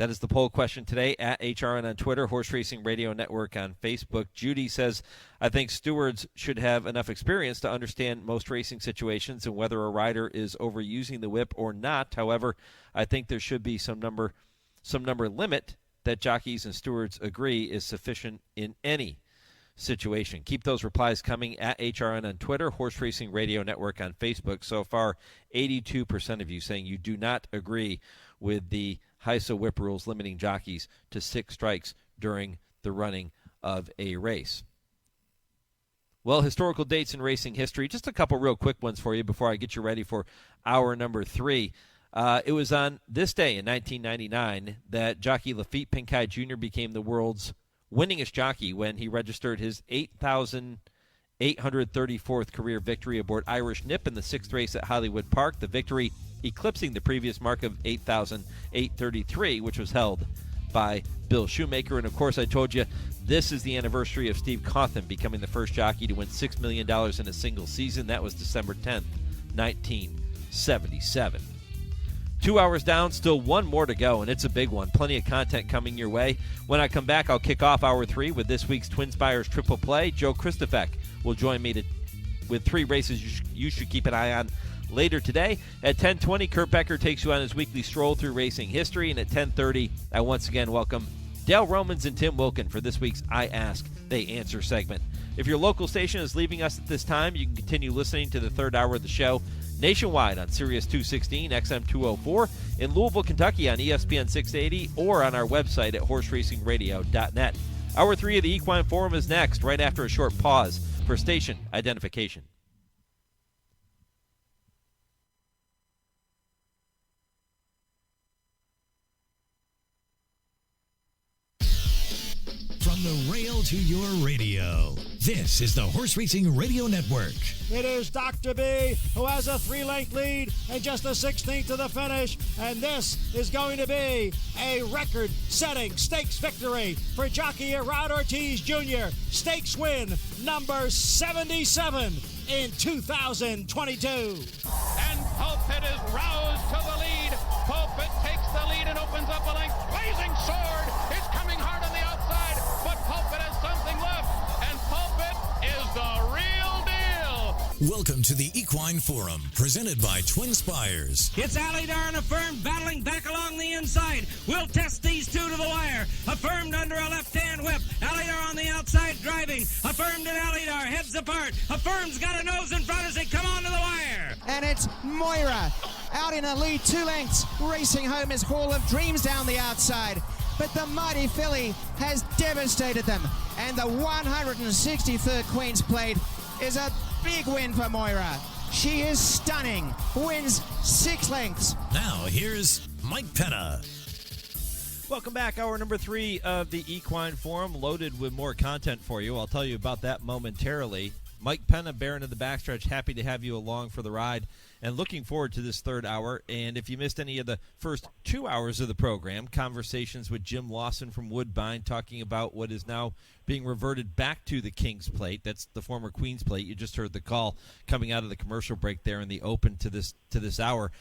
That is the poll question today at HRN on Twitter, Horse Racing Radio Network on Facebook. Judy says, I think stewards should have enough experience to understand most racing situations and whether a rider is overusing the whip or not. However, I think there should be some number limit that jockeys and stewards agree is sufficient in any situation. Keep those replies coming at HRN on Twitter, Horse Racing Radio Network on Facebook. So far, 82% of you saying you do not agree with the HISA whip rules limiting jockeys to 6 strikes during the running of a race. Well, historical dates in racing history. Just a couple real quick ones for you before I get you ready for hour number 3. It was on this day in 1999 that jockey Lafitte Pincay Jr. became the world's winningest jockey when he registered his 8,834th career victory aboard Irish Nip in the 6th race at Hollywood Park. The victory eclipsing the previous mark of 8,833, which was held by Bill Shoemaker. And, of course, I told you this is the anniversary of Steve Cawthon becoming the first jockey to win $6 million in a single season. That was December 10th, 1977. 2 hours down, still one more to go, and it's a big one. Plenty of content coming your way. When I come back, I'll kick off hour 3 with this week's TwinSpires Triple Play. Joe Kristufek will join me with 3 races you should keep an eye on later today. At 10:20, Kurt Becker takes you on his weekly stroll through racing history, and at 10:30, I once again welcome Dale Romans and Tim Wilkin for this week's I Ask, They Answer segment. If your local station is leaving us at this time, you can continue listening to the third hour of the show nationwide on Sirius 216, XM 204, in Louisville, Kentucky on ESPN 680, or on our website at horseracingradio.net. Hour 3 of the Equine Forum is next, right after a short pause for station identification. From the rail to your radio, this is the Horse Racing Radio Network. It is Dr. B, who has a 3-length lead and just a 16th to the finish, and this is going to be a record-setting stakes victory for jockey Gerard Ortiz Jr. Stakes win number 77 in 2022. And Pulpit is roused to the lead. Pulpit takes the lead and opens up a length. Blazing Sword is coming hard on the outside, but Pulpit has something left, and Pulpit is the real deal. Welcome to the Equine Forum, presented by TwinSpires. It's Alidar and Affirmed battling back along the inside. We'll test these two to the wire. Affirmed under a left-hand whip. Alidar on the outside driving. Affirmed and Alidar heads apart. Affirmed's got a nose in front as they come onto the wire. And it's Moira out in a lead 2 lengths, racing home his Hall of Dreams down the outside. But the mighty filly has devastated them. And the 163rd Queen's Plate is a big win for Moira. She is stunning. Wins 6 lengths. Now here's Mike Penna. Welcome back. Hour number 3 of the Equine Forum, loaded with more content for you. I'll tell you about that momentarily. Mike Penna, Baron of the Backstretch, happy to have you along for the ride and looking forward to this third hour. And if you missed any of the first 2 hours of the program, conversations with Jim Lawson from Woodbine talking about what is now being reverted back to the King's Plate. That's the former Queen's Plate. You just heard the call coming out of the commercial break there in the open to this hour.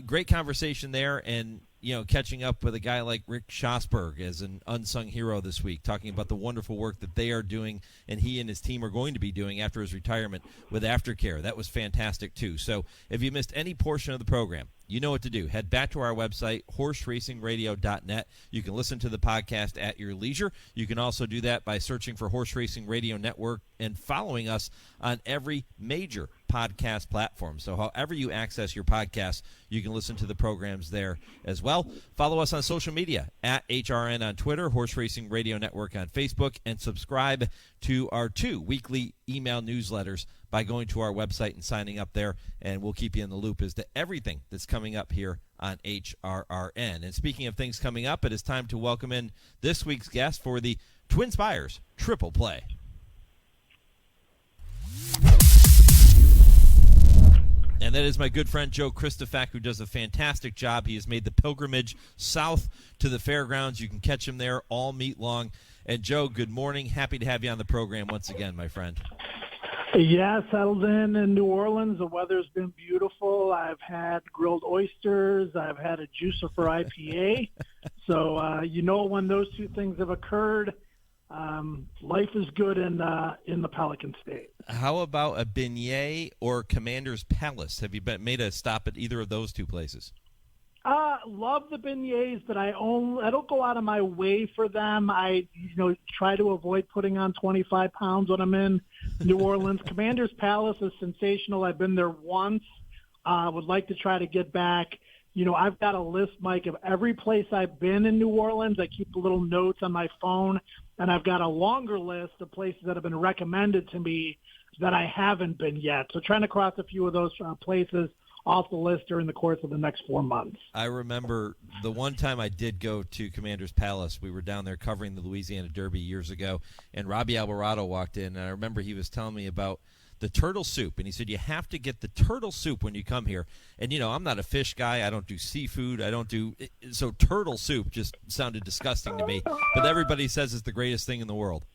Great conversation there, and catching up with a guy like Rick Schosberg as an unsung hero this week, talking about the wonderful work that they are doing and he and his team are going to be doing after his retirement with Aftercare. That was fantastic, too. So if you missed any portion of the program, you know what to do. Head back to our website, horseracingradio.net. You can listen to the podcast at your leisure. You can also do that by searching for Horse Racing Radio Network and following us on every major podcast platform. So however you access your podcasts, you can listen to the programs there as well. Follow us on social media at HRN on Twitter, Horse Racing Radio Network on Facebook, and subscribe to our 2 weekly email newsletters by going to our website and signing up there, and we'll keep you in the loop as to everything that's coming up here on HRRN. And speaking of things coming up, it is time to welcome in this week's guest for the TwinSpires Triple Play. And that is my good friend Joe Kristufek, who does a fantastic job. He has made the pilgrimage south to the fairgrounds. You can catch him there all meet long. And Joe, good morning. Happy to have you on the program once again, my friend. Yeah, settled in New Orleans. The weather's been beautiful. I've had grilled oysters. I've had a juicer for IPA. So when those two things have occurred, life is good in the Pelican State. How about a beignet or Commander's Palace? Have you made a stop at either of those two places? Love the beignets, but I don't go out of my way for them. I try to avoid putting on 25 pounds when I'm in New Orleans. Commander's Palace is sensational. I've been there once. Would like to try to get back. I've got a list, Mike, of every place I've been in New Orleans. I keep little notes on my phone, and I've got a longer list of places that have been recommended to me that I haven't been yet. So trying to cross a few of those places off the list during the course of the next 4 months. I remember the one time I did go to Commander's Palace. We were down there covering the Louisiana Derby years ago, and Robbie Alvarado walked in, and I remember he was telling me about the turtle soup, and he said, you have to get the turtle soup when you come here. And, I'm not a fish guy. I don't do seafood. So turtle soup just sounded disgusting to me. But everybody says it's the greatest thing in the world.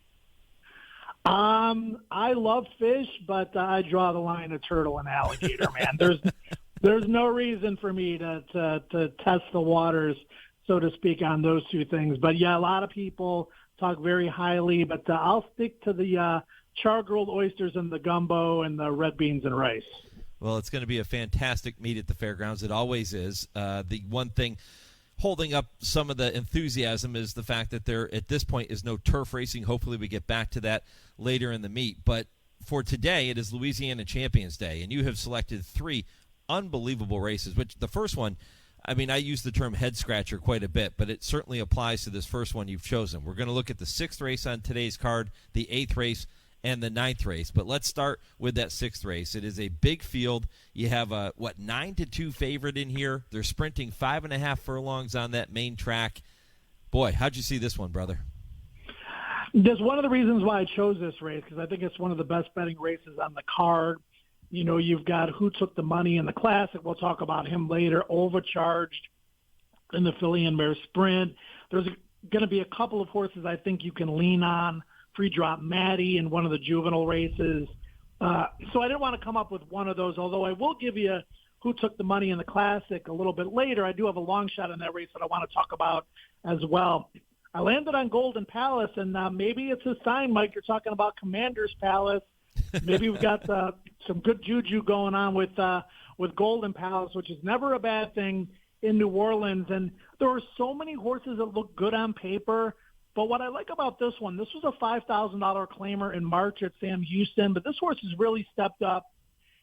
I love fish, but I draw the line at turtle and alligator, man. There's no reason for me to test the waters, so to speak, on those two things. But, yeah, a lot of people talk very highly, but I'll stick to the char-grilled oysters and the gumbo and the red beans and rice. Well, it's going to be a fantastic meet at the fairgrounds. It always is. The one thing holding up some of the enthusiasm is the fact that there, at this point, is no turf racing. Hopefully we get back to that later in the meet. But for today, it is Louisiana Champions Day, and you have selected 3 unbelievable races, which the first one, I use the term head-scratcher quite a bit, but it certainly applies to this first one you've chosen. We're going to look at the 6th race on today's card, the 8th race, and the 9th race. But let's start with that 6th race. It is a big field. You have a 9-2 favorite in here. They're sprinting 5.5 furlongs on that main track. Boy, how'd you see this one, brother? That's one of the reasons why I chose this race, because I think it's one of the best betting races on the card. You've got Who Took the Money in the Classic. We'll talk about him later. Overcharged in the filly and mare sprint. There's going to be a couple of horses I think you can lean on. Free Drop Maddie in one of the juvenile races. So I didn't want to come up with one of those, although I will give you Who Took the Money in the Classic a little bit later. I do have a long shot in that race that I want to talk about as well. I landed on Golden Palace, and maybe it's a sign, Mike, you're talking about Commander's Palace. Maybe we've got some good juju going on with Golden Palace, which is never a bad thing in New Orleans. And there are so many horses that look good on paper. But what I like about this one, this was a $5,000 claimer in March at Sam Houston, but this horse has really stepped up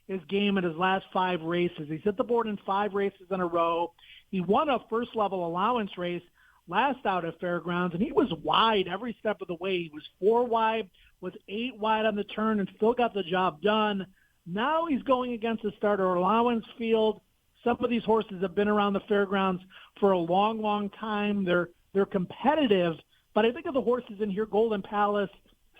his game in his last 5 races. He's hit the board in 5 races in a row. He won a first-level allowance race last out at Fairgrounds, and he was wide every step of the way. He was 4 wide, was 8 wide on the turn, and still got the job done. Now he's going against the starter allowance field. Some of these horses have been around the Fairgrounds for a long, long time. They're competitive. But I think of the horses in here, Golden Palace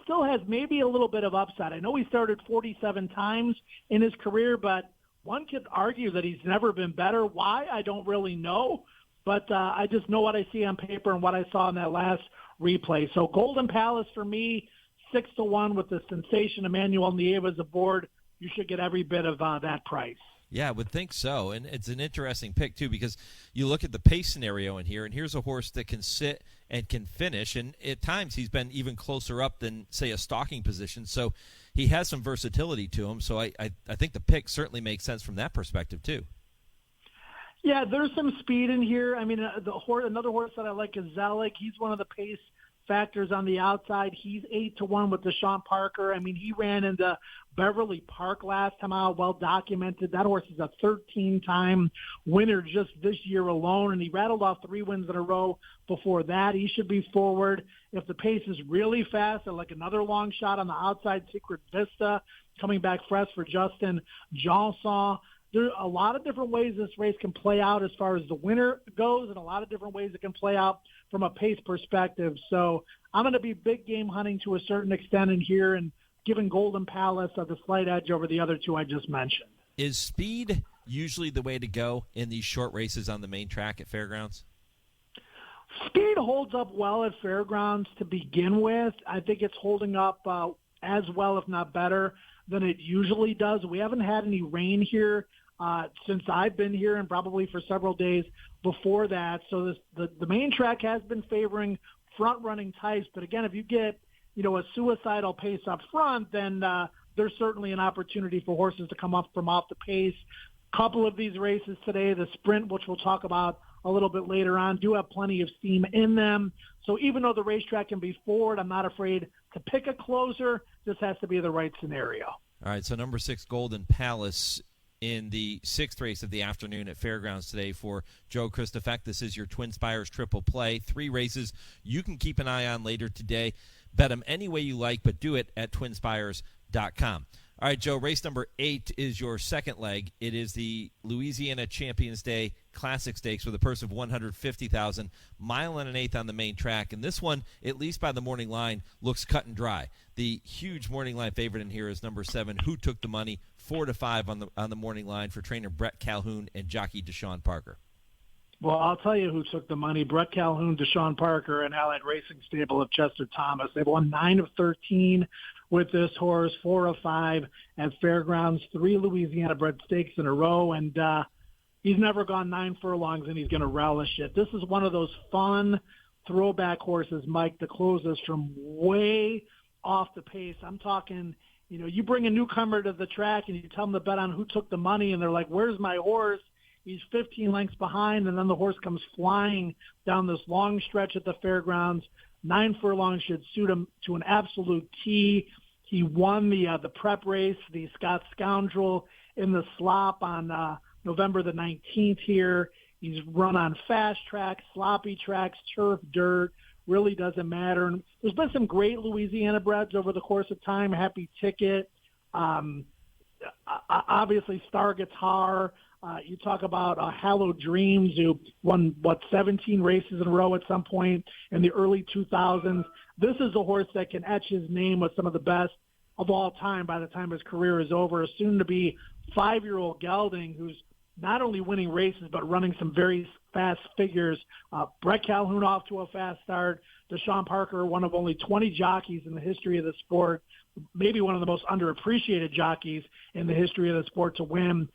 still has maybe a little bit of upside. I know he started 47 times in his career, but one could argue that he's never been better. Why? I don't really know. But I just know what I see on paper and what I saw in that last replay. So Golden Palace for me, 6-1 with the sensation Emmanuel Nieves aboard. You should get every bit of that price. Yeah, I would think so. And it's an interesting pick, too, because you look at the pace scenario in here, and here's a horse that can sit and can finish. And at times he's been even closer up than, say, a stalking position. So he has some versatility to him. So I think the pick certainly makes sense from that perspective, too. Yeah, there's some speed in here. I mean, another horse that I like is Zelig. He's one of the pace factors on the outside. He's 8-1 with Deshaun Parker. I mean, he ran into Beverly Park last time out, well documented. That horse is a 13-time winner just this year alone, and he rattled off 3 wins in a row before that. He should be forward. If the pace is really fast, I like another long shot on the outside, Secret Vista, coming back fresh for Justin Johnson. There are a lot of different ways this race can play out as far as the winner goes, and a lot of different ways it can play out from a pace perspective. So I'm going to be big game hunting to a certain extent in here and giving Golden Palace the slight edge over the other 2 I just mentioned. Is speed usually the way to go in these short races on the main track at Fairgrounds? Speed holds up well at Fairgrounds to begin with. I think it's holding up as well, if not better, than it usually does. We haven't had any rain here since I've been here, and probably for several days before that. So the main track has been favoring front-running types. But again, if you get, a suicidal pace up front, then there's certainly an opportunity for horses to come up from off the pace. Couple of these races today, the sprint, which we'll talk about a little bit later on, do have plenty of steam in them. So even though the racetrack can be forward, I'm not afraid to pick a closer. This has to be the right scenario. All right, so number 6, Golden Palace, in the 6th race of the afternoon at Fairgrounds today for Joe Kristufek. This is your TwinSpires triple play. 3 races you can keep an eye on later today. Bet them any way you like, but do it at TwinSpires.com. All right, Joe, race number 8 is your second leg. It is the Louisiana Champions Day Classic Stakes with a purse of $150,000, mile and an eighth on the main track. And this one, at least by the morning line, looks cut and dry. The huge morning line favorite in here is number 7, Who Took the Money, 4-5 on the morning line for trainer Bret Calhoun and jockey Deshaun Parker. Well, I'll tell you who took the money. Bret Calhoun, Deshaun Parker, and Allied Racing Stable of Chester Thomas. They've won 9 of 13 with this horse, 4 of 5 at Fairgrounds, 3 Louisiana bred stakes in a row, and he's never gone 9 furlongs, and he's going to relish it. This is one of those fun throwback horses, Mike, that closes from way off the pace. I'm talking, you bring a newcomer to the track and you tell them to bet on Who Took the Money, and they're like, where's my horse? He's 15 lengths behind, and then the horse comes flying down this long stretch at the Fairgrounds. 9 furlongs should suit him to an absolute T. He won the prep race, the Scott Scoundrel, in the slop on November the 19th here. He's run on fast tracks, sloppy tracks, turf, dirt. Really doesn't matter. And there's been some great Louisiana breds over the course of time. Happy Ticket, obviously Star Guitar. You talk about Hallowed Dreams, who won, 17 races in a row at some point in the early 2000s. This is a horse that can etch his name with some of the best of all time by the time his career is over. A soon-to-be 5-year-old gelding who's not only winning races but running some very fast figures. Bret Calhoun off to a fast start. Deshaun Parker, one of only 20 jockeys in the history of the sport, maybe one of the most underappreciated jockeys in the history of the sport to win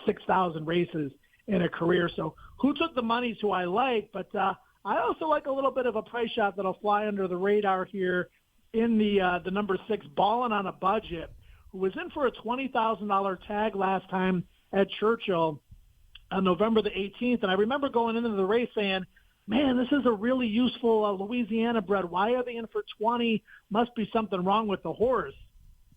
6,000 races in a career. So Who Took the Money is who I like, but I also like a little bit of a price shot that'll fly under the radar here in the number 6, Ballin' on a Budget, who was in for a $20,000 tag last time at Churchill on November the 18th. And I remember going into the race saying, man, this is a really useful Louisiana bred. Why are they in for 20? Must be something wrong with the horse.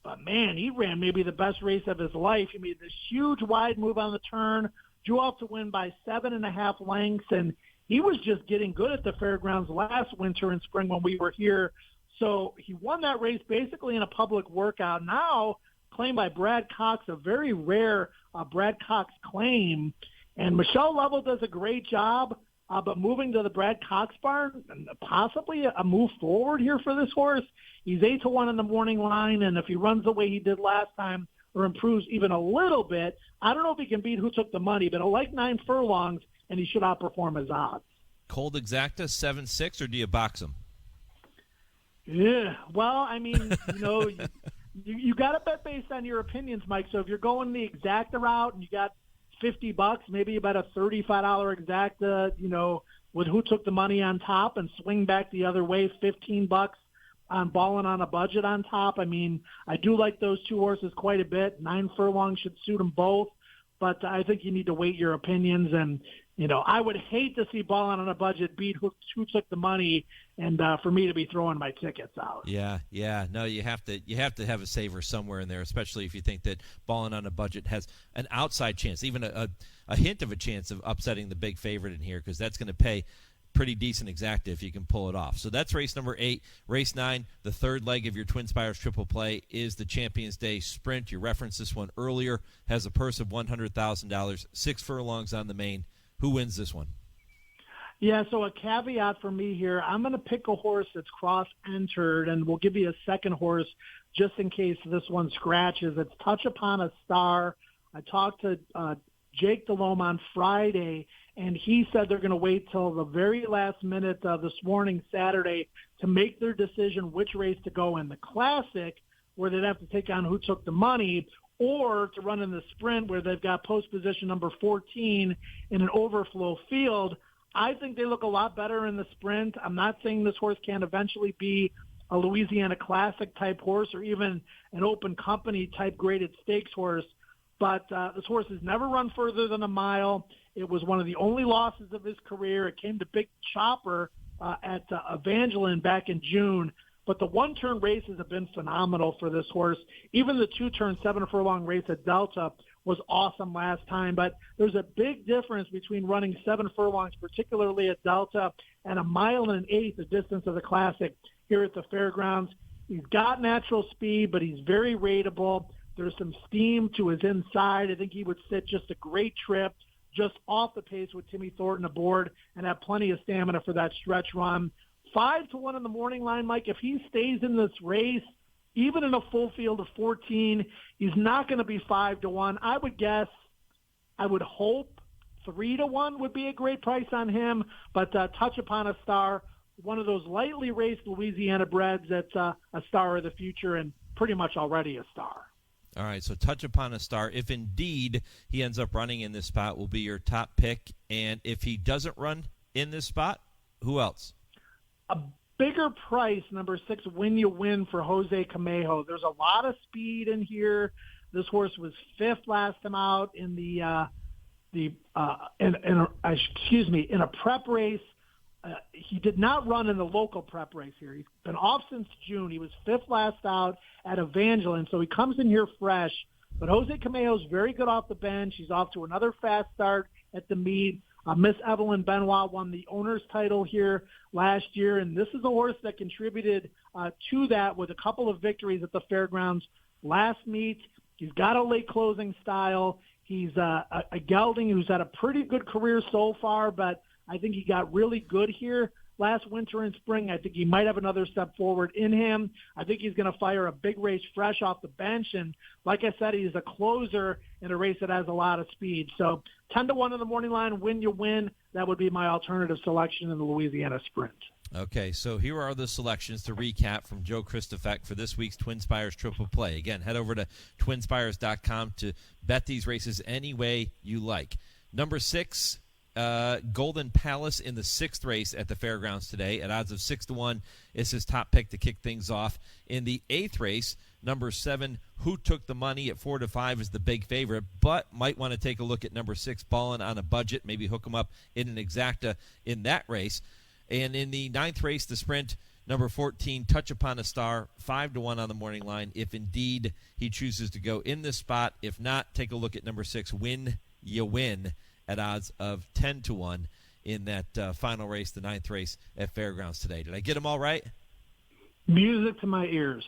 But, man, he ran maybe the best race of his life. He made this huge wide move on the turn, drew off to win by 7.5 lengths, and he was just getting good at the Fairgrounds last winter and spring when we were here. So he won that race basically in a public workout. Now, claimed by Brad Cox, a very rare Brad Cox claim. And Michelle Lovell does a great job. But moving to the Brad Cox barn, possibly a move forward here for this horse. He's 8-1 in the morning line, and if he runs the way he did last time or improves even a little bit, I don't know if he can beat Who Took the Money, but he'll like 9 furlongs, and he should outperform his odds. Cold Exacta, 7-6, or do you box him? Yeah, well, I mean, you got to bet based on your opinions, Mike. So if you're going the Exacta route and you got $50, maybe about a $35 Exacta, with Who Took the Money on top, and swing back the other way, $15 on Ballin' on a Budget on top. I mean, I do like those 2 horses quite a bit. 9 furlongs should suit them both, but I think you need to weight your opinions. And, I would hate to see Ballin' on a Budget beat Who Took the Money, and for me to be throwing my tickets out. Yeah. No, you have to have a saver somewhere in there, especially if you think that Ballin' on a Budget has an outside chance, even a hint of a chance of upsetting the big favorite in here, because that's going to pay pretty decent Exacta if you can pull it off. So that's race number 8. Race 9, the third leg of your TwinSpires triple play, is the Champions Day Sprint. You referenced this one earlier. Has a purse of $100,000, 6 furlongs on the main. Who wins this one? Yeah, so a caveat for me here, I'm going to pick a horse that's cross-entered, and we'll give you a second horse just in case this one scratches. It's Touch Upon a Star. I talked to Jake Delhomme on Friday, and he said they're going to wait till the very last minute this morning, Saturday, to make their decision which race to go in, the Classic, where they'd have to take on Who Took the Money, or to run in the sprint where they've got post position number 14 in an overflow field. I think they look a lot better in the sprint. I'm not saying this horse can't eventually be a Louisiana Classic type horse or even an open company type graded stakes horse, but this horse has never run further than a mile. It was one of the only losses of his career. It came to Big Chopper at Evangeline back in June. But the one-turn races have been phenomenal for this horse. Even the two-turn 7-furlong race at Delta was awesome last time. But there's a big difference between running 7 furlongs, particularly at Delta, and a mile and an eighth the distance of the Classic here at the fairgrounds. He's got natural speed, but he's very rateable. There's some steam to his inside. I think he would sit just a great trip, just off the pace with Timmy Thornton aboard, and have plenty of stamina for that stretch run. 5-1 in the morning line, Mike. If he stays in this race, even in a full field of 14, he's not going to be 5-1. I would hope 3-1 would be a great price on him, but Touch Upon a Star, one of those lightly raced Louisiana breds that's a star of the future and pretty much already a star. All right, so Touch Upon a Star, if indeed he ends up running in this spot, will be your top pick. And if he doesn't run in this spot, who else? A bigger price, number 6, Win You Win for Jose Camejo. There's a lot of speed in here. This horse was 5th last time out in in a prep race. He did not run in the local prep race here. He's been off since June. He was 5th last out at Evangeline, so he comes in here fresh. But Jose Camejo is very good off the bench. He's off to another fast start at the meet. Miss Evelyn Benoit won the owner's title here last year, and this is a horse that contributed to that with a couple of victories at the fairgrounds last meet. He's got a late closing style. He's a gelding who's had a pretty good career so far, but I think he got really good here last winter and spring. I think he might have another step forward in him. I think he's going to fire a big race fresh off the bench. And like I said, he's a closer in a race that has a lot of speed. So 10-1 in the morning line, Win You Win. That would be my alternative selection in the Louisiana Sprint. Okay, so here are the selections to recap from Joe Kristufek for this week's TwinSpires Triple Play. Again, head over to TwinSpires.com to bet these races any way you like. Number 6, Golden Palace in the 6th race at the fairgrounds today at odds of 6-1 is his top pick to kick things off. In the 8th race, number 7, Who Took the Money at 4-5 is the big favorite, but might want to take a look at number 6, Ballin' on a Budget, maybe hook him up in an exacta in that race. And in the 9th race, the sprint, number 14, Touch Upon a Star, 5-1 on the morning line, if indeed he chooses to go in this spot. If not, take a look at number 6, Win You Win, at odds of 10-1 in that final race, the 9th race at Fairgrounds today. Did I get them all right? Music to my ears.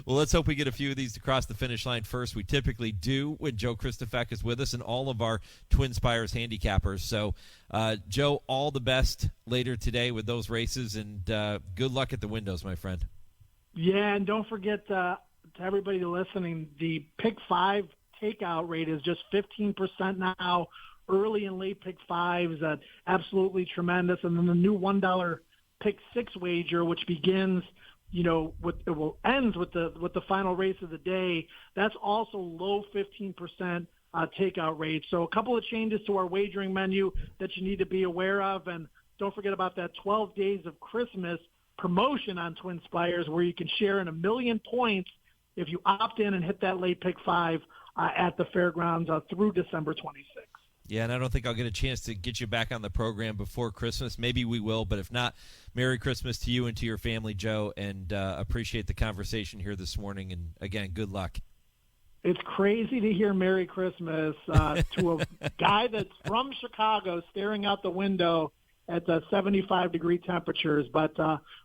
Well, let's hope we get a few of these to cross the finish line first. We typically do when Joe Kristufek is with us and all of our TwinSpires handicappers. So, Joe, all the best later today with those races, and good luck at the windows, my friend. Yeah, and don't forget to everybody listening, the Pick 5 takeout rate is just 15% now. Early and late Pick 5s, absolutely tremendous. And then the new $1 Pick 6 wager, which begins, ends with the final race of the day. That's also low 15% takeout rate. So a couple of changes to our wagering menu that you need to be aware of. And don't forget about that 12 Days of Christmas promotion on TwinSpires, where you can share in 1 million points if you opt in and hit that late Pick 5 at the fairgrounds through December 26th. Yeah, and I don't think I'll get a chance to get you back on the program before Christmas. Maybe we will, but if not, Merry Christmas to you and to your family, Joe, and appreciate the conversation here this morning. And, again, good luck. It's crazy to hear Merry Christmas to a guy that's from Chicago staring out the window at 75-degree temperatures. But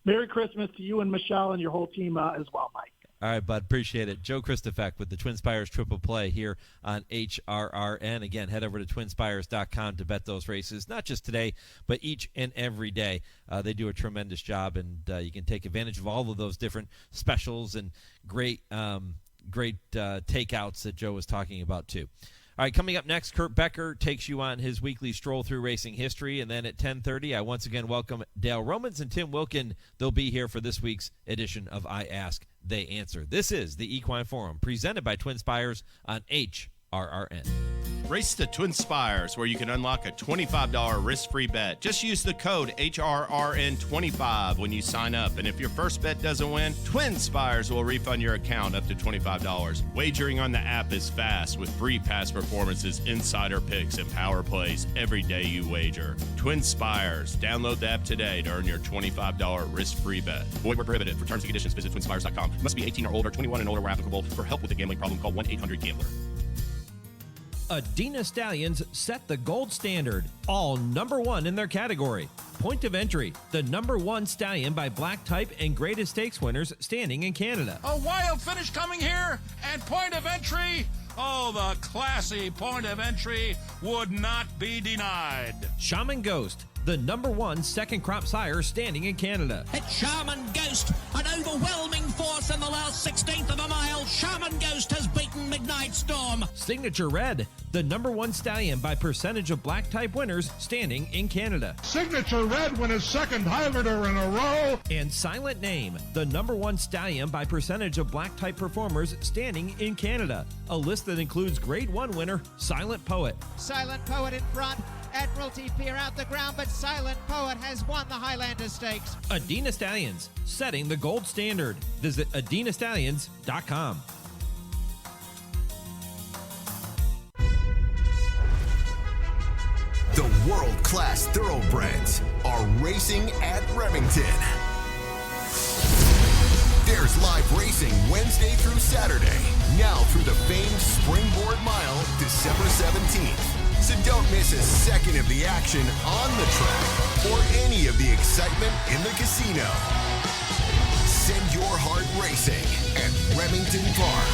Merry Christmas to you and Michelle and your whole team as well, Mike. All right, bud. Appreciate it. Joe Kristufek with the TwinSpires Triple Play here on HRRN. Again, head over to TwinSpires.com to bet those races, not just today, but each and every day. They do a tremendous job, and you can take advantage of all of those different specials and great takeouts that Joe was talking about, too. All right, coming up next, Kurt Becker takes you on his weekly stroll through racing history. And then at 10:30, I once again welcome Dale Romans and Tim Wilkin. They'll be here for this week's edition of I Ask, They Answer. This is the Equine Forum, presented by TwinSpires on HRRN. Race to TwinSpires, where you can unlock a $25 risk-free bet. Just use the code HRRN25 when you sign up. And if your first bet doesn't win, TwinSpires will refund your account up to $25. Wagering on the app is fast with free past performances, insider picks, and power plays every day you wager. TwinSpires. Download the app today to earn your $25 risk-free bet. Void where prohibited. For terms and conditions, visit TwinSpires.com. Must be 18 or older, 21 and older where applicable. For help with a gambling problem, call 1-800-GAMBLER. Adina Stallions set the gold standard, all #1 in their category. Point of entry, the #1 stallion by black type and greatest stakes winners standing in Canada. A wild finish coming here, and point of entry. Oh, the classy point of entry would not be denied. Shaman Ghost, the #1 second crop sire standing in Canada. It's Shaman Ghost, an overwhelming force in the last 16th of a mile. Shaman Ghost has beaten Midnight Storm. Signature Red, the #1 stallion by percentage of black type winners standing in Canada. Signature Red win his second Highlander in a row. And Silent Name, the #1 stallion by percentage of black type performers standing in Canada. A list that includes Grade 1 winner Silent Poet. Silent Poet in front. Admiralty Pier out the ground, but Silent Poet has won the Highlander Stakes. Adina Stallions, setting the gold standard. Visit adinastallions.com. The world-class thoroughbreds are racing at Remington. There's live racing Wednesday through Saturday, now through the famed Springboard Mile, December 17th. So don't miss a second of the action on the track or any of the excitement in the casino. Send your heart racing at Remington Park.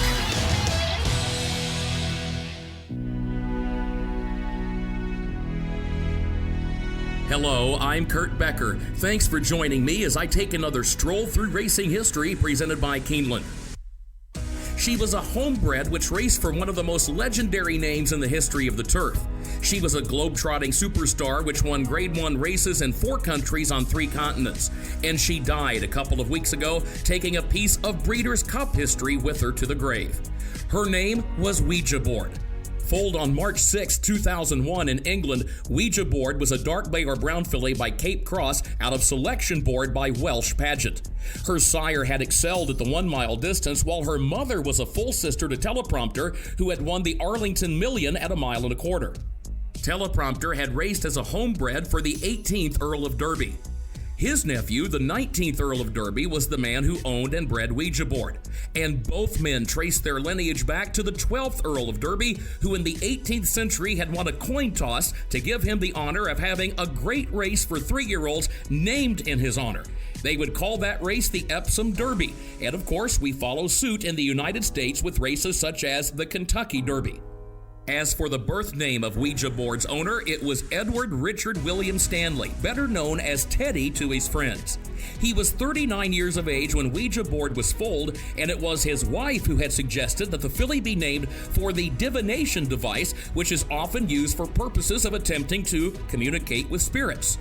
Hello, I'm Kurt Becker. Thanks for joining me as I take another stroll through racing history presented by Keeneland. She was a homebred which raced for one of the most legendary names in the history of the turf. She was a globe-trotting superstar which won Grade 1 races in 4 countries on 3 continents. And she died a couple of weeks ago, taking a piece of Breeders' Cup history with her to the grave. Her name was Ouija Board. Foaled on March 6, 2001 in England, Ouija Board was a dark bay or brown filly by Cape Cross out of Selection Board by Welsh Pageant. Her sire had excelled at the 1-mile distance, while her mother was a full sister to Teleprompter, who had won the Arlington Million at 1.25 miles. Teleprompter had raced as a homebred for the 18th Earl of Derby. His nephew, the 19th Earl of Derby, was the man who owned and bred Ouija Board. And both men traced their lineage back to the 12th Earl of Derby, who in the 18th century had won a coin toss to give him the honor of having a great race for 3-year-olds named in his honor. They would call that race the Epsom Derby. And of course, we follow suit in the United States with races such as the Kentucky Derby. As for the birth name of Ouija Board's owner, it was Edward Richard William Stanley, better known as Teddy to his friends. He was 39 years of age when Ouija Board was foaled, and it was his wife who had suggested that the filly be named for the divination device, which is often used for purposes of attempting to communicate with spirits.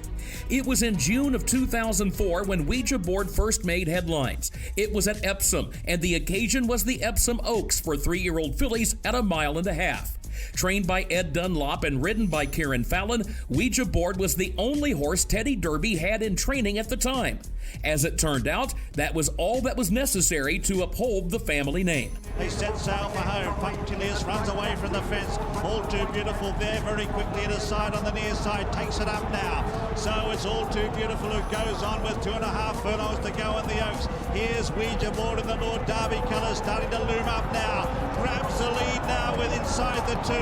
It was in June of 2004 when Ouija Board first made headlines. It was at Epsom, and the occasion was the Epsom Oaks for 3-year-old fillies at 1.5 miles. Trained by Ed Dunlop and ridden by Kieran Fallon, Ouija Board was the only horse Teddy Derby had in training at the time. As it turned out, that was all that was necessary to uphold the family name. They set sail for home. Punctilious runs away from the fence. All Too Beautiful there very quickly at his side on the near side. Takes it up now. So it's All Too Beautiful who goes on with 2.5 furlongs to go on the Oaks. Here's Ouija Board in the Lord Derby colours starting to loom up now. Grabs the lead now with inside the 2.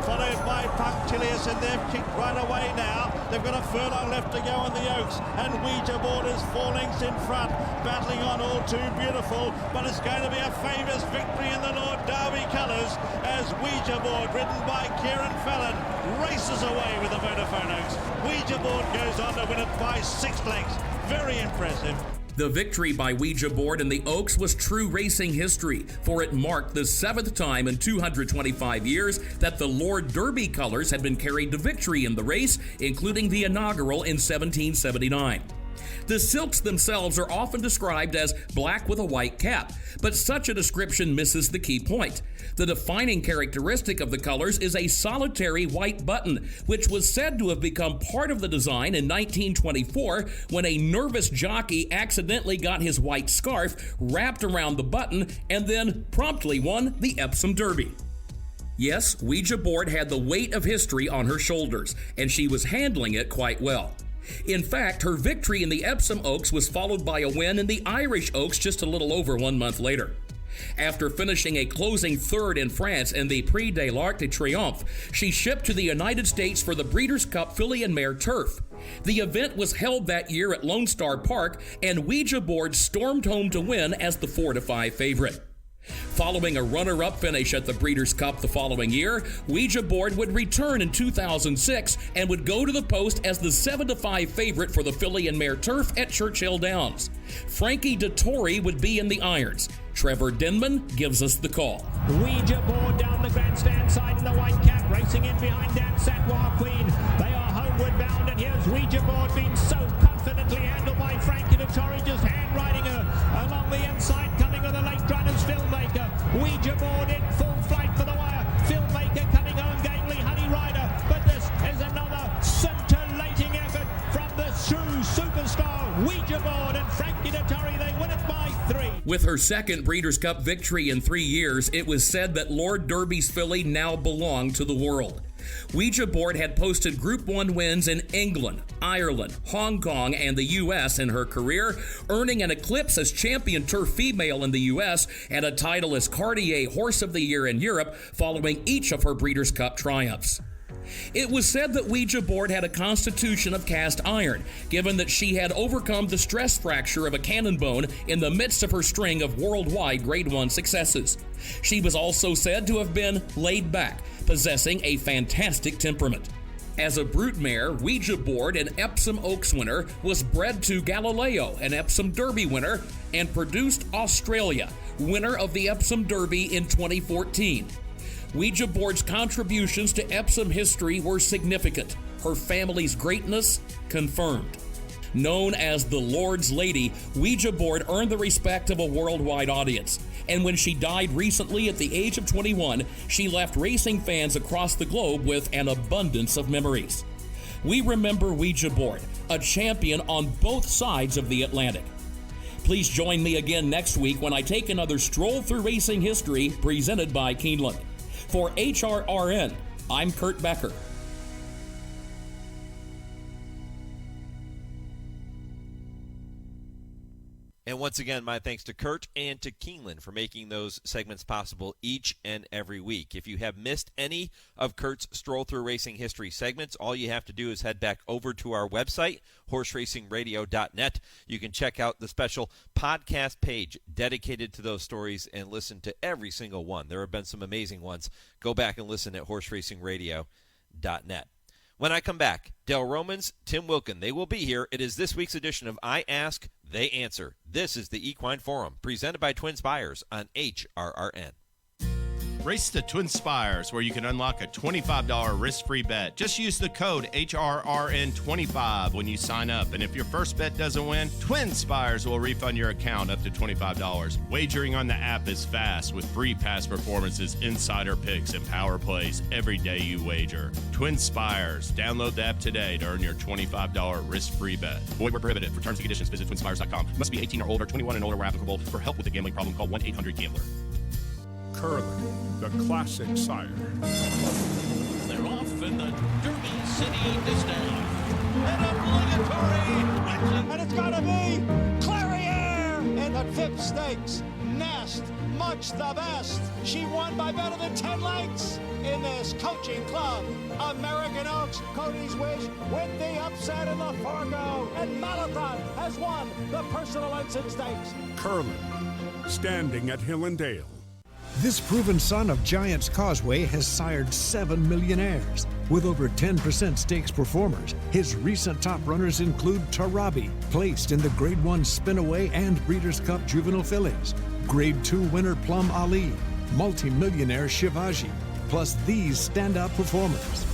Followed by Punctilious, and they've kicked right away now. They've got a furlong left to go on the Oaks. And Ouija Board is 4 lengths in front, battling on All Too Beautiful, but it's going to be a famous victory in the Lord Derby colours as Ouija Board, ridden by Kieran Fallon, races away with the Vodafone Oaks. Ouija Board goes on to win it by 6 lengths. Very impressive. The victory by Ouija Board in the Oaks was true racing history, for it marked the 7th time in 225 years that the Lord Derby colors had been carried to victory in the race, including the inaugural in 1779. The silks themselves are often described as black with a white cap, but such a description misses the key point. The defining characteristic of the colors is a solitary white button, which was said to have become part of the design in 1924 when a nervous jockey accidentally got his white scarf wrapped around the button and then promptly won the Epsom Derby. Yes, Ouija Board had the weight of history on her shoulders, and she was handling it quite well. In fact, her victory in the Epsom Oaks was followed by a win in the Irish Oaks just a little over 1 month later. After finishing a closing third in France in the Prix de l'Arc de Triomphe, she shipped to the United States for the Breeders' Cup Filly and Mare Turf. The event was held that year at Lone Star Park, and Ouija Board stormed home to win as the 4-5 favorite. Following a runner-up finish at the Breeders' Cup the following year, Ouija Board would return in 2006 and would go to the post as the 7-5 favorite for the Filly and Mare Turf at Churchill Downs. Frankie Dettori would be in the irons. Trevor Denman gives us the call. Ouija Board down the grandstand side in the white cap, racing in behind Dan Satwa Queen. They are homeward bound, and here's Ouija Board being so confidently handled by Frankie Dettori, just hand-riding her along the inside, coming with a late runner's Filmmaker. Ouija Board in full flight for the wire. Filmmaker coming on gamely, Honey Rider, but this is another scintillating effort from the true superstar Ouija Board and Frankie Dettori. They win it by 3. With her second Breeders' Cup victory in 3 years, it was said that Lord Derby's filly now belonged to the world. Ouija Board had posted Group 1 wins in England, Ireland, Hong Kong, and the U.S. in her career, earning an eclipse as champion turf female in the U.S. and a title as Cartier Horse of the Year in Europe following each of her Breeders' Cup triumphs. It was said that Ouija Board had a constitution of cast iron, given that she had overcome the stress fracture of a cannon bone in the midst of her string of worldwide Grade 1 successes. She was also said to have been laid back, possessing a fantastic temperament. As a broodmare, Ouija Board, an Epsom Oaks winner, was bred to Galileo, an Epsom Derby winner, and produced Australia, winner of the Epsom Derby in 2014. Ouija Board's contributions to Epsom history were significant. Her family's greatness confirmed. Known as the Lord's Lady, Ouija Board earned the respect of a worldwide audience. And when she died recently at the age of 21, she left racing fans across the globe with an abundance of memories. We remember Ouija Board, a champion on both sides of the Atlantic. Please join me again next week when I take another stroll through racing history presented by Keeneland. For HRRN, I'm Kurt Becker. And once again, my thanks to Kurt and to Keeneland for making those segments possible each and every week. If you have missed any of Kurt's Stroll Through Racing History segments, all you have to do is head back over to our website, horseracingradio.net. You can check out the special podcast page dedicated to those stories and listen to every single one. There have been some amazing ones. Go back and listen at horseracingradio.net. When I come back, Dale Romans, Tim Wilkin, they will be here. It is this week's edition of I Ask, They Answer. This is the Equine Forum, presented by TwinSpires on HRRN. Race to TwinSpires, where you can unlock a $25 risk-free bet. Just use the code HRRN25 when you sign up. And if your first bet doesn't win, TwinSpires will refund your account up to $25. Wagering on the app is fast with free past performances, insider picks, and power plays every day you wager. TwinSpires. Download the app today to earn your $25 risk-free bet. Void where prohibited. For terms and conditions, visit TwinSpires.com. Must be 18 or older, 21 and older where applicable. For help with a gambling problem, call 1-800-GAMBLER. Curling, the classic sire. They're off in the Derby City this day. An obligatory Wilkin. And it's got to be Clariere in the Fifth Stakes. Nest, much the best. She won by better than 10 lengths in this coaching club. American Oaks, Cody's Wish, with the upset in the Fargo. And Malathon has won the Personal Ensign Stakes. Curling, standing at Hill and Dale. This proven son of Giants Causeway has sired 7 millionaires. With over 10% stakes performers, his recent top runners include Tarabi, placed in the Grade 1 Spinaway and Breeders' Cup Juvenile Fillies, Grade 2 winner Plum Ali, multi-millionaire Shivaji, plus these standout performers.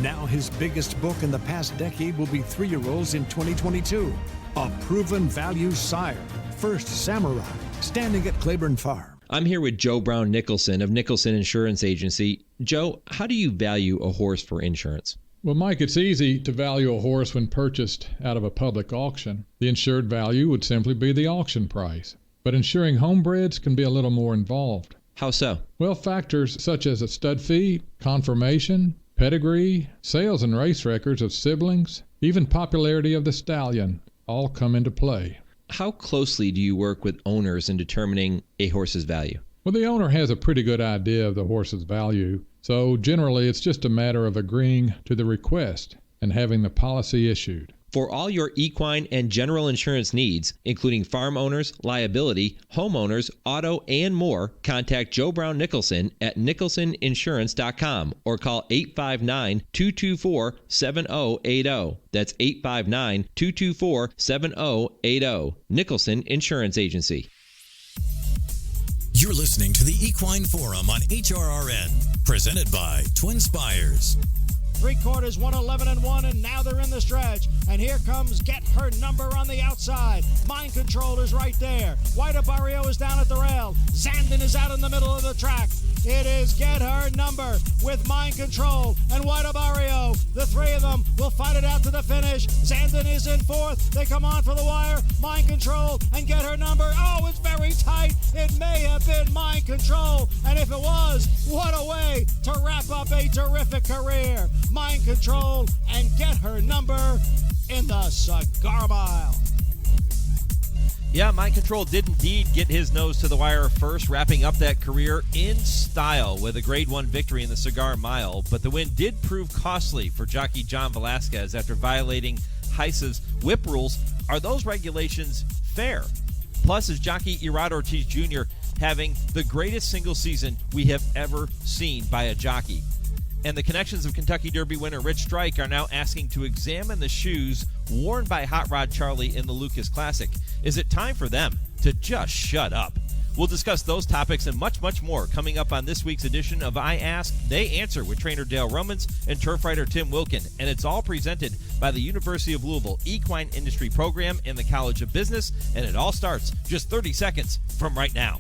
Now his biggest book in the past decade will be 3-year-olds in 2022. A proven value sire, First Samurai, standing at Claiborne Farm. I'm here with Joe Brown Nicholson of Nicholson Insurance Agency. Joe, how do you value a horse for insurance? Well, Mike, it's easy to value a horse when purchased out of a public auction. The insured value would simply be the auction price. But insuring homebreds can be a little more involved. How so? Well, factors such as a stud fee, conformation, pedigree, sales and race records of siblings, even popularity of the stallion, all come into play. How closely do you work with owners in determining a horse's value? Well, the owner has a pretty good idea of the horse's value, so generally it's just a matter of agreeing to the request and having the policy issued. For all your equine and general insurance needs, including farm owners, liability, homeowners, auto, and more, contact Joe Brown Nicholson at nicholsoninsurance.com or call 859-224-7080. That's 859-224-7080. Nicholson Insurance Agency. You're listening to the Equine Forum on HRRN, presented by TwinSpires. 3/4, 111-1, and now they're in the stretch. And here comes Get Her Number on the outside. Mind Control is right there. White Barrio is down at the rail. Zandon is out in the middle of the track. It is Get Her Number with Mind Control and White Barrio. The three of them will fight it out to the finish. Zandon is in fourth. They come on for the wire. Mind Control and Get Her Number. Oh, it's very tight. It may have been Mind Control. And if it was, what a way to wrap up a terrific career. Mind Control and Get Her Number in the Cigar Mile. Yeah, Mind Control did indeed get his nose to the wire first, wrapping up that career in style with a Grade 1 victory in the Cigar Mile. But the win did prove costly for jockey John Velasquez after violating HISA's whip rules. Are those regulations fair? Plus, is jockey Irad Ortiz Jr. having the greatest single season we have ever seen by a jockey? And the connections of Kentucky Derby winner Rich Strike are now asking to examine the shoes worn by Hot Rod Charlie in the Lucas Classic. Is it time for them to just shut up? We'll discuss those topics and much, much more coming up on this week's edition of I Ask, They Answer with trainer Dale Romans and turf writer Tim Wilkin. And it's all presented by the University of Louisville Equine Industry Program and the College of Business. And it all starts just 30 seconds from right now.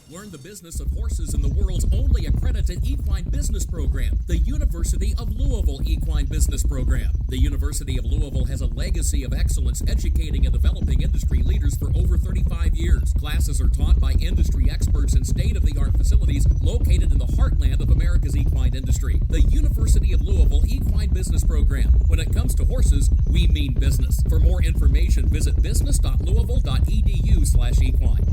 Learn the business of horses in the world's only accredited equine business program, the University of Louisville Equine Business Program. The University of Louisville has a legacy of excellence educating and developing industry leaders for over 35 years. Classes are taught by industry experts in state-of-the-art facilities located in the heartland of America's equine industry. The University of Louisville Equine Business Program. When it comes to horses, we mean business. For more information, visit business.louisville.edu/equine.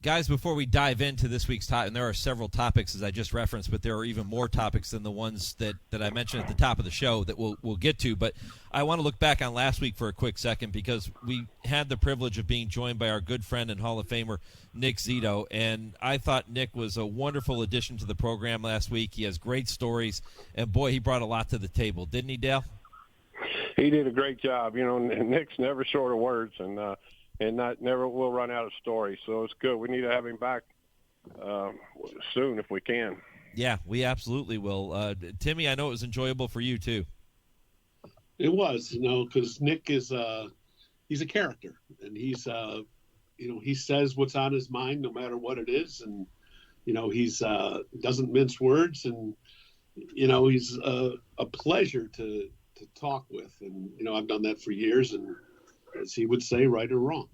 Guys, before we dive into this week's topic, and there are several topics, as I just referenced, but there are even more topics than the ones that I mentioned at the top of the show that we'll get to. But I want to look back on last week for a quick second because we had the privilege of being joined by our good friend and Hall of Famer, Nick Zito. And I thought Nick was a wonderful addition to the program last week. He has great stories, and, boy, he brought a lot to the table. Didn't he, Dale? He did a great job. You know, Nick's never short of words, and never will run out of stories. So it's good. We need to have him back soon if we can. Yeah, we absolutely will. Timmy, I know it was enjoyable for you too. It was, because Nick is he's a character, and he's he says what's on his mind no matter what it is, and he's doesn't mince words, and he's a pleasure to talk with, and I've done that for years, and as he would say, right or wrong.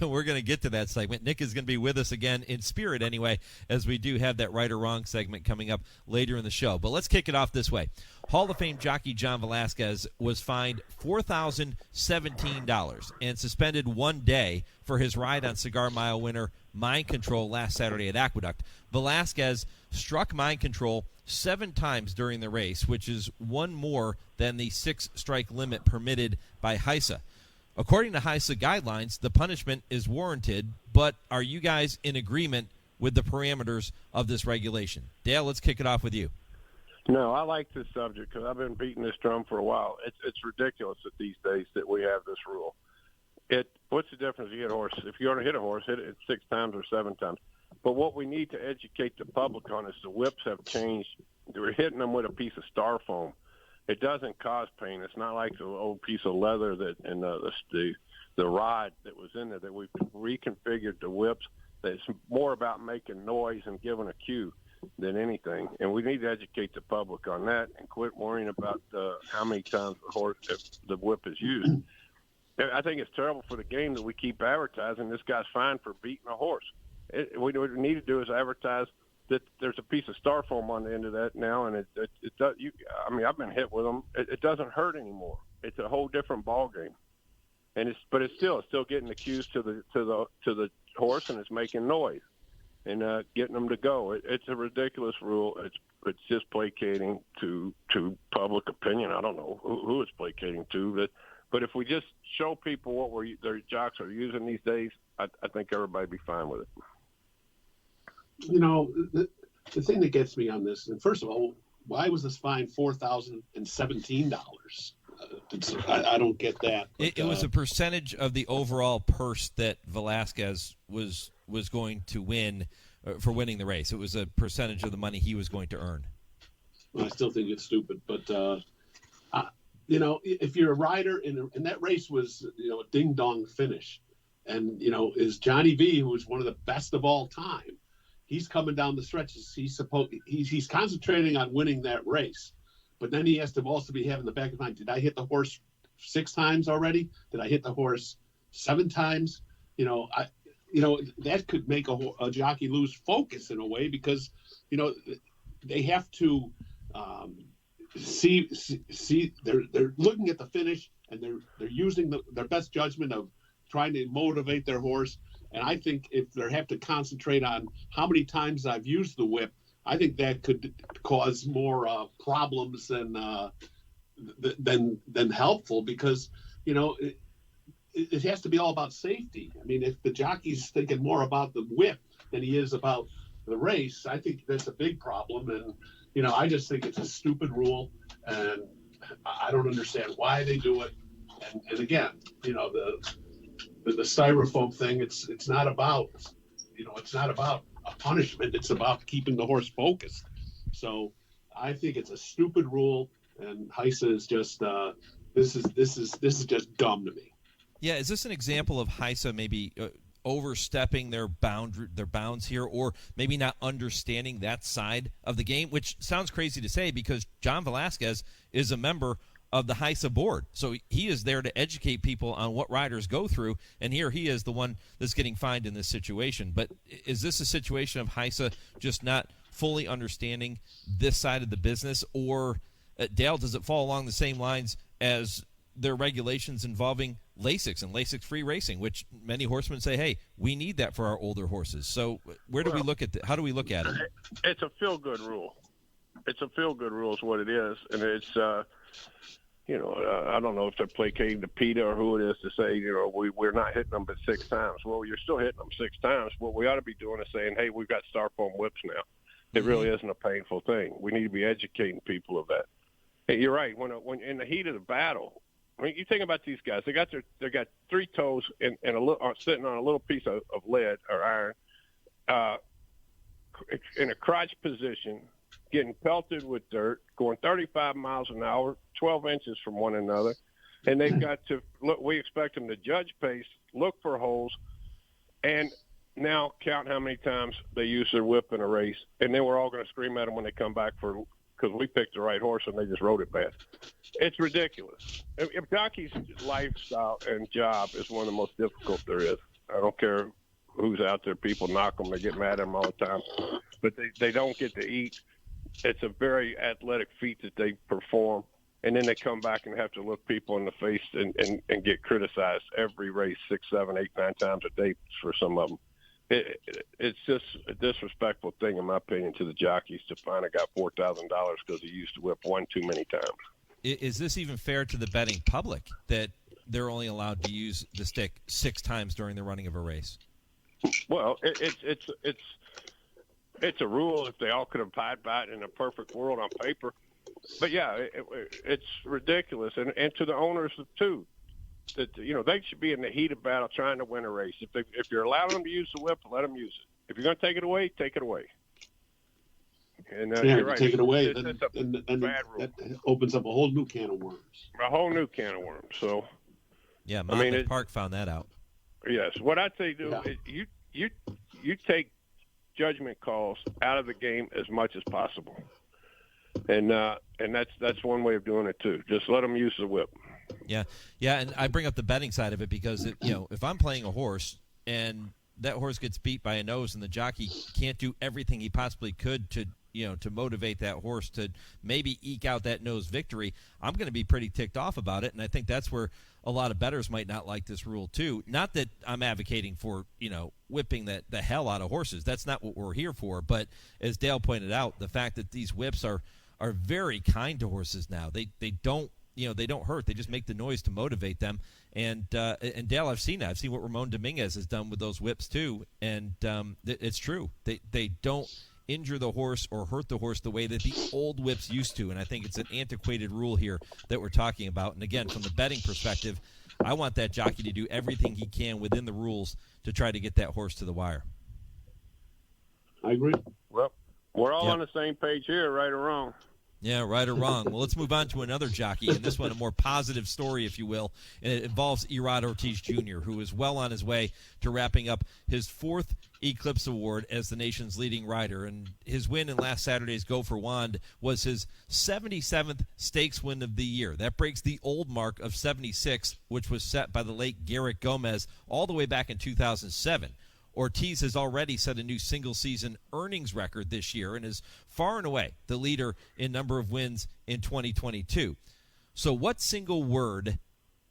We're going to get to that segment. Nick is going to be with us again, in spirit anyway, as we do have that right or wrong segment coming up later in the show. But let's kick it off this way. Hall of Fame jockey John Velasquez was fined $4,017 and suspended 1 day for his ride on Cigar Mile winner Mind Control last Saturday at Aqueduct. Velasquez struck Mind Control 7 times during the race, which is one more than the 6-strike limit permitted by HISA. According to HISA guidelines, the punishment is warranted, but are you guys in agreement with the parameters of this regulation? Dale, let's kick it off with you. No, I like this subject because I've been beating this drum for a while. It's ridiculous that these days that we have this rule. What's the difference if you hit a horse? If you're going to hit a horse, hit it 6 times or 7 times. But what we need to educate the public on is the whips have changed. We're hitting them with a piece of styrofoam. It doesn't cause pain. It's not like the old piece of leather and the rod that was in there that we've reconfigured the whips. It's more about making noise and giving a cue than anything. And we need to educate the public on that and quit worrying about how many times the whip is used. I think it's terrible for the game that we keep advertising this guy's fined for beating a horse. What we need to do is advertise that there's a piece of styrofoam on the end of that now, and it does. I've been hit with them. It doesn't hurt anymore. It's a whole different ball game, but it's still getting the cues to the horse, and it's making noise and getting them to go. It's a ridiculous rule. It's just placating to public opinion. I don't know who it's placating to, but if we just show people what their jocks are using these days, I think everybody would be fine with it. You know, the thing that gets me on this, and first of all, why was this fine $4,017? I don't get that. But, it was a percentage of the overall purse that Velasquez was going to win for winning the race. It was a percentage of the money he was going to earn. Well, I still think it's stupid, but you know, if you're a rider and that race was, you know, a ding dong finish, and you know, is Johnny V, who is one of the best of all time. He's coming down the stretch. He's concentrating on winning that race, but then he has to also be having the back of mind. Did I hit the horse 6 times already? Did I hit the horse 7 times? You know, that could make a jockey lose focus in a way because, you know, they have to see they're looking at the finish and they're using their best judgment of trying to motivate their horse. And I think if they have to concentrate on how many times I've used the whip, I think that could cause more problems than helpful because, you know, it has to be all about safety. I mean, if the jockey's thinking more about the whip than he is about the race, I think that's a big problem. And, you know, I just think it's a stupid rule, and I don't understand why they do it. And again, you know, the styrofoam thing, it's not about, you know, it's not about a punishment. It's about keeping the horse focused. So I think it's a stupid rule, and HISA is just this is just dumb to me. Yeah, is this an example of HISA maybe overstepping their bounds here, or maybe not understanding that side of the game? Which sounds crazy to say because John Velasquez is a member of the HISA board. So he is there to educate people on what riders go through, and here he is the one that's getting fined in this situation. But is this a situation of HISA just not fully understanding this side of the business, or, Dale, does it fall along the same lines as their regulations involving Lasix and Lasix-free racing, which many horsemen say, hey, we need that for our older horses? So where do we look at how do we look at it? It's a feel-good rule. It's a feel-good rule is what it is, and it's you know, I don't know if they're placating to PETA or who it is to say, you know, we're not hitting them but 6 times. Well, you're still hitting them 6 times. What we ought to be doing is saying, hey, we've got styrofoam whips now. It really isn't a painful thing. We need to be educating people of that. Hey, you're right. When in the heat of the battle, I mean, you think about these guys. They got 3 toes and sitting on a little piece of lead or iron in a crotch position, getting pelted with dirt, going 35 miles an hour, 12 inches from one another. And they've got to look. We expect them to judge pace, look for holes, and now count how many times they use their whip in a race. And then we're all going to scream at them when they come back because we picked the right horse and they just rode it bad. It's ridiculous. If jockey's lifestyle and job is one of the most difficult there is. I don't care who's out there. People knock them. They get mad at them all the time. But they don't get to eat. It's a very athletic feat that they perform, and then they come back and have to look people in the face and get criticized every race 6, 7, 8, 9 times a day for some of them. It's just a disrespectful thing, in my opinion, to the jockeys to find a guy $4,000 because he used to whip one too many times. Is this even fair to the betting public that they're only allowed to use the stick 6 times during the running of a race? Well, it's a rule if they all could abide by it in a perfect world on paper. But yeah, it's ridiculous, and to the owners too. That they should be in the heat of battle trying to win a race. If you're allowing them to use the whip, let them use it. If you're going to take it away, take it away. And you're right. Take it away, It's then a bad rule. that opens up a whole new can of worms. A whole new can of worms. So, yeah, Monmouth Park found that out. Yes, what I'd say is you take judgment calls out of the game as much as possible, and that's one way of doing it too. Just let them use the whip. Yeah, and I bring up the betting side of it because if I'm playing a horse and that horse gets beat by a nose and the jockey can't do everything he possibly could to motivate that horse to maybe eke out that nose victory, I'm going to be pretty ticked off about it. And I think that's where a lot of bettors might not like this rule too. Not that I'm advocating for, whipping the hell out of horses. That's not what we're here for. But as Dale pointed out, the fact that these whips are very kind to horses now. They don't hurt. They just make the noise to motivate them. And Dale, I've seen that. I've seen what Ramon Dominguez has done with those whips too. And it's true. They don't injure the horse or hurt the horse the way that the old whips used to. And I think it's an antiquated rule here that we're talking about. And again, from the betting perspective, I want that jockey to do everything he can within the rules to try to get that horse to the wire. I agree. Well, we're all on the same page here, right or wrong. Yeah, right or wrong. Well, let's move on to another jockey, and this one a more positive story, if you will. And it involves Irad Ortiz Jr., who is well on his way to wrapping up his 4th Eclipse Award as the nation's leading rider. And his win in last Saturday's Go for Wand was his 77th stakes win of the year. That breaks the old mark of 76, which was set by the late Garrett Gomez all the way back in 2007. Ortiz has already set a new single-season earnings record this year and is far and away the leader in number of wins in 2022. So what single word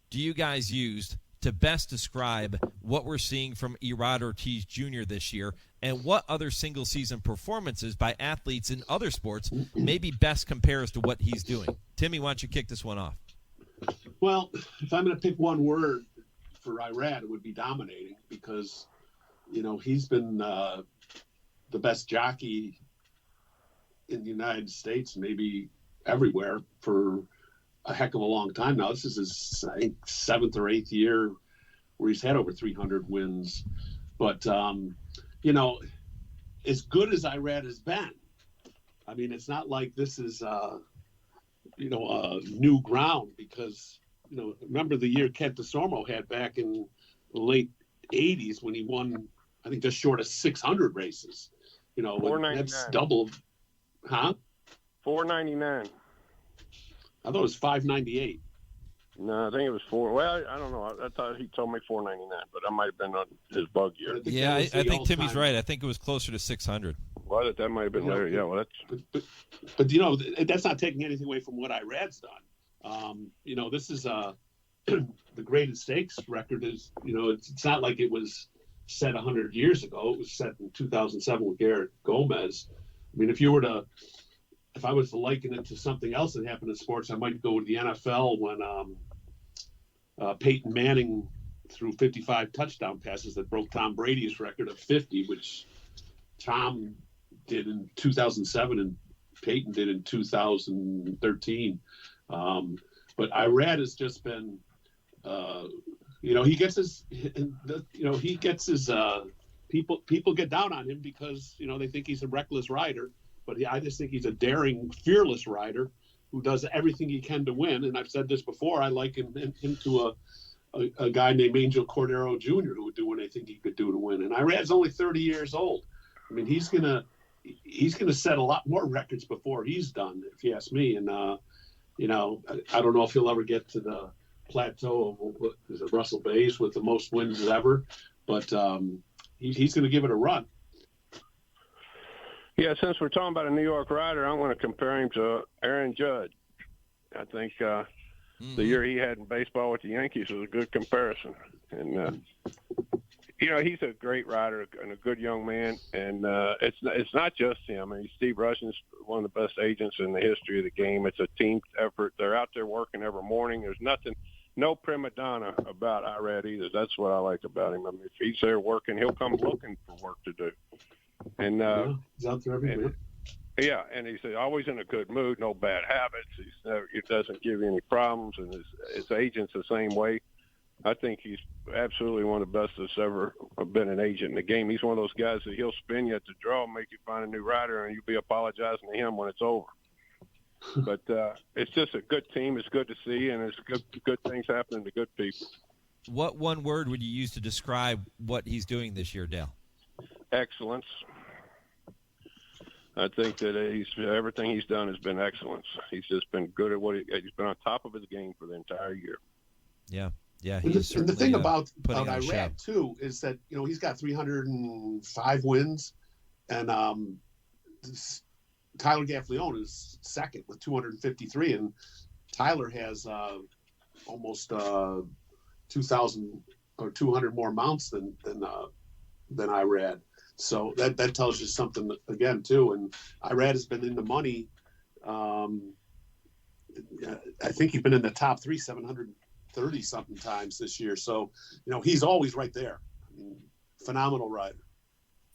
do you guys use to best describe what we're seeing from Irad Ortiz Jr. this year, and what other single-season performances by athletes in other sports maybe best compares to what he's doing? Timmy, why don't you kick this one off? Well, if I'm going to pick one word for Irad, it would be dominating, because he's been the best jockey in the United States, maybe everywhere, for a heck of a long time now. This is his, I think, 7th or 8th year where he's had over 300 wins. But, as good as Irad has been, I mean, it's not like this is, new ground, because, remember the year Kent DeSormo had back in the late 80s when he won, I think, just short of 600 races. That's doubled. Huh? 499. I thought it was 598. No, I think it was 4. Well, I don't know. I thought he told me 499, but I might have been on his bug year. Yeah, I think Timmy's right. I think it was closer to 600. Well, that might have been later. Yeah, well, that's. But that's not taking anything away from what Irad's done. This is the greatest stakes record is. It's not like it was set 100 years ago. It was set in 2007 with Garrett Gomez. I mean, if I was to liken it to something else that happened in sports, I might go to the NFL when Peyton Manning threw 55 touchdown passes that broke Tom Brady's record of 50, which Tom did in 2007 and Peyton did in 2013. But Irad has just been, he gets his people get down on him because, they think he's a reckless rider. But I just think he's a daring, fearless rider who does everything he can to win. And I've said this before, I liken him to a guy named Angel Cordero Jr. who would do anything he could do to win. And Irad's only 30 years old. I mean, he's gonna set a lot more records before he's done, if you ask me. And I don't know if he'll ever get to the plateau of Russell Bayes with the most wins ever, but he's going to give it a run. Yeah, since we're talking about a New York rider, I want to compare him to Aaron Judge. I think the year he had in baseball with the Yankees was a good comparison. And, he's a great rider and a good young man. And it's not just him. I mean, Steve Rushen's one of the best agents in the history of the game. It's a team effort. They're out there working every morning. There's nothing no prima donna about Irad either. That's what I like about him. I mean, if he's there working, he'll come looking for work to do. And he's out there every day. Yeah, and he's always in a good mood, no bad habits. He doesn't give you any problems, and his agent's the same way. I think he's absolutely one of the best that's ever been an agent in the game. He's one of those guys that he'll spin you at the draw, make you find a new rider, and you'll be apologizing to him when it's over. But it's just a good team. It's good to see, and it's good things happening to good people. What one word would you use to describe what he's doing this year, Dale? Excellence. I think that everything he's done has been excellence. He's just been good at he's been on top of his game for the entire year. Yeah. And the thing about Irad too is that he's got 305 wins, and Tyler Gaffalione is second with 253, and Tyler has almost 2,000 or 200 more mounts than Irad. So that tells you something again too. And Irad has been in the money. I think he's been in the top 730 something times this year. So he's always right there. I mean, phenomenal rider.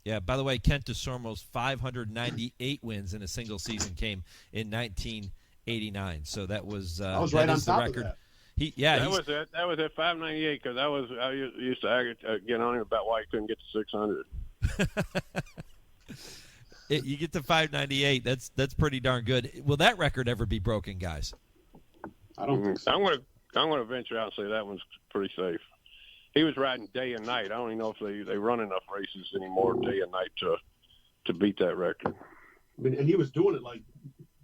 Yeah. By the way, Kent DeSormo's 598 wins in a single season came in 1989. So that was right on top record. Of that. That was it. That was at 598 because I used to get on him about why he couldn't get to 600. You get to 598. That's pretty darn good. Will that record ever be broken, guys? I don't think so. I'm going to venture out and say that one's pretty safe. He was riding day and night. I don't even know if they run enough races anymore day and night to beat that record. I mean, and he was doing it like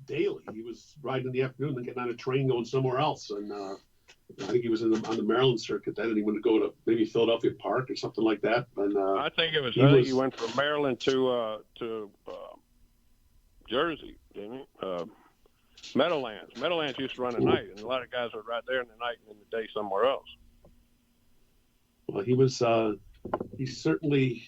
daily. He was riding in the afternoon, then getting on a train going somewhere else, and I think he was on the Maryland circuit then, and he wanted to go to maybe Philadelphia Park or something like that. And I think it was. He went from Maryland to Jersey, didn't he? Meadowlands. Meadowlands used to run at night, and a lot of guys would ride there in the night and in the day somewhere else. Well, he was. He certainly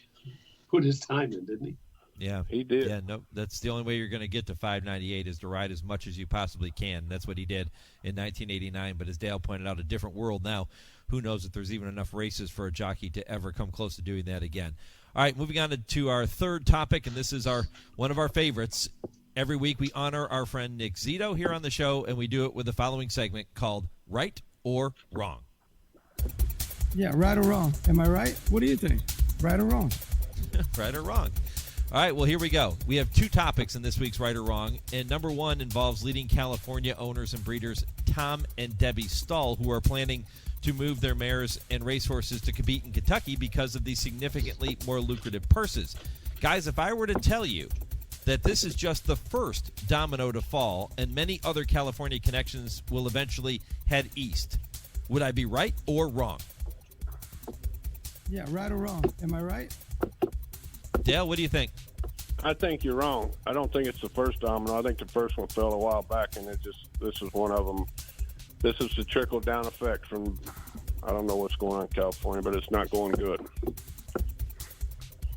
put his time in, didn't he? Yeah, he did. Yeah, no, that's the only way you're going to get to 598 is to ride as much as you possibly can. That's what he did in 1989. But as Dale pointed out, a different world now. Who knows if there's even enough races for a jockey to ever come close to doing that again. All right, moving on to our third topic, and this is one of our favorites. Every week we honor our friend Nick Zito here on the show, and we do it with the following segment called Right or Wrong. Yeah, right or wrong. Am I right? What do you think? Right or wrong? Right or wrong. All right, well, here we go. We have two topics in this week's Right or Wrong, and number one involves leading California owners and breeders Tom and Debbie Stahl, who are planning to move their mares and racehorses to compete in Kentucky because of the significantly more lucrative purses. Guys, if I were to tell you that this is just the first domino to fall and many other California connections will eventually head east, would I be right or wrong? Yeah, right or wrong. Am I right? Dale, what do you think? I think you're wrong. I don't think it's the first domino. I think the first one fell a while back, and this is one of them. This is the trickle-down effect from, I don't know what's going on in California, but it's not going good.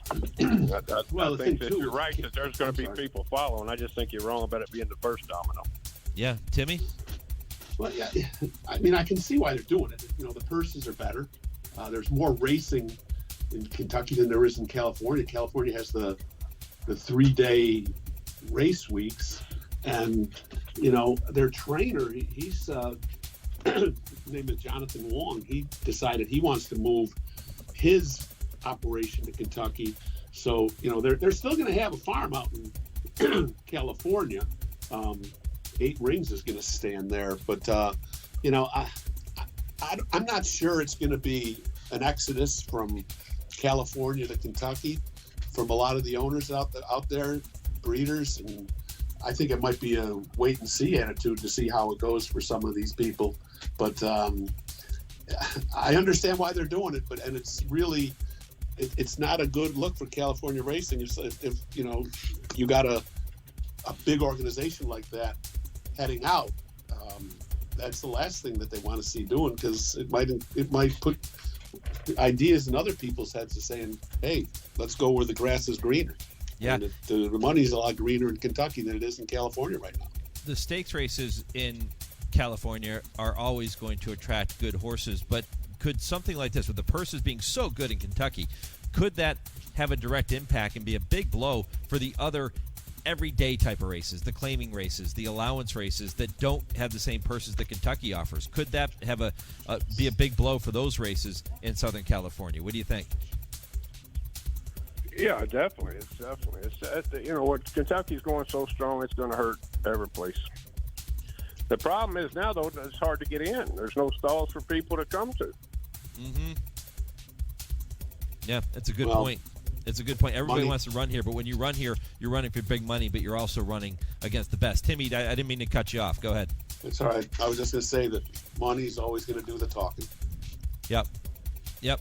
I think that you're right that there's going to be people following. I just think you're wrong about it being the first domino. Yeah. Timmy? Well, yeah. I mean, I can see why they're doing it. The purses are better. There's more racing in Kentucky than there is in California. California has the 3-day race weeks, and their trainer, he's his name is Jonathan Wong. He decided he wants to move his operation to Kentucky, so they're still going to have a farm out in California. 8 Rings is going to stand there, but I'm not sure it's going to be an exodus from California to Kentucky from a lot of the owners out there, breeders, and I think it might be a wait and see attitude to see how it goes for some of these people. But I understand why they're doing it, and it's really it's not a good look for California racing if you got a big organization like that heading out. That's the last thing that they want to see doing, because it might put ideas in other people's heads of saying, hey, let's go where the grass is greener. Yeah. And the money's a lot greener in Kentucky than it is in California right now. The stakes races in California are always going to attract good horses, but could something like this, with the purses being so good in Kentucky, could that have a direct impact and be a big blow for the other everyday type of races, the claiming races, the allowance races that don't have the same purses that Kentucky offers? Could that have be a big blow for those races in Southern California? What do you think? Yeah, definitely. What Kentucky's going so strong, it's going to hurt every place. The problem is now, though, it's hard to get in. There's no stalls for people to come to. Mm-hmm. Yeah, that's a good point. It's a good point. Everybody wants to run here, but when you run here, you're running for big money, but you're also running against the best. Timmy, I didn't mean to cut you off. Go ahead. It's all right. I was just going to say that money's always going to do the talking. Yep,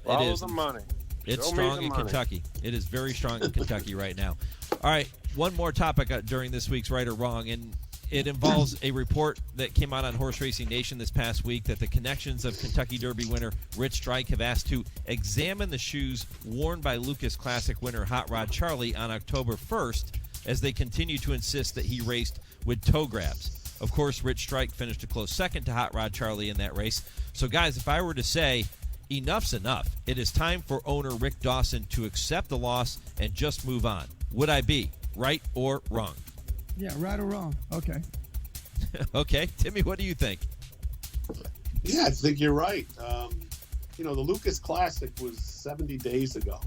Follow it is. The money. It's Show strong me in the money. Kentucky. It is very strong in Kentucky right now. All right, one more topic during this week's Right or Wrong, and it involves a report that came out on Horse Racing Nation this past week that the connections of Kentucky Derby winner Rich Strike have asked to examine the shoes worn by Lucas Classic winner Hot Rod Charlie on October 1st as they continue to insist that he raced with toe grabs. Of course, Rich Strike finished a close second to Hot Rod Charlie in that race. So, guys, if I were to say enough's enough, it is time for owner Rick Dawson to accept the loss and just move on. Would I be right or wrong? Yeah, right or wrong. Okay. Okay. Timmy, what do you think? Yeah, I think you're right. The Lucas Classic was 70 days ago.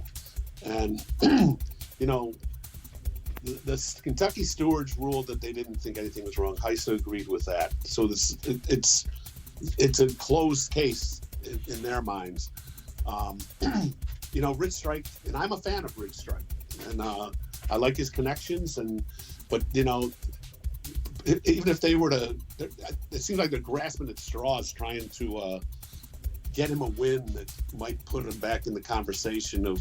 And, the Kentucky stewards ruled that they didn't think anything was wrong. Heisa agreed with that. So it's a closed case in their minds. Rich Strike, and I'm a fan of Rich Strike. And I like his connections, but even if they were to, it seems like they're grasping at straws trying to get him a win that might put him back in the conversation of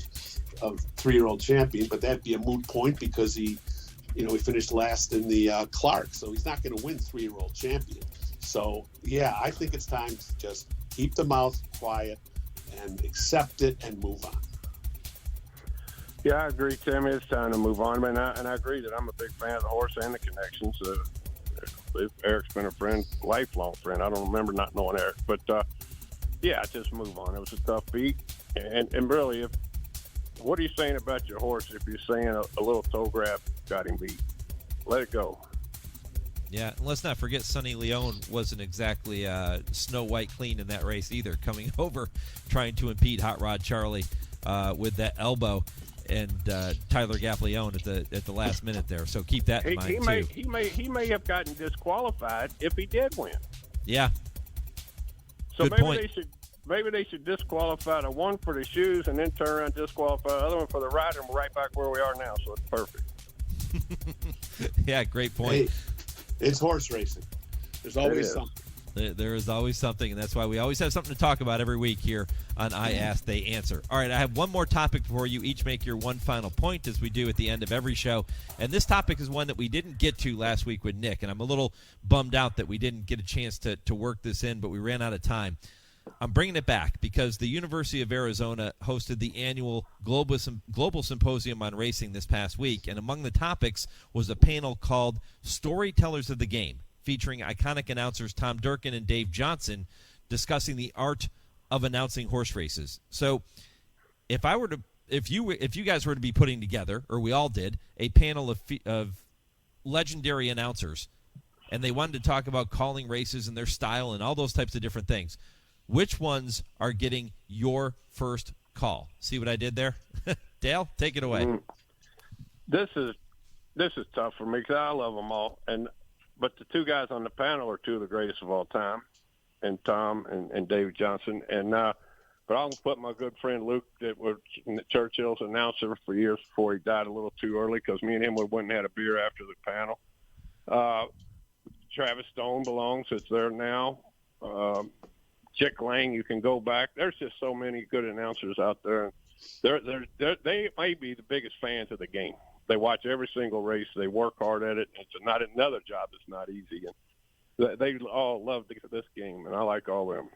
3-year-old champion. But that'd be a moot point because he finished last in the Clark, so he's not going to win 3-year-old champion. So yeah, I think it's time to just keep the mouth quiet and accept it and move on. Yeah, I agree, Tim. It's time to move on. And I agree that I'm a big fan of the horse and the connections. Eric's been a friend, lifelong friend. I don't remember not knowing Eric. But, just move on. It was a tough beat. And really, what are you saying about your horse if you're saying a little toe grab got him beat? Let it go. Yeah, and let's not forget Sonny Leone wasn't exactly Snow White clean in that race either, coming over trying to impede Hot Rod Charlie with that elbow. And Tyler Gaffleone at the last minute there. So keep that in mind too. He may have gotten disqualified if he did win. Yeah. So Good point. Maybe they should disqualify the one for the shoes and then turn around and disqualify the other one for the rider, and we're right back where we are now. So it's perfect. Yeah, great point. Hey, it's horse racing. There's always something. There is always something, and that's why we always have something to talk about every week here on I Ask, They Answer. All right, I have one more topic for you. Each make your one final point, as we do at the end of every show. And this topic is one that we didn't get to last week with Nick, and I'm a little bummed out that we didn't get a chance to work this in, but we ran out of time. I'm bringing it back because the University of Arizona hosted the annual Global Symposium on Racing this past week, and among the topics was a panel called Storytellers of the Game, featuring iconic announcers Tom Durkin and Dave Johnson discussing the art of announcing horse races. So if you guys were to be putting together, or we all did, a panel of legendary announcers, and they wanted to talk about calling races and their style and all those types of different things, which ones are getting your first call? See what I did there? Dale, take it away. This is tough for me because I love them all, but the two guys on the panel are two of the greatest of all time, and Tom and Dave Johnson. But I'll put my good friend Luke, that was Churchill's announcer for years before he died a little too early, because me and him would went and had a beer after the panel. Travis Stone belongs. It's there now. Chick Lang, you can go back. There's just so many good announcers out there. They may be the biggest fans of the game. They watch every single race. They work hard at it. It's not another job that's not easy. And they all love this game, and I like all of them.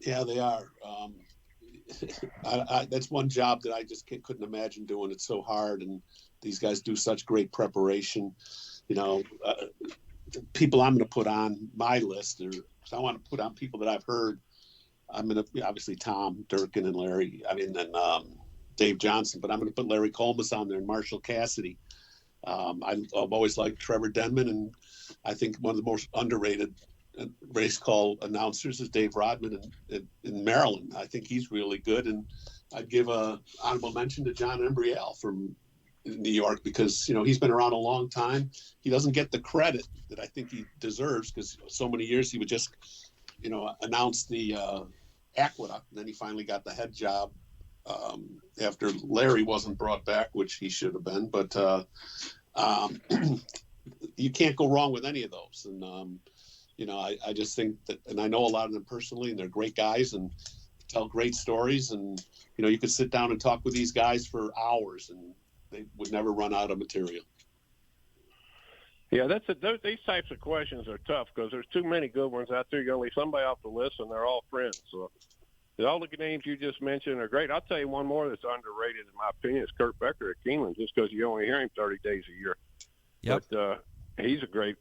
Yeah, they are. That's one job that I just couldn't imagine doing. It's so hard, and these guys do such great preparation. people I'm going to put on my list, or I want to put on people that I've heard. I'm going to obviously Tom Durkin and Larry. And Dave Johnson, but I'm going to put Larry Colmus on there and Marshall Cassidy. I've always liked Trevor Denman, and I think one of the most underrated race call announcers is Dave Rodman in Maryland. I think he's really good, and I'd give a honorable mention to John Embriel from New York, because he's been around a long time. He doesn't get the credit that I think he deserves, because so many years he would just announce the Aqueduct, and then he finally got the head job after Larry wasn't brought back, which he should have been. But you can't go wrong with any of those. And I just think that, and I know a lot of them personally, and they're great guys and tell great stories, and you could sit down and talk with these guys for hours and they would never run out of material. Yeah, these types of questions are tough, because there's too many good ones out there. You're going to leave somebody off the list, and they're all friends. So all the names you just mentioned are great. I'll tell you one more that's underrated, in my opinion, is Kurt Becker at Keeneland, just because you only hear him 30 days a year. Yep. But he's a great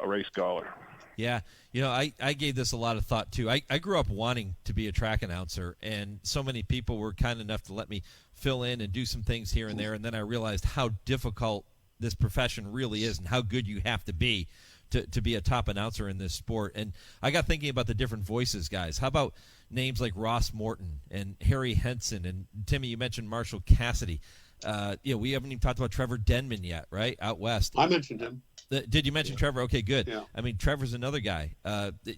race caller. Yeah, I gave this a lot of thought, too. I grew up wanting to be a track announcer, and so many people were kind enough to let me fill in and do some things here and there, and then I realized how difficult this profession really is and how good you have to be a top announcer in this sport. And I got thinking about the different voices, guys. How about names like Ross Morton and Harry Henson, and Timmy, you mentioned Marshall Cassidy. We haven't even talked about Trevor Denman yet, right, out west. I mentioned him. Did you mention Trevor? Okay, good. Yeah. I mean, Trevor's another guy.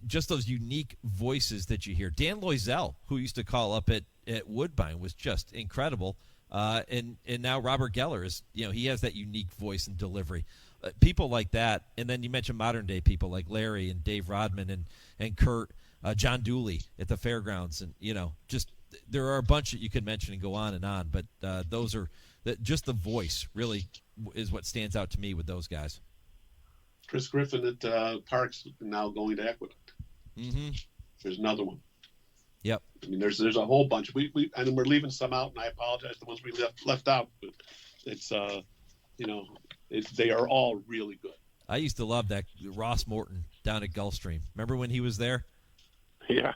Just those unique voices that you hear. Dan Loisel, who used to call up at Woodbine, was just incredible. And now Robert Geller is, he has that unique voice and delivery. People like that. And then you mentioned modern day people like Larry and Dave Rodman and Kurt, John Dooley at the fairgrounds. And, just there are a bunch that you could mention and go on. But those are just the voice really is what stands out to me with those guys. Chris Griffin at Parks now going to Aqueduct. Mm-hmm. There's another one. Yep. I mean, there's a whole bunch. We and we're leaving some out, and I apologize the ones we left out. But it's they are all really good. I used to love that Ross Morton down at Gulfstream. Remember when he was there? Yeah.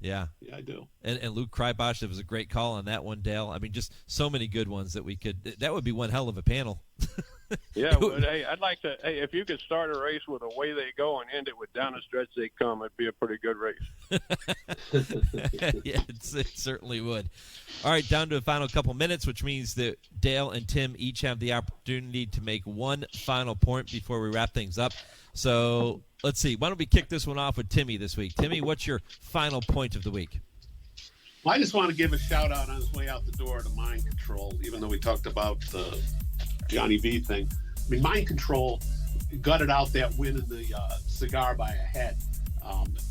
Yeah, I do. And Luke Krybosh, that was a great call on that one, Dale. I mean, just so many good ones that we could. That would be one hell of a panel. Yeah, but hey, I'd like to. Hey, if you could start a race with away they go and end it with down the stretch they come, it'd be a pretty good race. Yeah, it certainly would. All right, down to the final couple minutes, which means that Dale and Tim each have the opportunity to make one final point before we wrap things up. So let's see. Why don't we kick this one off with Timmy this week? Timmy, what's your final point of the week? Well, I just want to give a shout out on his way out the door to Mind Control, even though we talked about the Johnny V thing. I mean, Mind Control gutted out that win in the cigar by a head.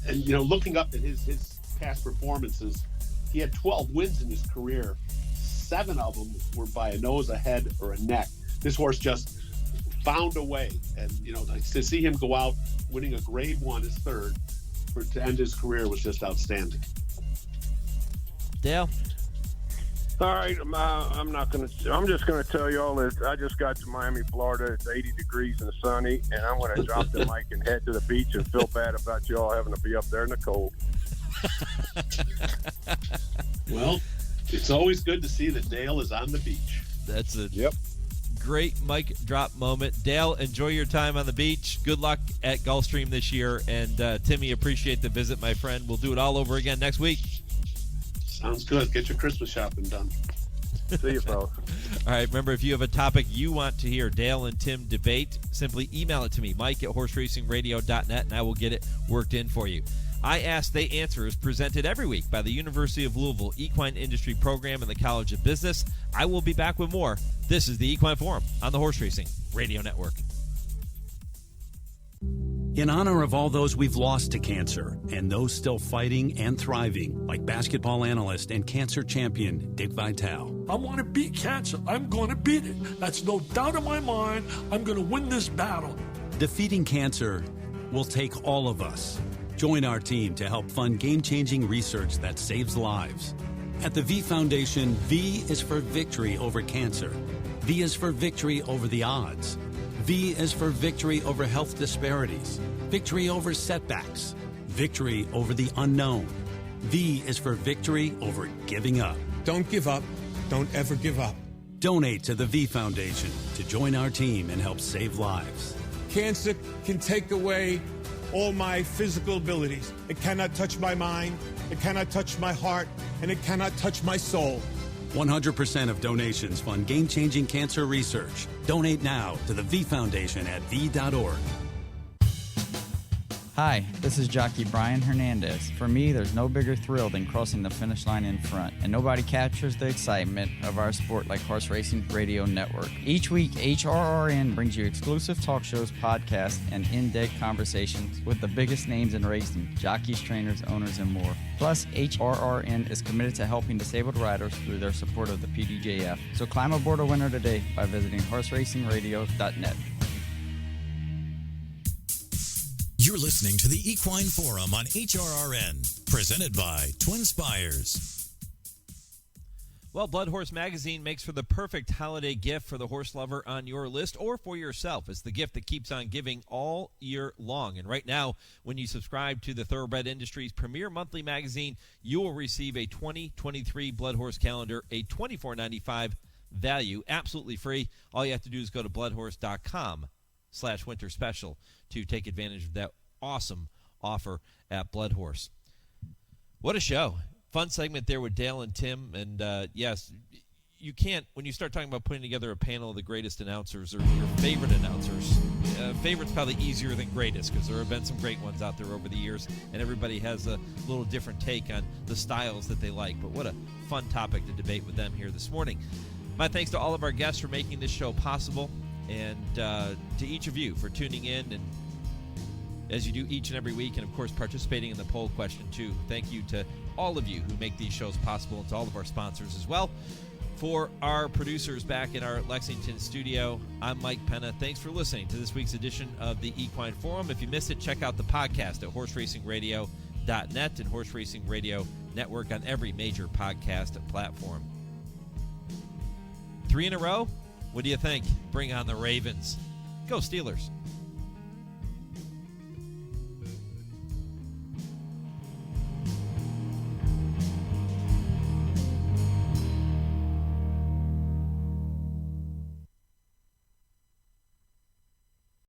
And, looking up at his past performances, he had 12 wins in his career. 7 of them were by a nose, a head, or a neck. This horse just found a way. And, to see him go out winning a Grade 1, his third, to end his career was just outstanding. Dale? All right, I'm just gonna tell you all that I just got to Miami, Florida. It's 80 degrees and sunny, and I'm gonna drop the mic and head to the beach and feel bad about you all having to be up there in the cold. Well, it's always good to see that Dale is on the beach. That's a great mic drop moment. Dale, enjoy your time on the beach. Good luck at Gulfstream this year, and Timmy, appreciate the visit, my friend. We'll do it all over again next week. Sounds good. Get your Christmas shopping done. See you, fellas. All right, remember, if you have a topic you want to hear Dale and Tim debate, simply email it to me, mike@horseracingradio.net, and I will get it worked in for you. I Ask, They Answer is presented every week by the University of Louisville Equine Industry Program and the College of Business. I will be back with more. This is the Equine Forum on the Horse Racing Radio Network. In honor of all those we've lost to cancer and those still fighting and thriving, like basketball analyst and cancer champion Dick Vitale. I want to beat cancer. I'm going to beat it. That's no doubt in my mind. I'm going to win this battle. Defeating cancer will take all of us. Join our team to help fund game-changing research that saves lives. At the V Foundation, V is for victory over cancer. V is for victory over the odds. V is for victory over health disparities, victory over setbacks, victory over the unknown. V is for victory over giving up. Don't give up. Don't ever give up. Donate to the V Foundation to join our team and help save lives. Cancer can take away all my physical abilities. It cannot touch my mind, it cannot touch my heart, and it cannot touch my soul. 100% of donations fund game-changing cancer research. Donate now to the V Foundation at v.org. Hi, this is jockey Brian Hernandez. For me, there's no bigger thrill than crossing the finish line in front, and nobody captures the excitement of our sport like Horse Racing Radio Network. Each week, HRRN brings you exclusive talk shows, podcasts, and in-depth conversations with the biggest names in racing, jockeys, trainers, owners, and more. Plus, HRRN is committed to helping disabled riders through their support of the PDJF. So climb aboard a winner today by visiting horseracingradio.net. You're listening to the Equine Forum on HRRN, presented by TwinSpires. Well, Blood Horse Magazine makes for the perfect holiday gift for the horse lover on your list or for yourself. It's the gift that keeps on giving all year long. And right now, when you subscribe to the Thoroughbred Industry's premier monthly magazine, you will receive a 2023 Blood Horse calendar, a $24.95 value, absolutely free. All you have to do is go to bloodhorse.com/winter special to take advantage of that awesome offer at Blood Horse. What a show. Fun segment there with Dale and Tim. And yes, you can't, when you start talking about putting together a panel of the greatest announcers or your favorite announcers, favorite's probably easier than greatest because there have been some great ones out there over the years, and everybody has a little different take on the styles that they like. But what a fun topic to debate with them here this morning. My thanks to all of our guests for making this show possible, and to each of you for tuning in, and as you do each and every week, and of course participating in the poll question too. Thank you to all of you who make these shows possible, and to all of our sponsors as well. For our producers back in our Lexington studio, I'm Mike Penna. Thanks for listening to this week's edition of the Equine Forum. If you missed it, check out the podcast at horseracingradio.net and Horse Racing Radio Network on every major podcast platform. 3 in a row? What do you think? Bring on the Ravens. Go Steelers.